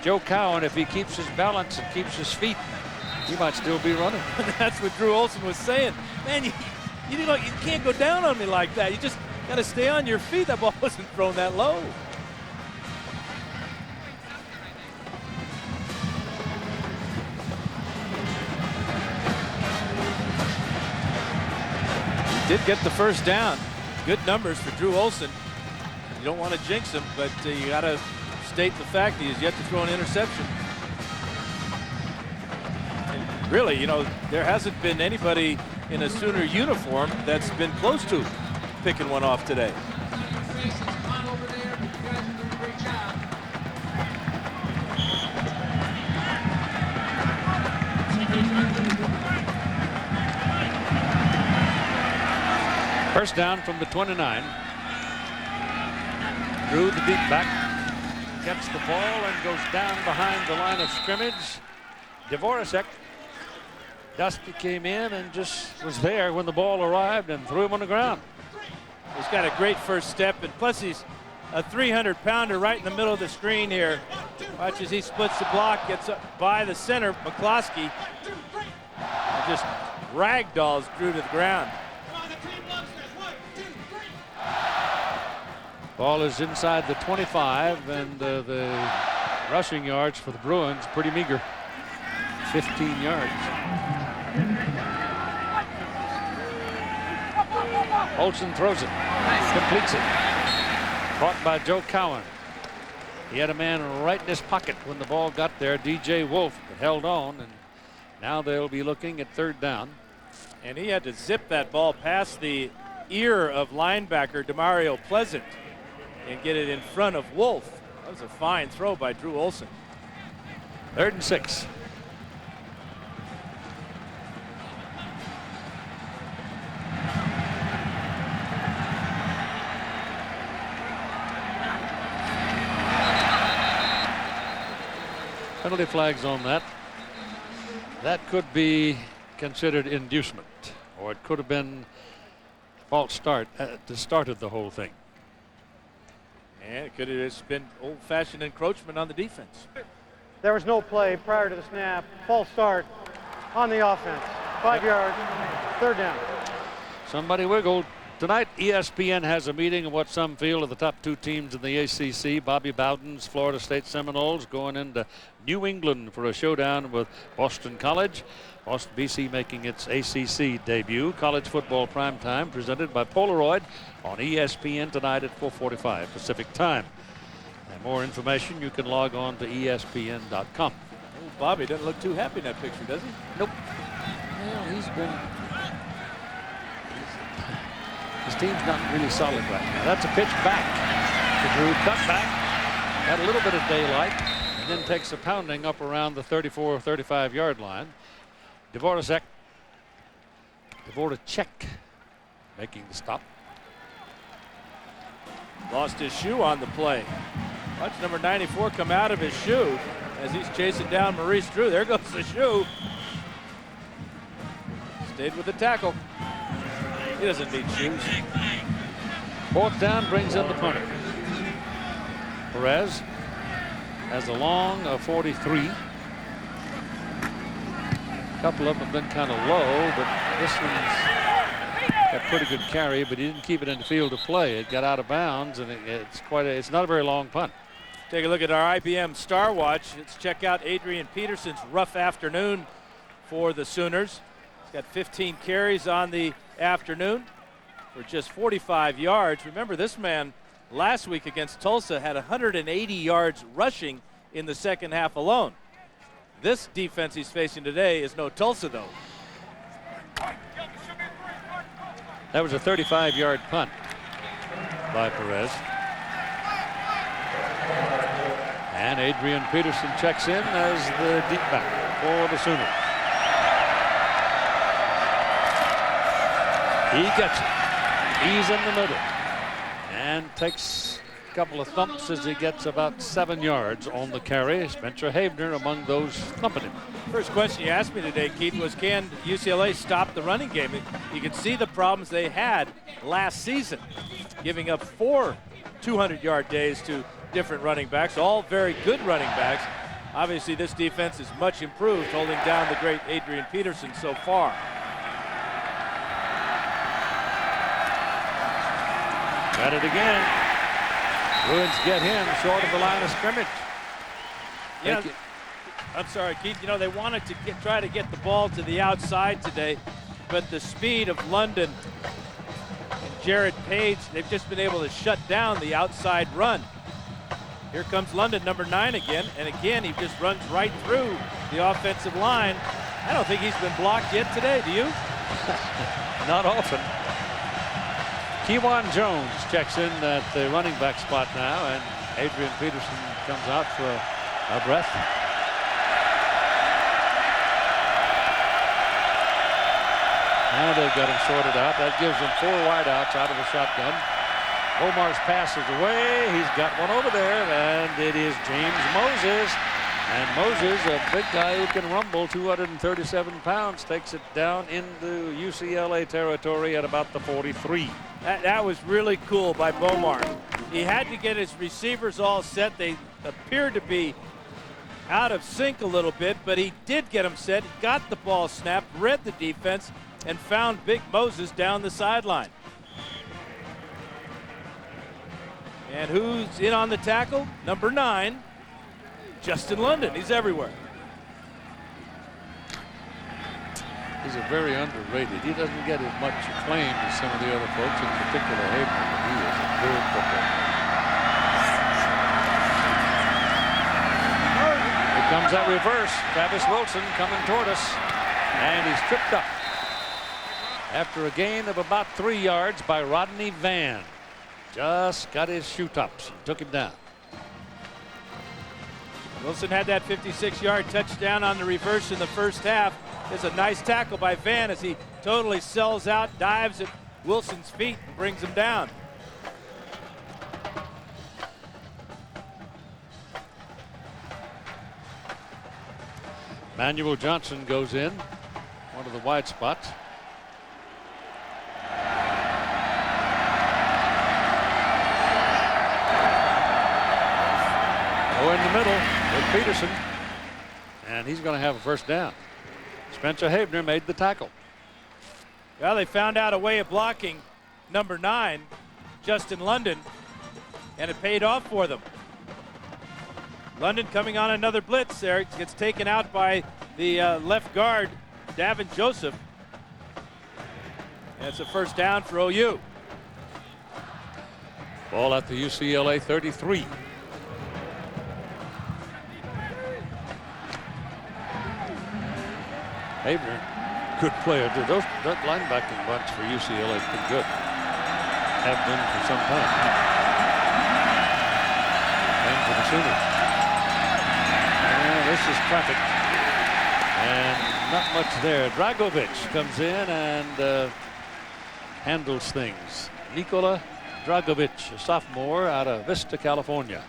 Joe Cowan, if he keeps his balance and keeps his feet, he might still be running. That's what Drew Olsen was saying. Man, you can't go down on me like that. You just got to stay on your feet. That ball wasn't thrown that low. Did get the first down. Good numbers for Drew Olsen. You don't want to jinx him, but you got to state the fact he has yet to throw an interception. And really, there hasn't been anybody in a Sooner uniform that's been close to picking one off today. First down from the 29. Drew the deep back. Gets the ball and goes down behind the line of scrimmage. Dvorak. Dusty came in and just was there when the ball arrived and threw him on the ground. He's got a great first step, and plus he's a 300-pounder right in the middle of the screen here. Watch as he splits the block, gets up by the center, McCloskey, and just ragdolls Drew to the ground. Ball is inside the 25, and the rushing yards for the Bruins pretty meager. 15 yards. Olsen throws it, completes it. Caught by Joe Cowan. He had a man right in his pocket when the ball got there, DJ Wolf, but held on, and now they'll be looking at third down. And he had to zip that ball past the ear of linebacker Demario Pleasant and get it in front of Wolf. That was a fine throw by Drew Olson. 3rd and 6. Penalty flags on that. That could be considered inducement, or it could have been false start that started the whole thing. And it could have just been old-fashioned encroachment on the defense. There was no play prior to the snap. False start on the offense. 5 yards, 3rd down. Somebody wiggled. Tonight, ESPN has a meeting of what some feel are the top 2 teams in the ACC. Bobby Bowden's Florida State Seminoles going into New England for a showdown with Boston College. Boston BC making its ACC debut. College football primetime presented by Polaroid on ESPN tonight at 4:45 Pacific time. And more information, you can log on to ESPN.com. Oh, Bobby doesn't look too happy in that picture, does he? Nope. Well, his team's not really solid right now. That's a pitch back to Drew. Cut back. Got a little bit of daylight. And then takes a pounding up around the 34 35 yard line. Dvorak making the stop. Lost his shoe on the play. Watch number 94 come out of his shoe as he's chasing down Maurice Drew. There goes the shoe. Stayed with the tackle. He doesn't need shoes. 4th down brings in the punter. Perez has a long 43. A couple of them have been kind of low, but this one's got pretty good carry, but he didn't keep it in the field of play. It got out of bounds, and it's not a very long punt. Take a look at our IBM Star Watch. Let's check out Adrian Peterson's rough afternoon for the Sooners. He's got 15 carries on the afternoon for just 45 yards. Remember, this man last week against Tulsa had 180 yards rushing in the second half alone. This defense he's facing today is no Tulsa, though. That was a 35-yard punt by Perez. And Adrian Peterson checks in as the deep back for the Sooners. He gets it. He's in the middle and takes a couple of thumps as he gets about 7 yards on the carry. Spencer Havener among those thumping him. First question you asked me today, Keith, was can UCLA stop the running game? You can see the problems they had last season, giving up 4 200-yard days to different running backs, all very good running backs. Obviously, this defense is much improved, holding down the great Adrian Peterson so far. Got it again. Bruins get him short of the line of scrimmage. Yeah, I'm sorry, Keith. You know, they wanted to try to get the ball to the outside today, but the speed of London and Jared Page, they've just been able to shut down the outside run. Here comes London, number 9 again, and again he just runs right through the offensive line. I don't think he's been blocked yet today, do you? Not often. Kewan Jones checks in at the running back spot now, and Adrian Peterson comes out for a breath. Now they've got him sorted out. That gives them 4 wideouts out of the shotgun. Omar's pass is away. He's got one over there, and it is James Moses. And Moses, a big guy who can rumble, 237 pounds, takes it down into UCLA territory at about the 43. That was really cool by Bomar. He had to get his receivers all set. They appeared to be out of sync a little bit, but he did get them set, got the ball snapped, read the defense, and found Big Moses down the sideline. And who's in on the tackle? Number 9, Justin London. He's everywhere. He's a very underrated. He doesn't get as much acclaim as some of the other folks, in particular Havener, but he is a good footballer. Here comes that reverse. Travis Wilson coming toward us, and he's tripped up. after a gain of about 3 yards by Rodney Van. Just got his shoe tops and took him down. Wilson had that 56-yard touchdown on the reverse in the first half. There's a nice tackle by Van as he totally sells out, dives at Wilson's feet and brings him down. Manuel Johnson goes in, one of the wide spots. Go in the middle with Peterson, and he's going to have a first down. Spencer Havener made the tackle. Well, they found out a way of blocking number 9, Justin London, and it paid off for them. London coming on another blitz there, gets taken out by the left guard, Davin Joseph. And it's a first down for OU. Ball at the UCLA 33. Havener, good player. That linebacking bunch for UCLA is pretty good. Have been for some time. And for the Sooners. This is traffic. And not much there. Dragovic comes in and handles things. Nikola Dragovic, a sophomore out of Vista, California.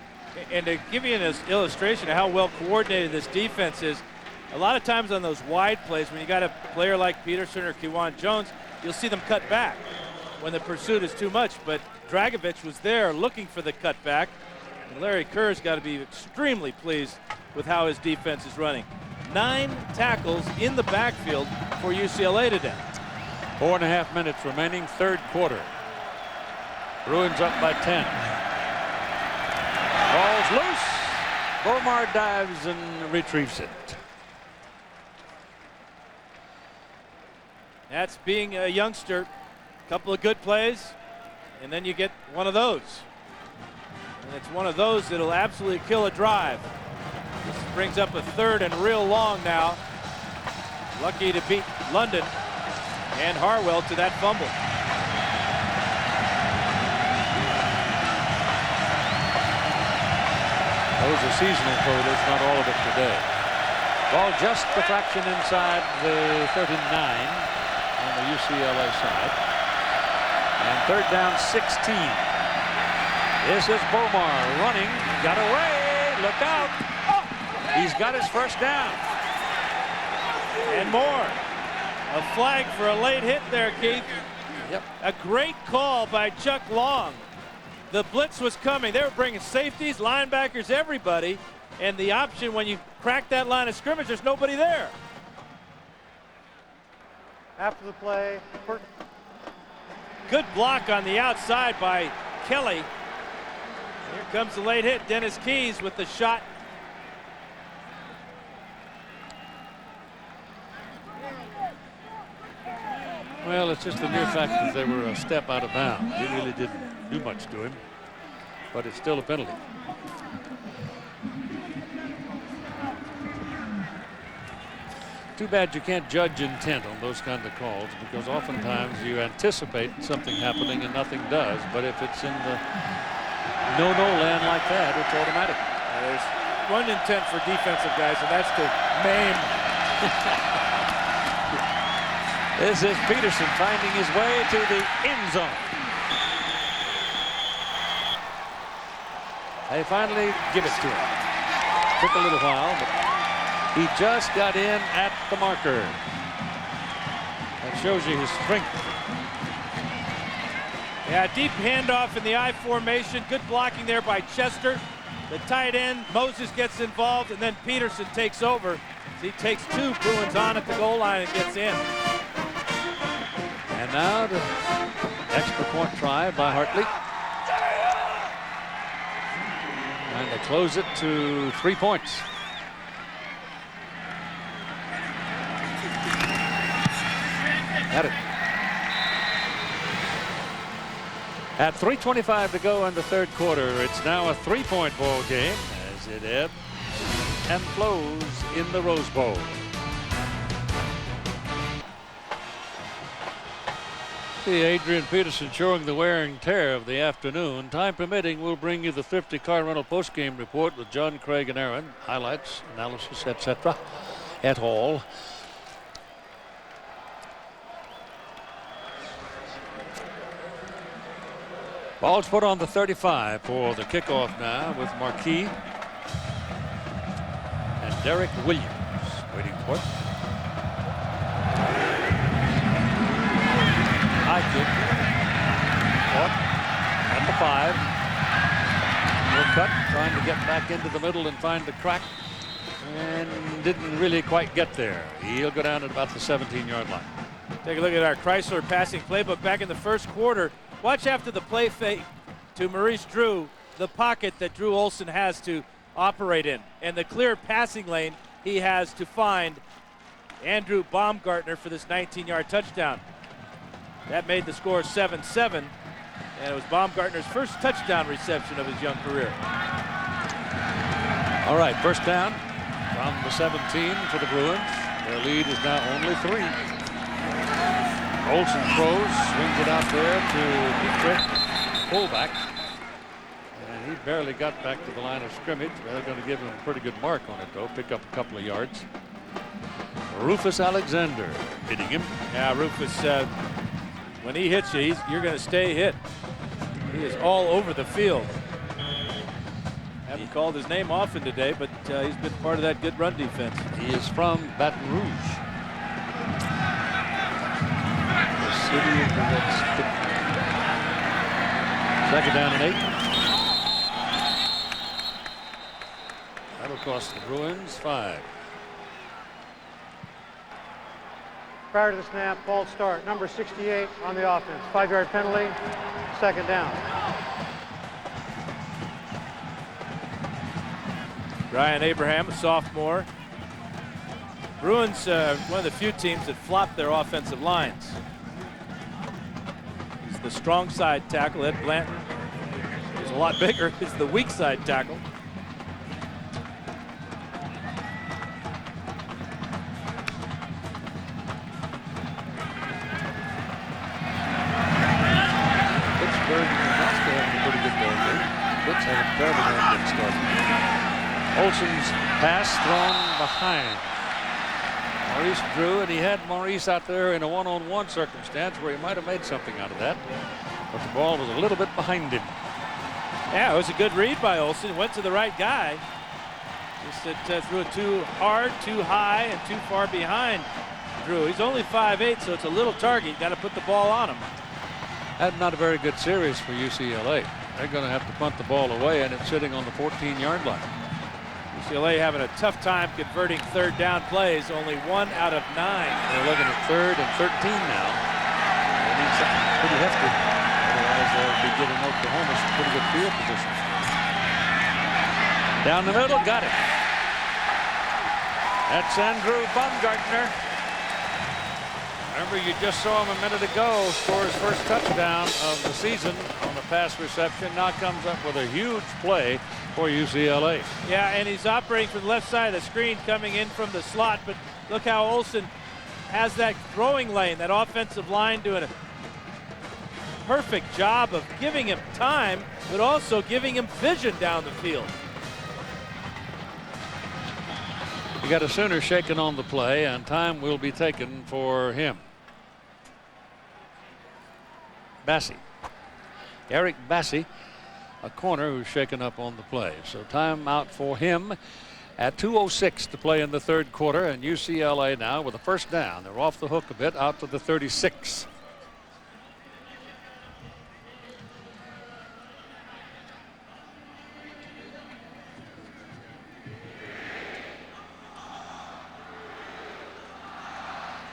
And to give you an illustration of how well coordinated this defense is, a lot of times on those wide plays, when you got a player like Peterson or Kewan Jones, you'll see them cut back when the pursuit is too much. But Dragovic was there looking for the cutback. And Larry Kerr's got to be extremely pleased with how his defense is running. 9 tackles in the backfield for UCLA today. 4.5 minutes remaining, third quarter. Bruins up by 10. Ball's loose. Bomar dives and retrieves it. That's being a youngster. A couple of good plays, and then you get one of those. And it's one of those that'll absolutely kill a drive. This brings up a third and real long now. Lucky to beat London and Harwell to that fumble. Those are seasonal totals, not all of it today. Ball just a fraction inside the 39 on the UCLA side. And third down 16. This is Bomar running. Got away. Look out. Oh, he's got his first down. And more. A flag for a late hit there, Keith. Yep. A great call by Chuck Long. The blitz was coming. They were bringing safeties, linebackers, everybody. And the option when you crack that line of scrimmage, there's nobody there. After the play, good block on the outside by Kelly. Here comes the late hit. Dennis Keys with the shot. Well, it's just the mere fact that they were a step out of bounds. He really didn't do much to him, but it's still a penalty. Too bad you can't judge intent on those kind of calls, because oftentimes you anticipate something happening and nothing does. But if it's in the no-no land like that, it's automatic. There's one intent for defensive guys, and that's to maim. This is Peterson finding his way to the end zone. They finally give it to him. Took a little while, but he just got in at the marker. That shows you his strength. Yeah, deep handoff in the I formation. Good blocking there by Chester. The tight end, Moses gets involved, and then Peterson takes over. He takes 2 Bruins on at the goal line and gets in. And now the extra point try by Hartley. And they close it to 3 points. Got it. At 3:25 to go in the third quarter, it's now a 3-point ball game as it ebbs and flows in the Rose Bowl. See Adrian Peterson showing the wear and tear of the afternoon. Time permitting, we'll bring you the 50 Car Rental postgame report with John, Craig, and Aaron. Highlights, analysis, etc. et al. Ball's put on the 35 for the kickoff now with Marquis and Derek Williams waiting for it. High kick. Caught at the 5. Will cut, trying to get back into the middle and find the crack, and didn't really quite get there. He'll go down at about the 17-yard line. Take a look at our Chrysler passing playbook back in the first quarter. Watch after the play fake to Maurice Drew, the pocket that Drew Olson has to operate in, and the clear passing lane he has to find Andrew Baumgartner for this 19-yard touchdown. That made the score 7-7, and it was Baumgartner's first touchdown reception of his young career. All right, first down from the 17 for the Bruins. Their lead is now only 3. Olsen throws, swings it out there to Dietrich, fullback, and he barely got back to the line of scrimmage. They're going to give him a pretty good mark on it, though. Pick up a couple of yards. Rufus Alexander hitting him. Yeah, Rufus, when he hits you, you're going to stay hit. He is all over the field. Haven't called his name often today, but he's been part of that good run defense. He is from Baton Rouge. The city of the Red Stick. Second down and 8. That'll cost the Bruins 5. Prior to the snap, false start. Number 68 on the offense. 5-yard penalty, second down. Ryan Abraham, a sophomore. Bruins, one of the few teams that flop their offensive lines. He's the strong side tackle. Ed Blanton is a lot bigger. He's the weak side tackle. Olsen's pass thrown behind Maurice Drew, and he had Maurice out there in a one-on-one circumstance where he might have made something out of that, but the ball was a little bit behind him. Yeah, it was a good read by Olsen. Went to the right guy. Just threw it too hard, too high, and too far behind Drew. He's only 5'8", so it's a little target. Got to put the ball on him. That's not a very good series for UCLA. They're going to have to punt the ball away, and it's sitting on the 14-yard line. UCLA having a tough time converting third down plays. Only 1 out of 9. They're looking at 3rd and 13 now. They need something pretty hefty. Otherwise, they'll be giving Oklahoma some pretty good field position. Down the middle, got it. That's Andrew Baumgartner. Remember, you just saw him a minute ago score his first touchdown of the season on the pass reception. Now comes up with a huge play for UCLA. Yeah, and he's operating from the left side of the screen, coming in from the slot. But look how Olsen has that throwing lane, that offensive line doing a perfect job of giving him time, but also giving him vision down the field. You got a Sooner shaking on the play, and time will be taken for him. Bassey. Eric Bassey, a corner who's shaken up on the play. So time out for him at 2:06 to play in the third quarter, and UCLA now with a first down. They're off the hook a bit out to the 36.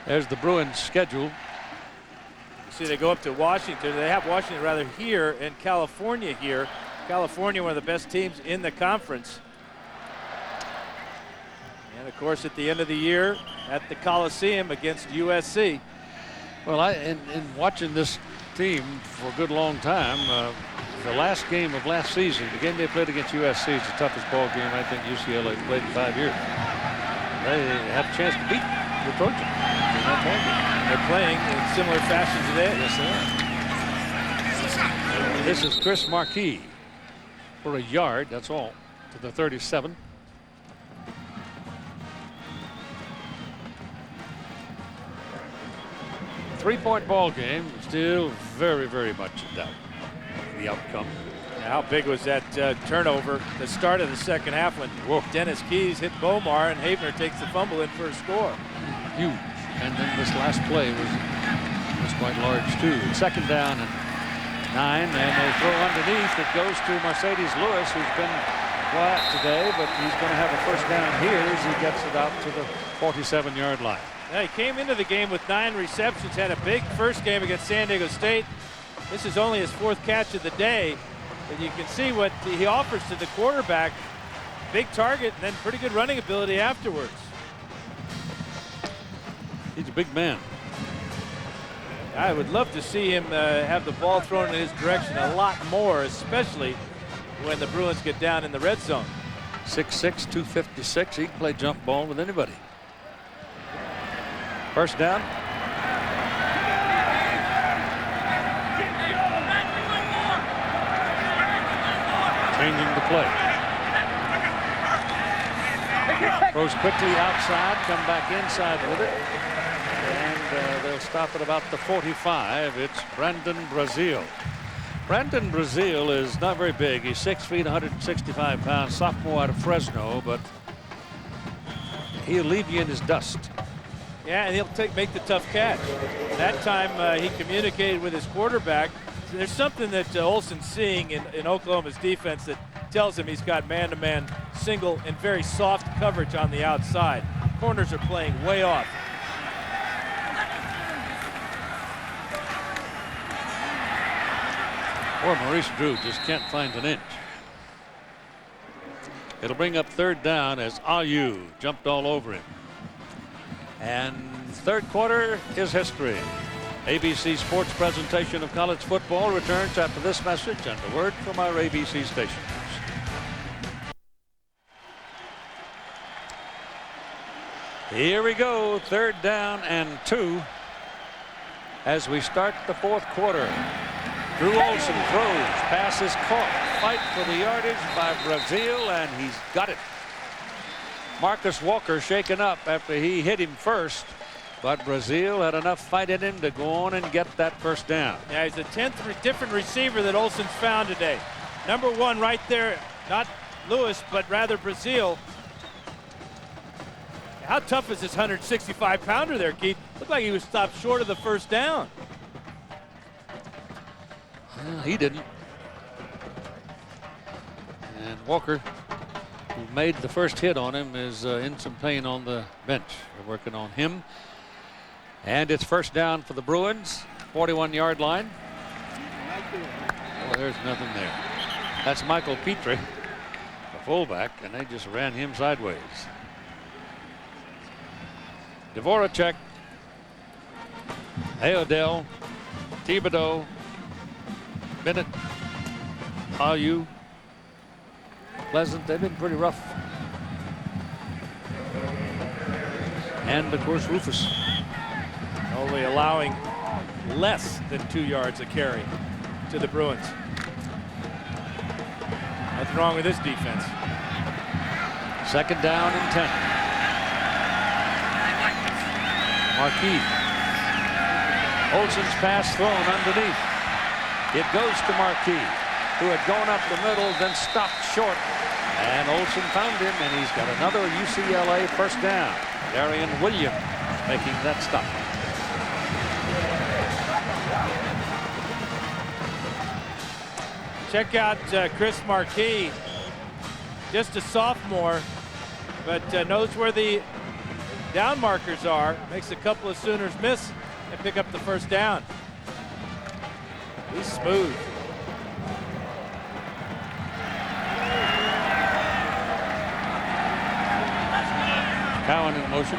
There's the Bruins schedule. See, they go up to Washington. They have Washington rather here and California here. California, one of the best teams in the conference. And of course, at the end of the year at the Coliseum against USC. Well, in watching this team for a good long time, the last game of last season, the game they played against USC is the toughest ball game I think UCLA played in 5 years. They had a chance to beat the Trojans. They're playing in similar fashion today. Yes, they are. This is Chris Marquis for a yard. That's all to the 37. Three-point ball game. Still very, very much in doubt. The outcome. How big was that turnover the start of the second half when Dennis Keys hit Bomar and Havener takes the fumble in for a score? Huge. And then this last play was quite large too. Second down and 9, and they throw underneath. It goes to Mercedes Lewis, who's been quiet today, but he's going to have a first down here as he gets it out to the 47-yard line. Yeah, he came into the game with 9 receptions, had a big first game against San Diego State. This is only his 4th catch of the day. But you can see what he offers to the quarterback. Big target and then pretty good running ability afterwards. He's a big man. I would love to see him have the ball thrown in his direction a lot more, especially when the Bruins get down in the red zone. 6'6", 256. He can play jump ball with anybody. First down. Changing the play. Throws quickly outside, come back inside with it. And they'll stop at about the 45. It's Brandon Brazil. Brandon Brazil is not very big. He's 6 feet, 165 pounds, sophomore out of Fresno, but he'll leave you in his dust. Yeah, and he'll make the tough catch. That time he communicated with his quarterback. There's something that Olsen's seeing in Oklahoma's defense that tells him he's got man-to-man single and very soft coverage on the outside. Corners are playing way off. Or Maurice Drew just can't find an inch. It'll bring up third down as Ayu jumped all over him. And third quarter is history. ABC Sports presentation of college football returns after this message and a word from our ABC stations. Here we go, third down and 2 as we start the fourth quarter. Drew Olsen throws, pass is caught, fight for the yardage by Brazil, and he's got it. Marcus Walker shaken up after he hit him first, but Brazil had enough fight in him to go on and get that first down. Yeah, he's the 10th different receiver that Olsen's found today. Number 1 right there, not Lewis, but rather Brazil. How tough is this 165-pounder there, Keith? Looked like he was stopped short of the first down. He didn't. And Walker, who made the first hit on him, is in some pain on the bench. They're working on him. And it's first down for the Bruins, 41-yard line. Well, there's nothing there. That's Michael Petrie, the fullback, and they just ran him sideways. Dvoracek, Ayodele, Thibodeau, Bennett, Ayu, Pleasant. They've been pretty rough. And of course Rufus. Only allowing less than 2 yards a carry to the Bruins. Nothing wrong with this defense. Second down and 10. Marquis. Olsen's pass thrown underneath. It goes to Marquis, who had gone up the middle, then stopped short. And Olsen found him, and he's got another UCLA first down. Darian Williams making that stop. Check out Chris Marquis, just a sophomore, but knows where the down markers are. Makes a couple of Sooners miss and pick up the first down. He's smooth. Cowan in motion.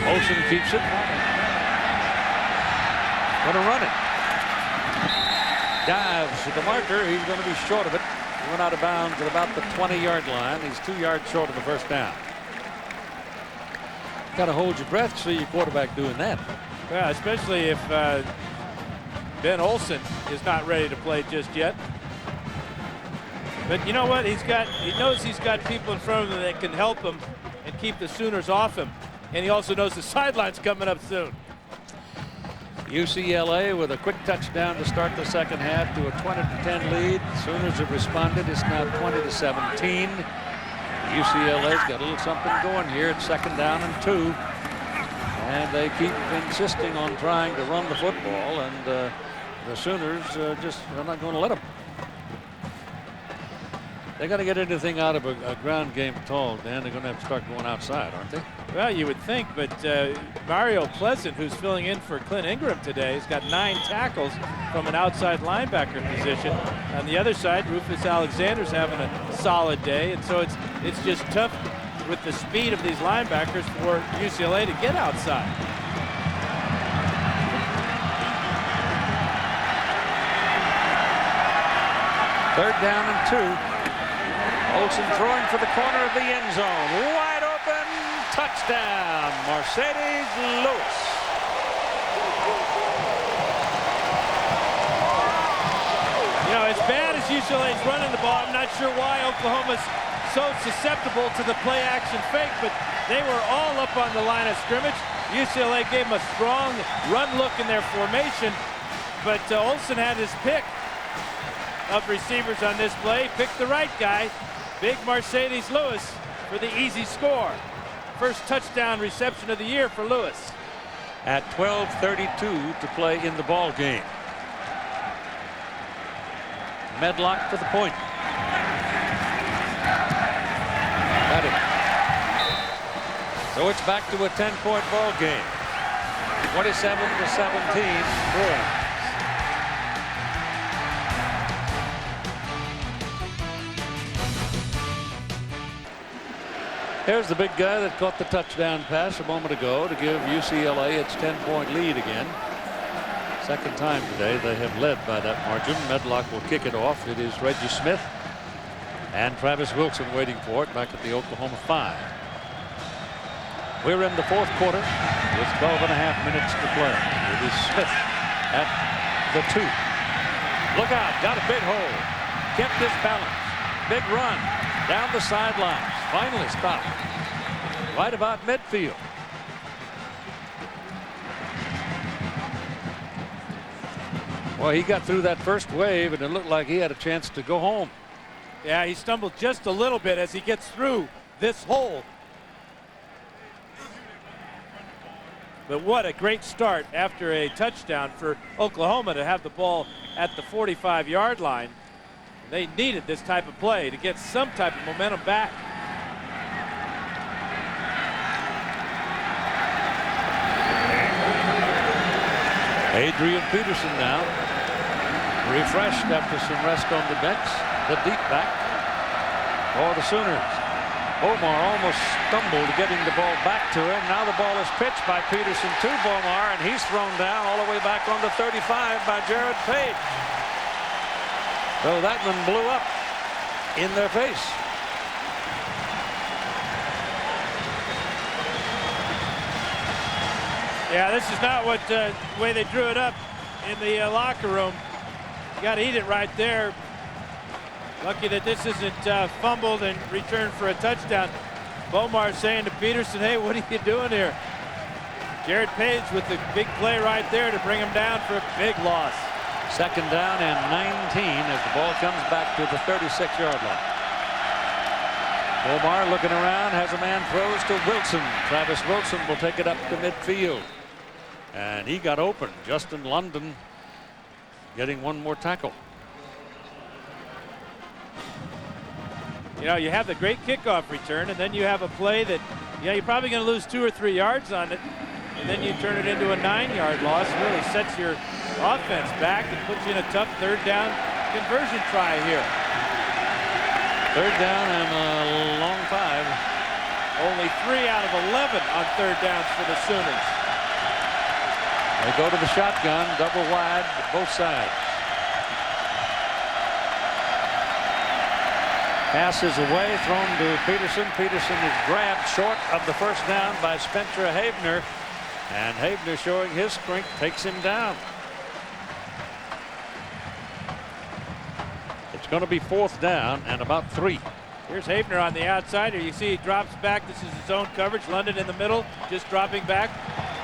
Olsen keeps it. Gonna run it. Dives to the marker. He's going to be short of it. He went out of bounds at about the 20-yard line. He's 2 yards short of the first down. Got to hold your breath to see your quarterback doing that. Yeah, especially if Ben Olsen is not ready to play just yet. But you know what? He knows he's got people in front of him that can help him and keep the Sooners off him. And he also knows the sideline's coming up soon. UCLA with a quick touchdown to start the second half to a 20-10 lead. Sooners have responded. It's now 20-17. UCLA's got a little something going here. It's 2nd down and 2. And they keep insisting on trying to run the football. And the Sooners they're not going to let them. They got to get anything out of a ground game at all, Dan. They're going to have to start going outside, aren't they? Well, you would think, but Mario Pleasant, who's filling in for Clint Ingram today, has got 9 tackles from an outside linebacker position. On the other side, Rufus Alexander's having a solid day, and so it's just tough with the speed of these linebackers for UCLA to get outside. Third down and 2. Olsen throwing for the corner of the end zone. Wide open. Touchdown. Mercedes Lewis. You know, as bad as UCLA's running the ball, I'm not sure why Oklahoma's so susceptible to the play action fake, but they were all up on the line of scrimmage. UCLA gave them a strong run look in their formation, but Olsen had his pick of receivers on this play. Picked the right guy. Big Mercedes Lewis for the easy score. First touchdown reception of the year for Lewis. At 12:32 to play in the ball game. Medlock for the point. Got it. So it's back to a 10-point ball game. 27-17. Bruins. Here's the big guy that caught the touchdown pass a moment ago to give UCLA its 10-point lead again. Second time today they have led by that margin. Medlock will kick it off. It is Reggie Smith and Travis Wilson waiting for it back at the Oklahoma 5. We're in the 4th quarter with 12.5 minutes to play. It is Smith at the 2. Look out, got a big hole. Kept his balance. Big run down the sidelines. Finally stopped right about midfield. Well, he got through that first wave and it looked like he had a chance to go home. Yeah, he stumbled just a little bit as he gets through this hole. But what a great start after a touchdown for Oklahoma to have the ball at the 45-yard line. They needed this type of play to get some type of momentum back. Adrian Peterson now refreshed after some rest on the bench. The deep back for the Sooners. Bomar almost stumbled getting the ball back to him. Now the ball is pitched by Peterson to Bomar, and he's thrown down all the way back on the 35 by Jared Page. So that one blew up in their face. Yeah, this is not what way they drew it up in the locker room. You got to eat it right there. Lucky that this isn't fumbled and returned for a touchdown. Bomar saying to Peterson, hey, what are you doing here? Jared Page with the big play right there to bring him down for a big loss. Second down and 19 as the ball comes back to the 36-yard line. Bomar looking around, has a man, throws to Wilson. Travis Wilson will take it up to midfield. And he got open. Justin London getting one more tackle. You know, you have the great kickoff return, and then you have a play that, yeah, you're probably going to lose 2 or 3 yards on it, and then you turn it into a 9-yard loss. Really sets your offense back and puts you in a tough third down conversion try here. Third down and a long 5. Only 3 out of 11 on third downs for the Sooners. They go to the shotgun, double wide, both sides. Pass is away, thrown to Peterson. Peterson is grabbed short of the first down by Spencer Havener. And Havener, showing his strength, takes him down. It's going to be 4th down and about 3. Here's Havener on the outside. Here you see he drops back. This is his own coverage. London in the middle, just dropping back.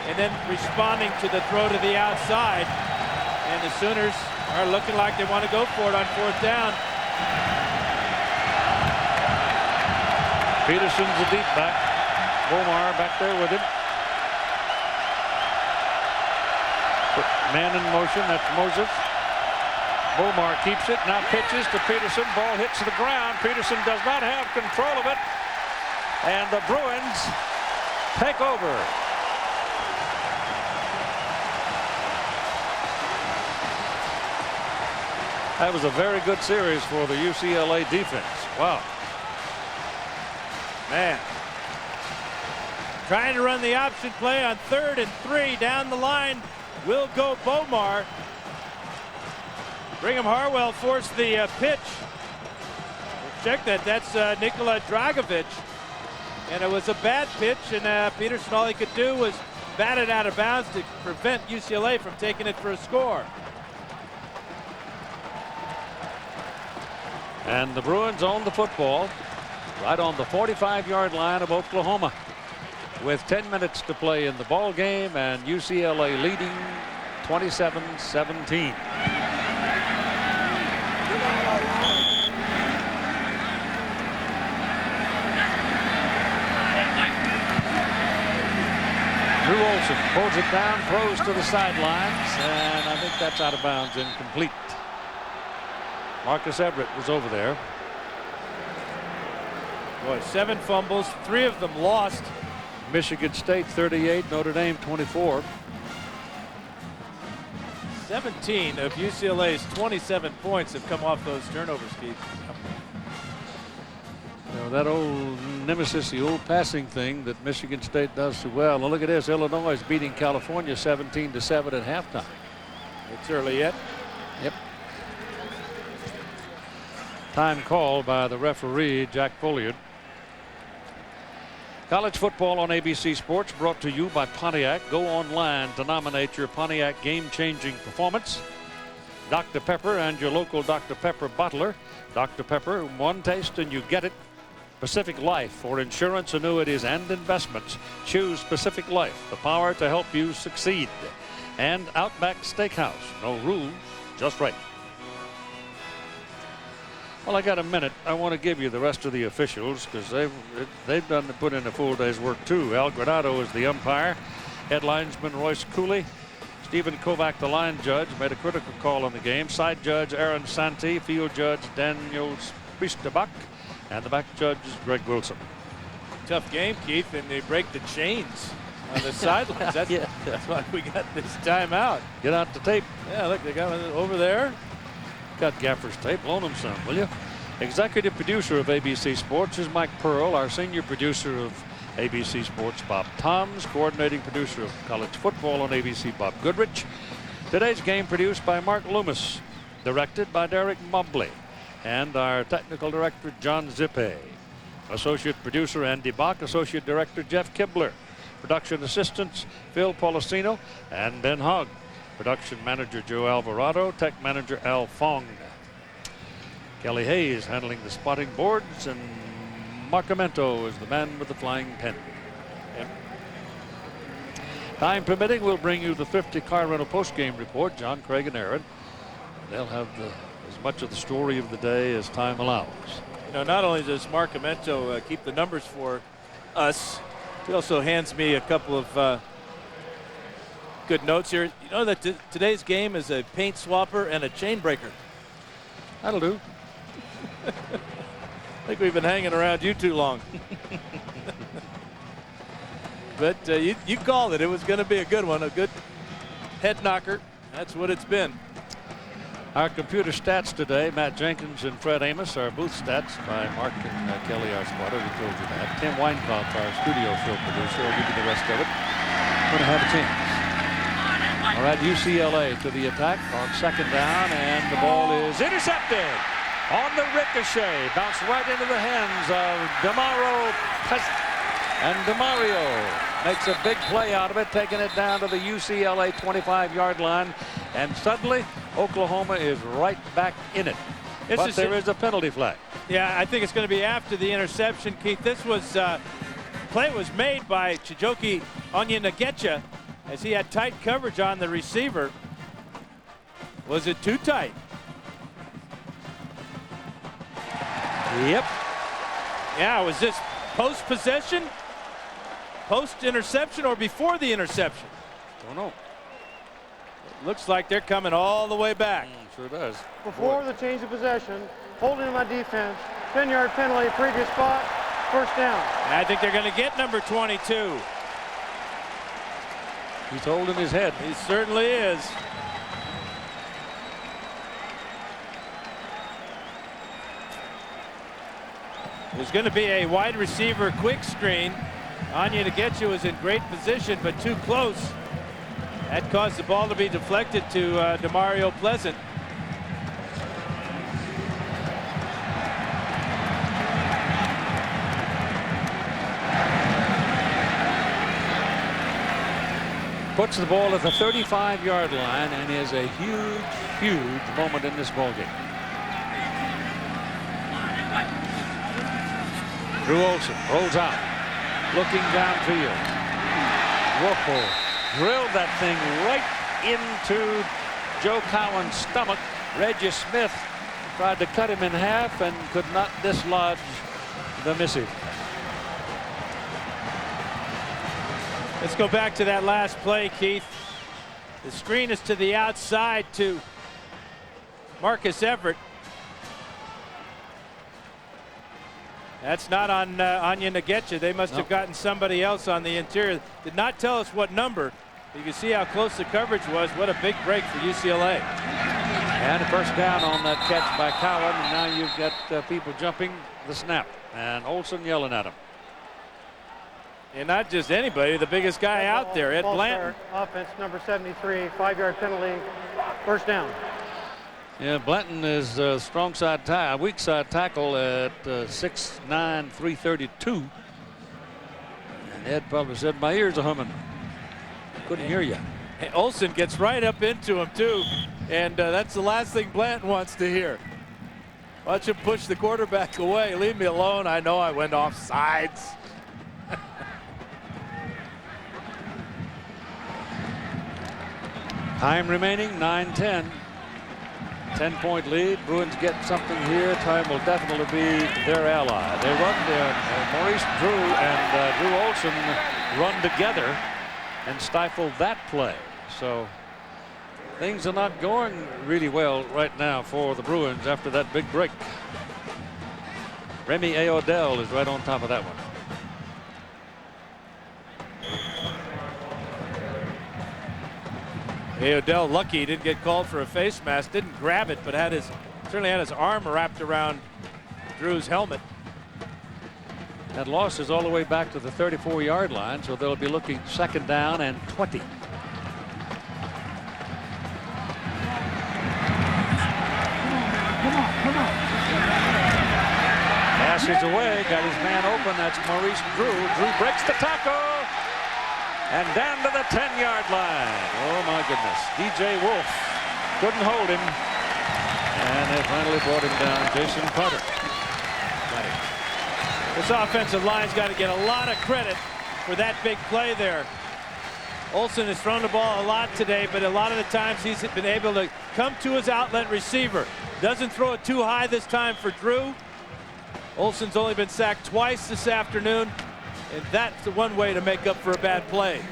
And then responding to the throw to the outside. And the Sooners are looking like they want to go for it on 4th down. Peterson's a deep back. Bomar back there with him. Man in motion, that's Moses. Bomar keeps it, now pitches to Peterson. Ball hits the ground. Peterson does not have control of it. And the Bruins take over. That was a very good series for the UCLA defense. Wow. Man. Trying to run the option play on 3rd and 3 down the line. Will go Bomar. Brigham Harwell forced the pitch. Check that. That's Nikola Dragovic. And it was a bad pitch. And Peterson, all he could do was bat it out of bounds to prevent UCLA from taking it for a score. And the Bruins own the football right on the 45-yard line of Oklahoma with 10 minutes to play in the ball game, and UCLA leading 27-17. Drew Olson pulls it down, throws to the sidelines, and I think that's out of bounds, incomplete. Marcus Everett was over there. Boy, 7 fumbles, 3 of them lost. Michigan State 38, Notre Dame 24. 17 of UCLA's 27 points have come off those turnovers, Keith. You know, that old nemesis, the old passing thing that Michigan State does so well. Now look at this, Illinois is beating California 17-7 at halftime. It's early yet. Yep. Time called by the referee, Jack Folliard. College football on ABC Sports brought to you by Pontiac. Go online to nominate your Pontiac game-changing performance. Dr. Pepper and your local Dr. Pepper bottler. Dr. Pepper, one taste and you get it. Pacific Life, for insurance, annuities, and investments. Choose Pacific Life, the power to help you succeed. And Outback Steakhouse. No rules, just right. Well, I got a minute. I want to give you the rest of the officials because they've put in a full day's work too. Al Granado is the umpire. Head linesman Royce Cooley. Stephen Kovac, the line judge, made a critical call on the game. Side judge Aaron Santi. Field judge Daniel Spistabak. And the back judge is Greg Wilson. Tough game, Keith, and they break the chains on the sidelines. That's why we got this timeout. Get out the tape. Yeah, look, they got it over there. Got Gaffer's tape. Loan him some, will you? Executive producer of ABC Sports is Mike Pearl. Our senior producer of ABC Sports, Bob Toms. Coordinating producer of college football on ABC, Bob Goodrich. Today's game produced by Mark Loomis. Directed by Derek Mobley. And our technical director, John Zippe. Associate producer, Andy Bach. Associate director, Jeff Kibler. Production assistants, Phil Policino and Ben Hogg. Production manager Joe Alvarado, tech manager Al Fong. Kelly Hayes handling the spotting boards, and Marcamento is the man with the flying pen. Yep. Time permitting, we'll bring you the 50 car rental post-game report. John, Craig, and Aaron. They'll have as much of the story of the day as time allows. You know, not only does Marcamento keep the numbers for us, he also hands me a couple of good notes here. You know that today's game is a paint swapper and a chain breaker. That'll do. I think we've been hanging around you too long. But you called it. It was going to be a good one, a good head knocker. That's what it's been. Our computer stats today, Matt Jenkins and Fred Amos. Our booth stats by Mark and Kelly, our spotter. We told you that. Tim Weinkauf, our studio field producer. I'll give you the rest of it. Going to have a chance. All right, UCLA to the attack on second down, and the ball is intercepted. on the ricochet. Bounced right into the hands of DeMario. And DeMario makes a big play out of it, taking it down to the UCLA 25-yard line. And suddenly, Oklahoma is right back in it. But there is a penalty flag. Yeah, I think it's going to be after the interception, Keith. This was play was made by Chijoke Onyenagecha as he had tight coverage on the receiver. Was it too tight? Yep. Yeah, was this post-possession, post-interception, or before the interception? Don't know. It looks like they're coming all the way back. Sure does. Before the change of possession, holding my defense, 10-yard penalty, previous spot, first down. And I think they're going to get number 22. He's holding his head. He certainly is. There's going to be a wide receiver quick screen. Onyenagecha was in great position, but too close. That caused the ball to be deflected to DeMario Pleasant. Puts the ball at the 35-yard line and is a huge, huge moment in this ballgame. Drew Olson rolls out, looking downfield. Whoa, drilled that thing right into Joe Cowan's stomach. Reggie Smith tried to cut him in half and could not dislodge the missive. Let's go back to that last play, Keith. The screen is to the outside to Marcus Everett. That's not on Onyenagecha. They must have gotten somebody else on the interior. Did not tell us what number. You can see how close the coverage was. What a big break for UCLA. And a first down on that catch by Cowan. And now you've got people jumping the snap. And Olson yelling at him. And not just anybody, the biggest guy out there, Ed Blanton. Offense number 73, 5-yard penalty, first down. Yeah, Blanton is strong side weak side tackle at 6'9", 332. And Ed probably said, my ears are humming. Couldn't hear you. And Olson gets right up into him too. And that's the last thing Blanton wants to hear. Watch him push the quarterback away. Leave me alone. I know I went off sides. Time remaining, 9-10. 10-point lead. Bruins get something here. Time will definitely be their ally. They run there. Maurice Drew and Drew Olson run together and stifle that play. So things are not going really well right now for the Bruins after that big break. Remy Aodell is right on top of that one. Aodell lucky he didn't get called for a face mask, didn't grab it, but certainly had his arm wrapped around Drew's helmet. That loss is all the way back to the 34-yard line, so they'll be looking second down and 20. Pass is away, got his man open. That's Maurice Drew. Drew breaks the tackle. And down to the 10-yard line. Oh, my goodness. DJ Wolf couldn't hold him. And they finally brought him down. Jason Carter. This offensive line's got to get a lot of credit for that big play there. Olson has thrown the ball a lot today, but a lot of the times he's been able to come to his outlet receiver. Doesn't throw it too high this time for Drew. Olson's only been sacked twice this afternoon. And that's the one way to make up for a bad play.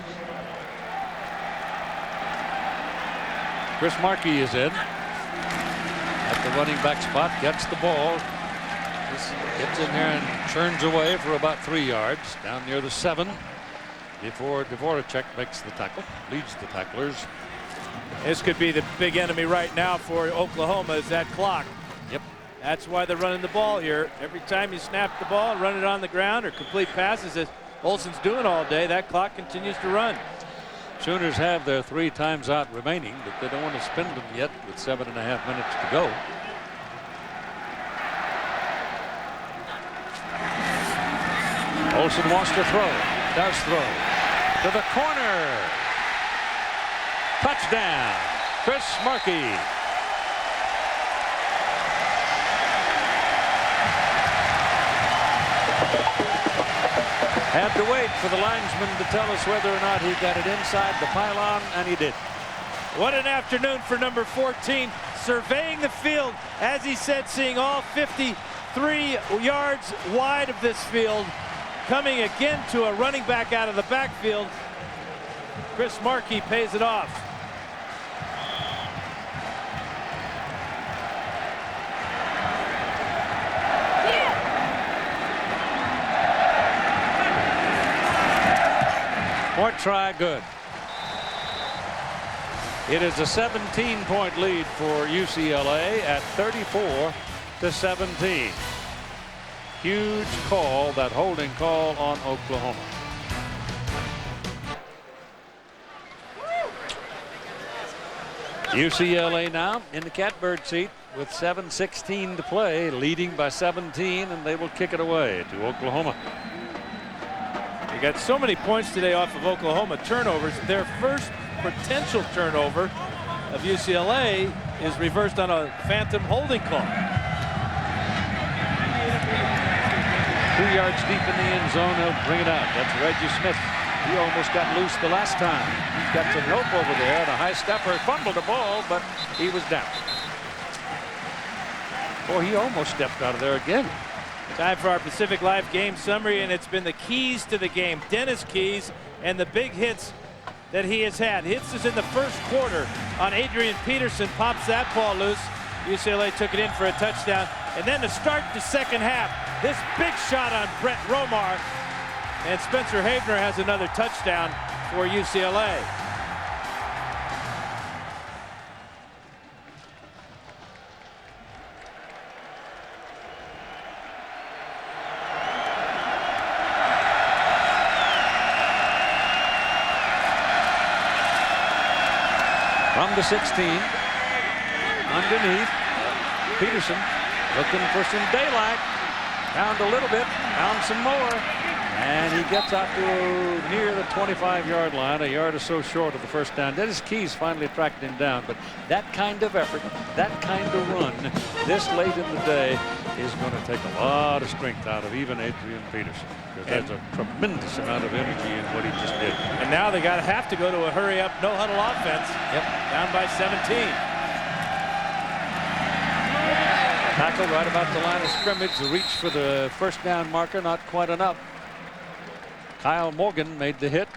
Chris Markey is in at the running back spot, gets the ball, gets in here and churns away for about 3 yards down near the 7 before Dvoracek makes the tackle, leads the tacklers. This could be the big enemy right now for Oklahoma, is that clock. Yep. That's why they're running the ball here. Every time you snap the ball, run it on the ground or complete passes, as Olson's doing all day, that clock continues to run. Sooners have their 3 times out remaining, but they don't want to spend them yet with 7.5 minutes to go. Wilson wants to throw. Does throw. To the corner. Touchdown. Chris Markey. Had to wait for the linesman to tell us whether or not he got it inside the pylon, and he did. What an afternoon for number 14, surveying the field, as he said, seeing all 53 yards wide of this field, coming again to a running back out of the backfield. Chris Markey pays it off. More try, good. It is a 17-point lead for UCLA at 34-17. Huge call, that holding call on Oklahoma. UCLA now in the catbird seat with 7:16 to play, leading by 17, and they will kick it away to Oklahoma. You got so many points today off of Oklahoma turnovers. Their first potential turnover of UCLA is reversed on a phantom holding call. 2 yards deep in the end zone, he'll bring it out. That's Reggie Smith. He almost got loose the last time. He's got some help over there, and a high stepper fumbled the ball, but he was down. Boy, he almost stepped out of there again. Time for our Pacific Live game summary, and it's been the keys to the game. Dennis Keys and the big hits that he has had. Hits is in the first quarter on Adrian Peterson, pops that ball loose. UCLA took it in for a touchdown. And then to start the second half, this big shot on Brett Romar. And Spencer Havener has another touchdown for UCLA. From the 16, underneath, Peterson looking for some daylight. Found a little bit, found some more, and he gets out to near the 25-yard line, a yard or so short of the first down. Dennis Keys finally tracked him down, but that kind of effort, that kind of run, this late in the day is going to take a lot of strength out of even Adrian Peterson, because there's a tremendous amount of energy in what he just did. And now they have to go to a hurry-up, no-huddle offense. Yep. Down by 17. Tackle right about the line of scrimmage. The reach for the first down marker, not quite enough. Kyle Morgan made the hit.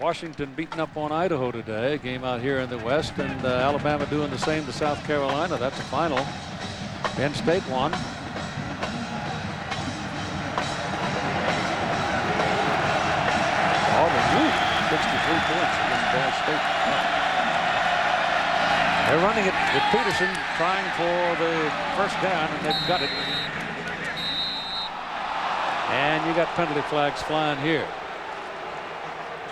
Washington beating up on Idaho today. Game out here in the West, and Alabama doing the same to South Carolina. That's a final. Penn State won. Auburn, 63 points against Ball State. They're running it with Peterson trying for the first down, and they've got it. And you got penalty flags flying here.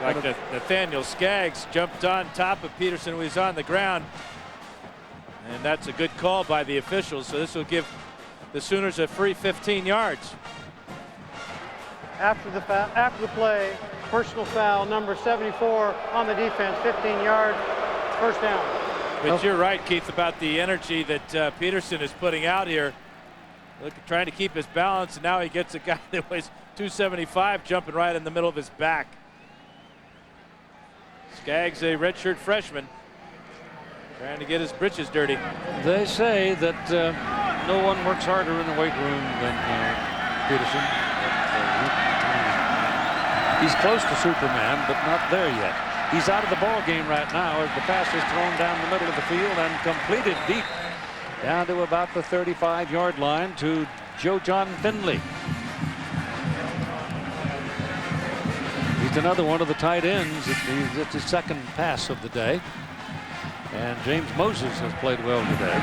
Like Nathaniel Skaggs jumped on top of Peterson when he's on the ground. And that's a good call by the officials. So this will give the Sooners a free 15 yards. After the play, personal foul, number 74 on the defense, 15 yards, first down. But you're right, Keith, about the energy that Peterson is putting out here. Trying to keep his balance, and now he gets a guy that weighs 275 jumping right in the middle of his back. Skaggs, a redshirt freshman, trying to get his britches dirty. They say that no one works harder in the weight room than Peterson. He's close to Superman, but not there yet. He's out of the ball game right now as the pass is thrown down the middle of the field and completed deep down to about the 35-yard line to Joe John Finley. He's another one of the tight ends. It's his second pass of the day. And James Moses has played well today.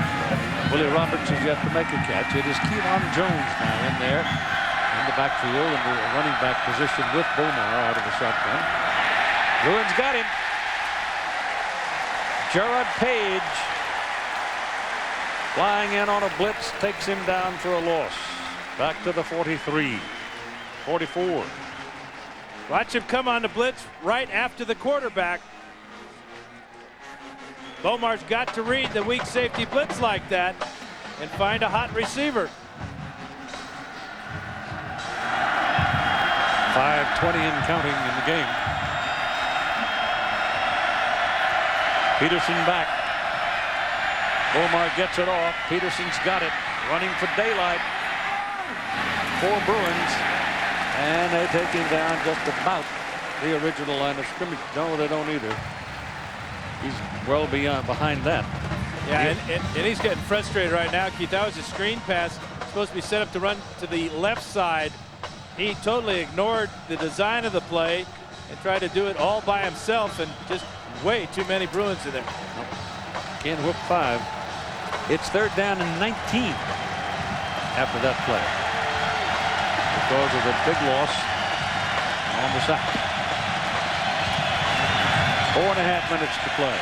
Willie Roberts has yet to make a catch. It is Keelan Jones now in there in the backfield in the running back position with Bomar out of the shotgun. Bruins got him. Gerard Page flying in on a blitz, takes him down for a loss. Back to the 43, 44. Watch him come on the blitz right after the quarterback. Bomar's got to read the weak safety blitz like that and find a hot receiver. 5:20 and counting in the game. Peterson back. Bomar gets it off. Peterson's got it. Running for daylight. 4 Bruins. And they take him down just about the original line of scrimmage. No, they don't either. He's well behind that. Yeah, and he's getting frustrated right now, Keith. That was a screen pass. Supposed to be set up to run to the left side. He totally ignored the design of the play and tried to do it all by himself, and just way too many Bruins in there. Can't whoop 5. It's 3rd down and 19 after that play because of the big loss on the sack. 4.5 minutes to play.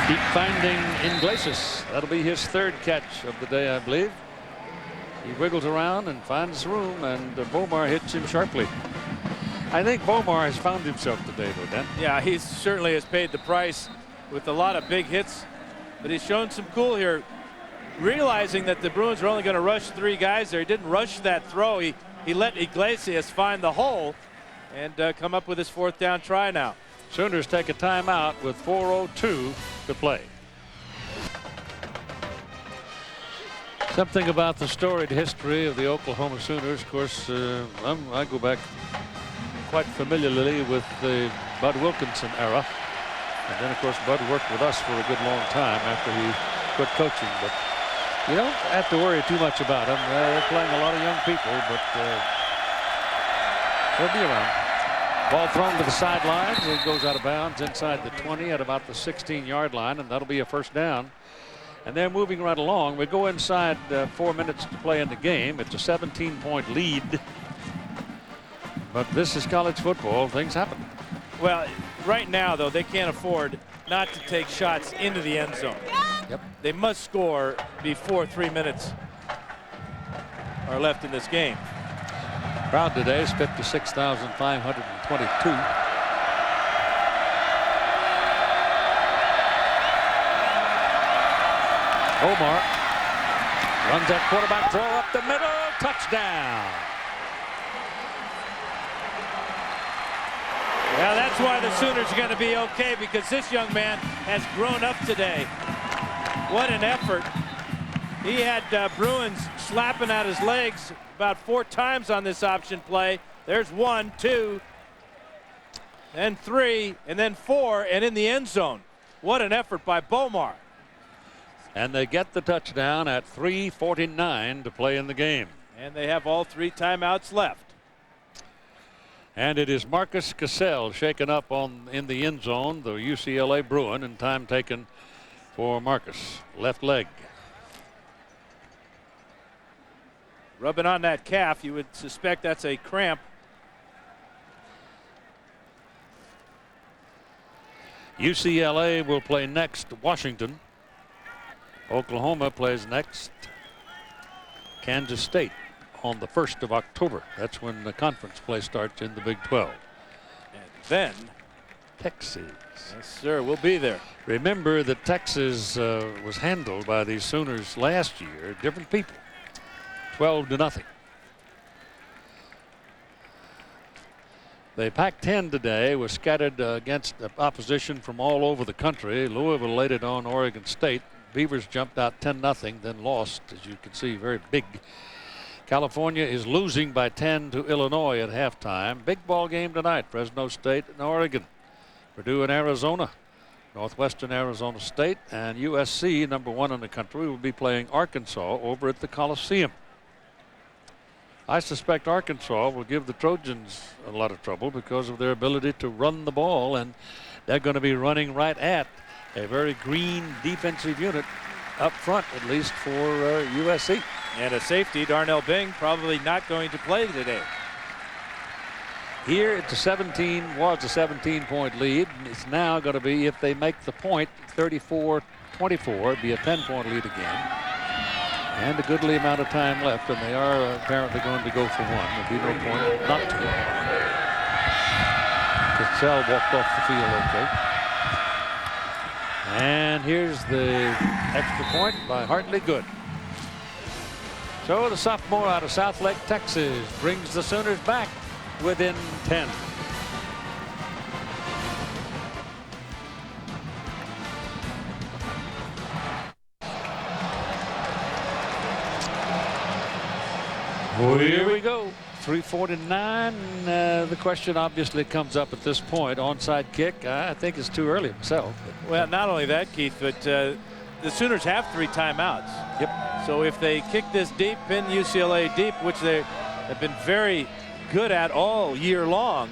Keep finding Iglesias. That'll be his 3rd catch of the day, I believe. He wiggles around and finds room, and Bomar hits him sharply. I think Bomar has found himself today, though, Dan. Yeah, he certainly has paid the price with a lot of big hits, but he's shown some cool here. Realizing that the Bruins are only going to rush 3 guys there, he didn't rush that throw. He let Iglesias find the hole and come up with his 4th down try now. Sooners take a timeout with 4:02 to play. Something about the storied history of the Oklahoma Sooners. Of course, I go back quite familiarly with the Bud Wilkinson era. And then, of course, Bud worked with us for a good long time after he quit coaching. But you don't have to worry too much about them. They're playing a lot of young people, but they'll be around. Ball thrown to the sidelines. It goes out of bounds inside the 20 at about the 16-yard line, and that'll be a 1st down. And they're moving right along. We go inside 4 minutes to play in the game. It's a 17-point lead. But this is college football. Things happen. Well, right now, though, they can't afford not to take shots into the end zone. Yep. They must score before 3 minutes are left in this game. Crowd today is 56,522. Omar runs that quarterback throw up the middle. Touchdown. Well, that's why the Sooners are going to be okay, because this young man has grown up today. What an effort. He had Bruins slapping at his legs about 4 times on this option play. There's 1, 2, and 3, and then 4, and in the end zone. What an effort by Bomar. And they get the touchdown at 3:49 to play in the game. And they have all 3 timeouts left. And it is Marcus Cassell shaken up in the end zone, the UCLA Bruin, and time taken for Marcus. Left leg. Rubbing on that calf, you would suspect that's a cramp. UCLA will play next Washington. Oklahoma plays next Kansas State on the 1st of October. That's when the conference play starts in the Big 12. And then Texas. Yes, sir. We'll be there. Remember that Texas was handled by these Sooners last year. Different people. 12-0. The Pac-10 today was scattered against opposition from all over the country. Louisville laid it on Oregon State. Beavers jumped out 10-0, then lost, as you can see, very big. California is losing by 10 to Illinois at halftime. Big ball game tonight, Fresno State and Oregon. Purdue and Arizona. Northwestern Arizona State and USC, number 1 in the country, will be playing Arkansas over at the Coliseum. I suspect Arkansas will give the Trojans a lot of trouble because of their ability to run the ball, and they're going to be running right at a very green defensive unit up front, at least for USC. And a safety, Darnell Bing, probably not going to play today. Here it's a 17-point lead. It's now going to be, if they make the point, 34-24. It'd be a 10-point lead again. And a goodly amount of time left, and they are apparently going to go for one. There'd be no point not to. Cassell walked off the field okay. And here's the extra point by Hartley. Good. So the sophomore out of Southlake, Texas, brings the Sooners back within 10. Here we go. 3:49. The question obviously comes up at this point. Onside kick. I think it's too early myself. Well, not only that, Keith, but the Sooners have 3 timeouts. Yep. So if they kick this deep, pin UCLA deep, which they have been very good at all year long,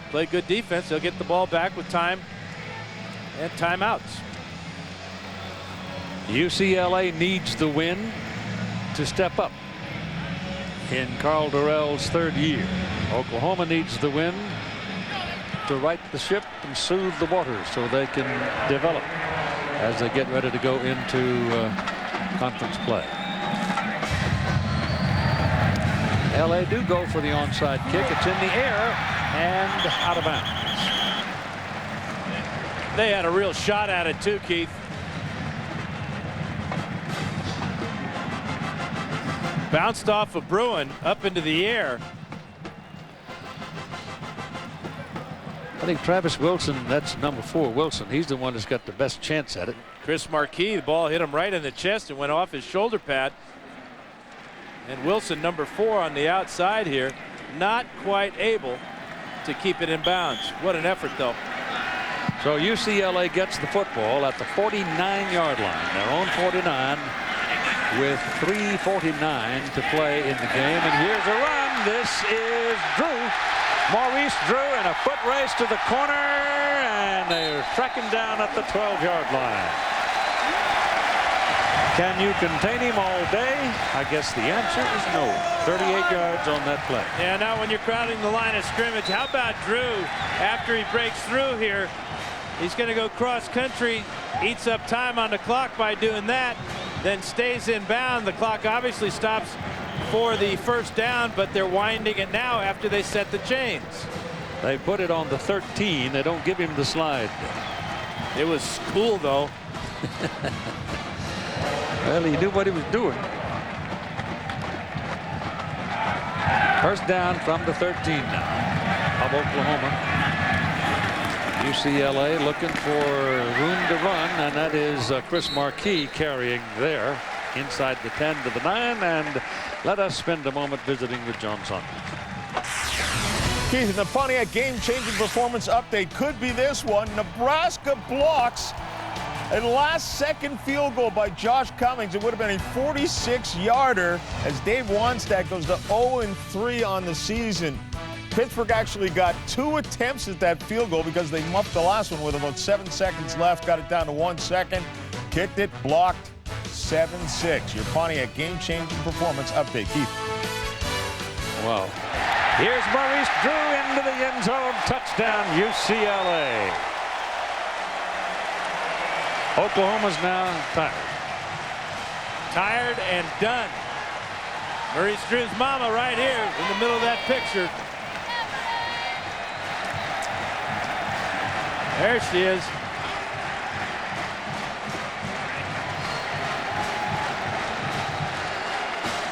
play good defense, they'll get the ball back with time and timeouts. UCLA needs the win to step up in Carl Durrell's 3rd year. Oklahoma needs the win to right the ship and soothe the waters so they can develop as they get ready to go into conference play. LA do go for the onside kick. It's in the air and out of bounds. They had a real shot at it too, Keith. Bounced off of Bruin up into the air. I think Travis Wilson, that's number 4, Wilson. He's the one that's got the best chance at it. Chris Marquis, the ball hit him right in the chest and went off his shoulder pad. And Wilson, number 4 on the outside here, not quite able to keep it in bounds. What an effort, though. So UCLA gets the football at the 49-yard line, their own 49, with 3:49 to play in the game. And here's a run. This is Drew. Maurice Drew in a foot race to the corner, and they're tracking down at the 12-yard line. Can you contain him all day? I guess the answer is no. 38 yards on that play. Yeah, now when you're crowding the line of scrimmage, how about Drew after he breaks through here? He's going to go cross country, eats up time on the clock by doing that, then stays in bound. The clock obviously stops for the first down, but they're winding it now after they set the chains. They put it on the 13. They don't give him the slide. It was cool, though. Well, he knew what he was doing. First down from the 13 now of Oklahoma. UCLA looking for room to run, and that is Chris Marquis carrying there inside the 10 to the 9. And let us spend a moment visiting with John Saunders. Keith, in the Pontiac game-changing performance update could be this one. Nebraska blocks a last-second field goal by Josh Cummings. It would have been a 46-yarder as Dave Wanstack goes to 0-3 on the season. Pittsburgh actually got 2 attempts at that field goal because they muffed the last one with about 7 seconds left, got it down to 1 second, kicked it, blocked, 7-6. Your Pontiac game-changing performance update. Keith. Wow. Here's Maurice Drew into the end zone. Touchdown, UCLA. Oklahoma's now tired. Tired and done. Maurice Drew's mama right here in the middle of that picture. There she is.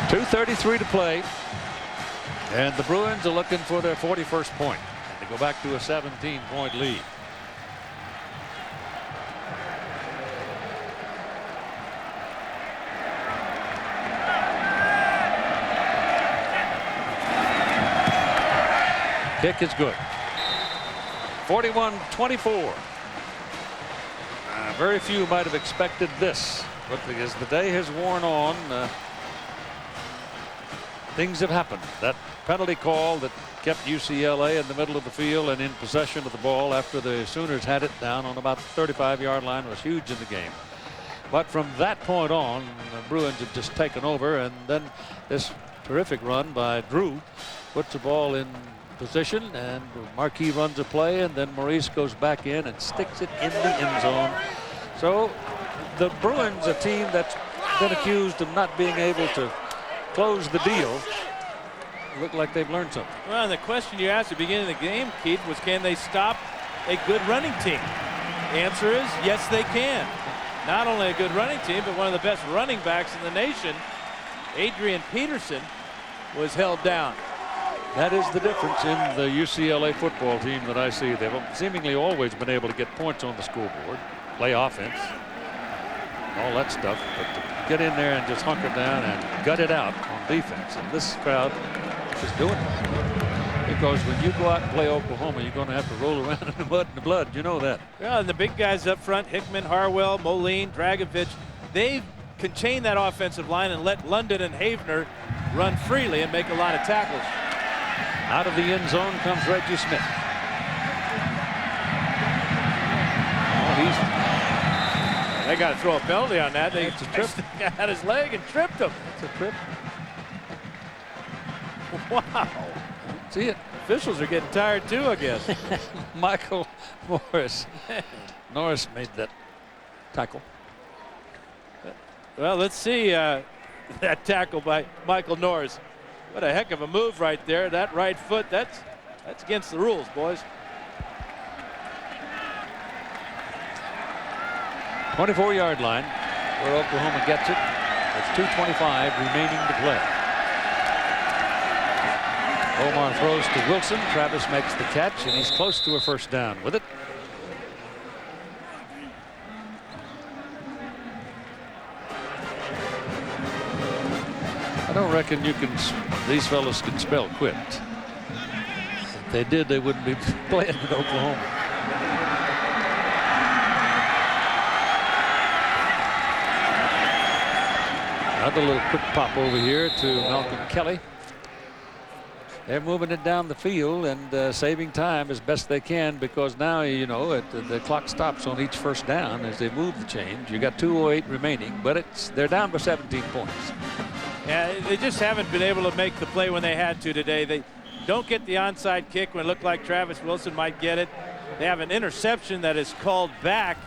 .233 to play. And the Bruins are looking for their 41st point. They go back to a 17-point lead. Kick is good. 41-24. Very few might have expected this, but as the day has worn on, things have happened. That penalty call that kept UCLA in the middle of the field and in possession of the ball after the Sooners had it down on about the 35-yard line was huge in the game. But from that point on, the Bruins have just taken over, and then this terrific run by Drew puts the ball in position, and Marquis runs a play, and then Maurice goes back in and sticks it in the end zone. So the Bruins, a team that's been accused of not being able to close the deal, look like they've learned something. Well, and the question you asked at the beginning of the game, Keith, was can they stop a good running team? The answer is yes, they can. Not only a good running team, but one of the best running backs in the nation, Adrian Peterson, was held down. That is the difference in the UCLA football team that I see. They've seemingly always been able to get points on the scoreboard, play offense, all that stuff, but to get in there and just hunker down and gut it out on defense. And this crowd is doing it. Because when you go out and play Oklahoma, you're going to have to roll around in the mud and the blood. You know that. Well, and the big guys up front, Hickman, Harwell, Moline, Dragovich, they can chain that offensive line and let London and Havener run freely and make a lot of tackles. Out of the end zone comes Reggie Smith. Oh, they got to throw a penalty on that. They got his leg and tripped him. It's a trip. Wow. See it. Officials are getting tired too, I guess. Michael Norris. Norris made that tackle. Well, let's see that tackle by Michael Norris. What a heck of a move right there. That right foot, that's against the rules, boys. 24-yard line where Oklahoma gets it. It's 2:25 remaining to play. Omar throws to Wilson. Travis makes the catch, and he's close to a first down with it. I don't reckon these fellas can spell quit. If they did, they wouldn't be playing with Oklahoma. Another little quick pop over here to Malcolm Kelly. They're moving it down the field and saving time as best they can, because now, you know, the clock stops on each first down as they move the chains. You got 2:08 remaining, but they're down by 17 points. Yeah, they just haven't been able to make the play when they had to today. They don't get the onside kick when it looked like Travis Wilson might get it. They have an interception that is called back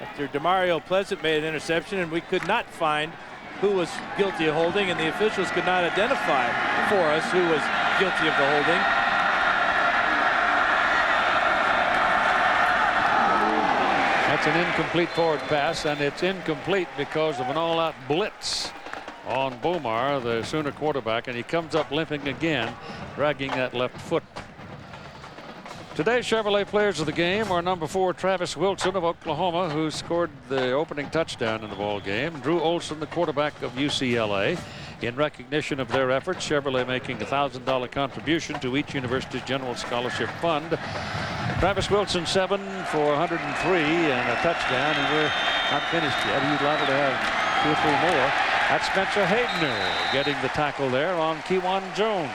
after Demario Pleasant made an interception, and we could not find who was guilty of holding, and the officials could not identify for us who was guilty of the holding. That's an incomplete forward pass, and it's incomplete because of an all-out blitz on Bomar, the Sooner quarterback, and he comes up limping again, dragging that left foot. Today's Chevrolet players of the game are number 4 Travis Wilson of Oklahoma, who scored the opening touchdown in the ball game. Drew Olson, the quarterback of UCLA. In recognition of their efforts, Chevrolet making a $1,000 contribution to each university's general scholarship fund. Travis Wilson 7 for 103 and a touchdown, and we're not finished yet. He's liable to have 2 or 3 more. That's Spencer Havener getting the tackle there on Kewan Jones.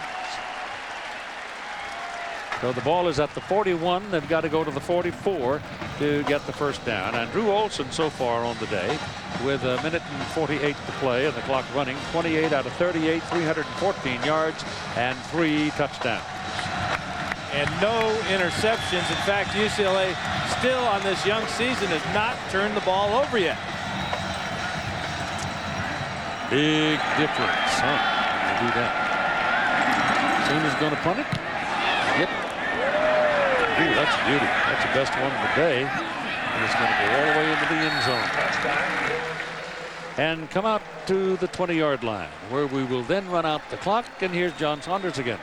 So the ball is at the 41. They've got to go to the 44 to get the first down. And Drew Olson so far on the day with 1:48 to play and the clock running. 28 out of 38, 314 yards and 3 touchdowns. And no interceptions. In fact, UCLA still on this young season has not turned the ball over yet. Big difference, huh? They do that. Sooner's going to punt it. Yep. Ooh, that's a beauty. That's the best one of the day. And it's going to go all the way into the end zone. And come out to the 20-yard line, where we will then run out the clock. And here's John Saunders again.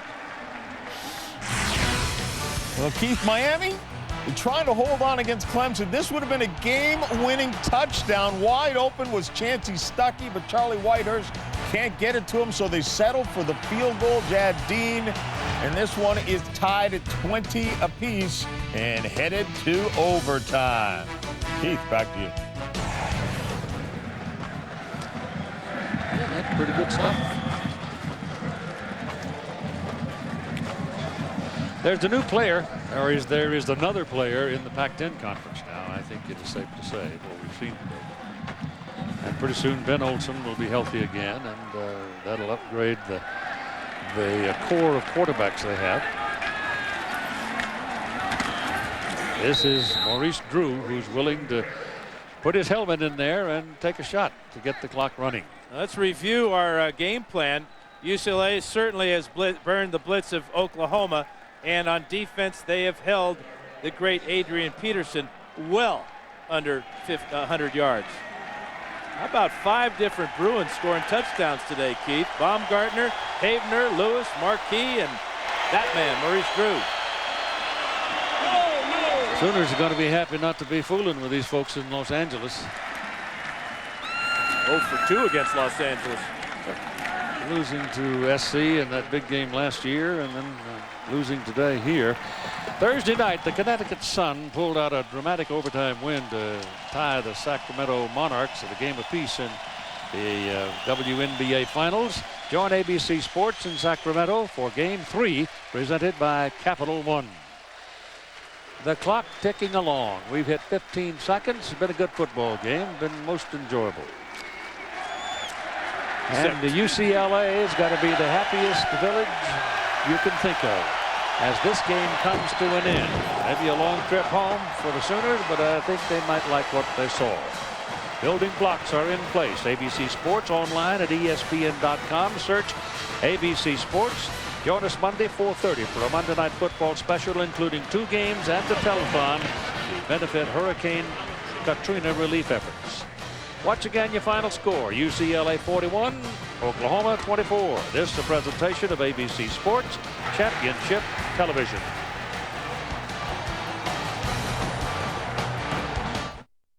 Well, Keith, Miami, trying to hold on against Clemson. This would have been a game-winning touchdown. Wide open was Chancey Stuckey, but Charlie Whitehurst can't get it to him, so they settled for the field goal. Jad Dean, and this one is tied at 20 apiece and headed to overtime. Keith, back to you. Yeah, that's pretty good stuff. There's a new player, or there is another player in the Pac-10 conference now. I think it is safe to say what we've seen today. And pretty soon Ben Olsen will be healthy again, and that'll upgrade the the core of quarterbacks they have. This is Maurice Drew, who's willing to put his helmet in there and take a shot to get the clock running. Let's review our game plan. UCLA certainly has burned the blitz of Oklahoma, and on defense they have held the great Adrian Peterson well under 100 yards. How about 5 different Bruins scoring touchdowns today, Keith? Baumgartner, Havener, Lewis, Marquis, and that man, Maurice Drew. Sooners are going to be happy not to be fooling with these folks in Los Angeles. 0 for 2 against Los Angeles. Losing to SC in that big game last year, and then losing today here. Thursday night, the Connecticut Sun pulled out a dramatic overtime win to tie the Sacramento Monarchs at a game apiece in the WNBA Finals. Join ABC Sports in Sacramento for Game 3, presented by Capital One. The clock ticking along. We've hit 15 seconds. It's been a good football game. Been most enjoyable. And the UCLA has got to be the happiest village you can think of as this game comes to an end. Maybe a long trip home for the Sooners, but I think they might like what they saw. Building blocks are in place. ABC Sports online at ESPN.com. Search ABC Sports. Join us Monday 4:30 for a Monday Night Football special, including 2 games and a telethon to benefit Hurricane Katrina relief efforts. Watch again your final score. UCLA 41, Oklahoma 24. This is a presentation of ABC Sports Championship Television.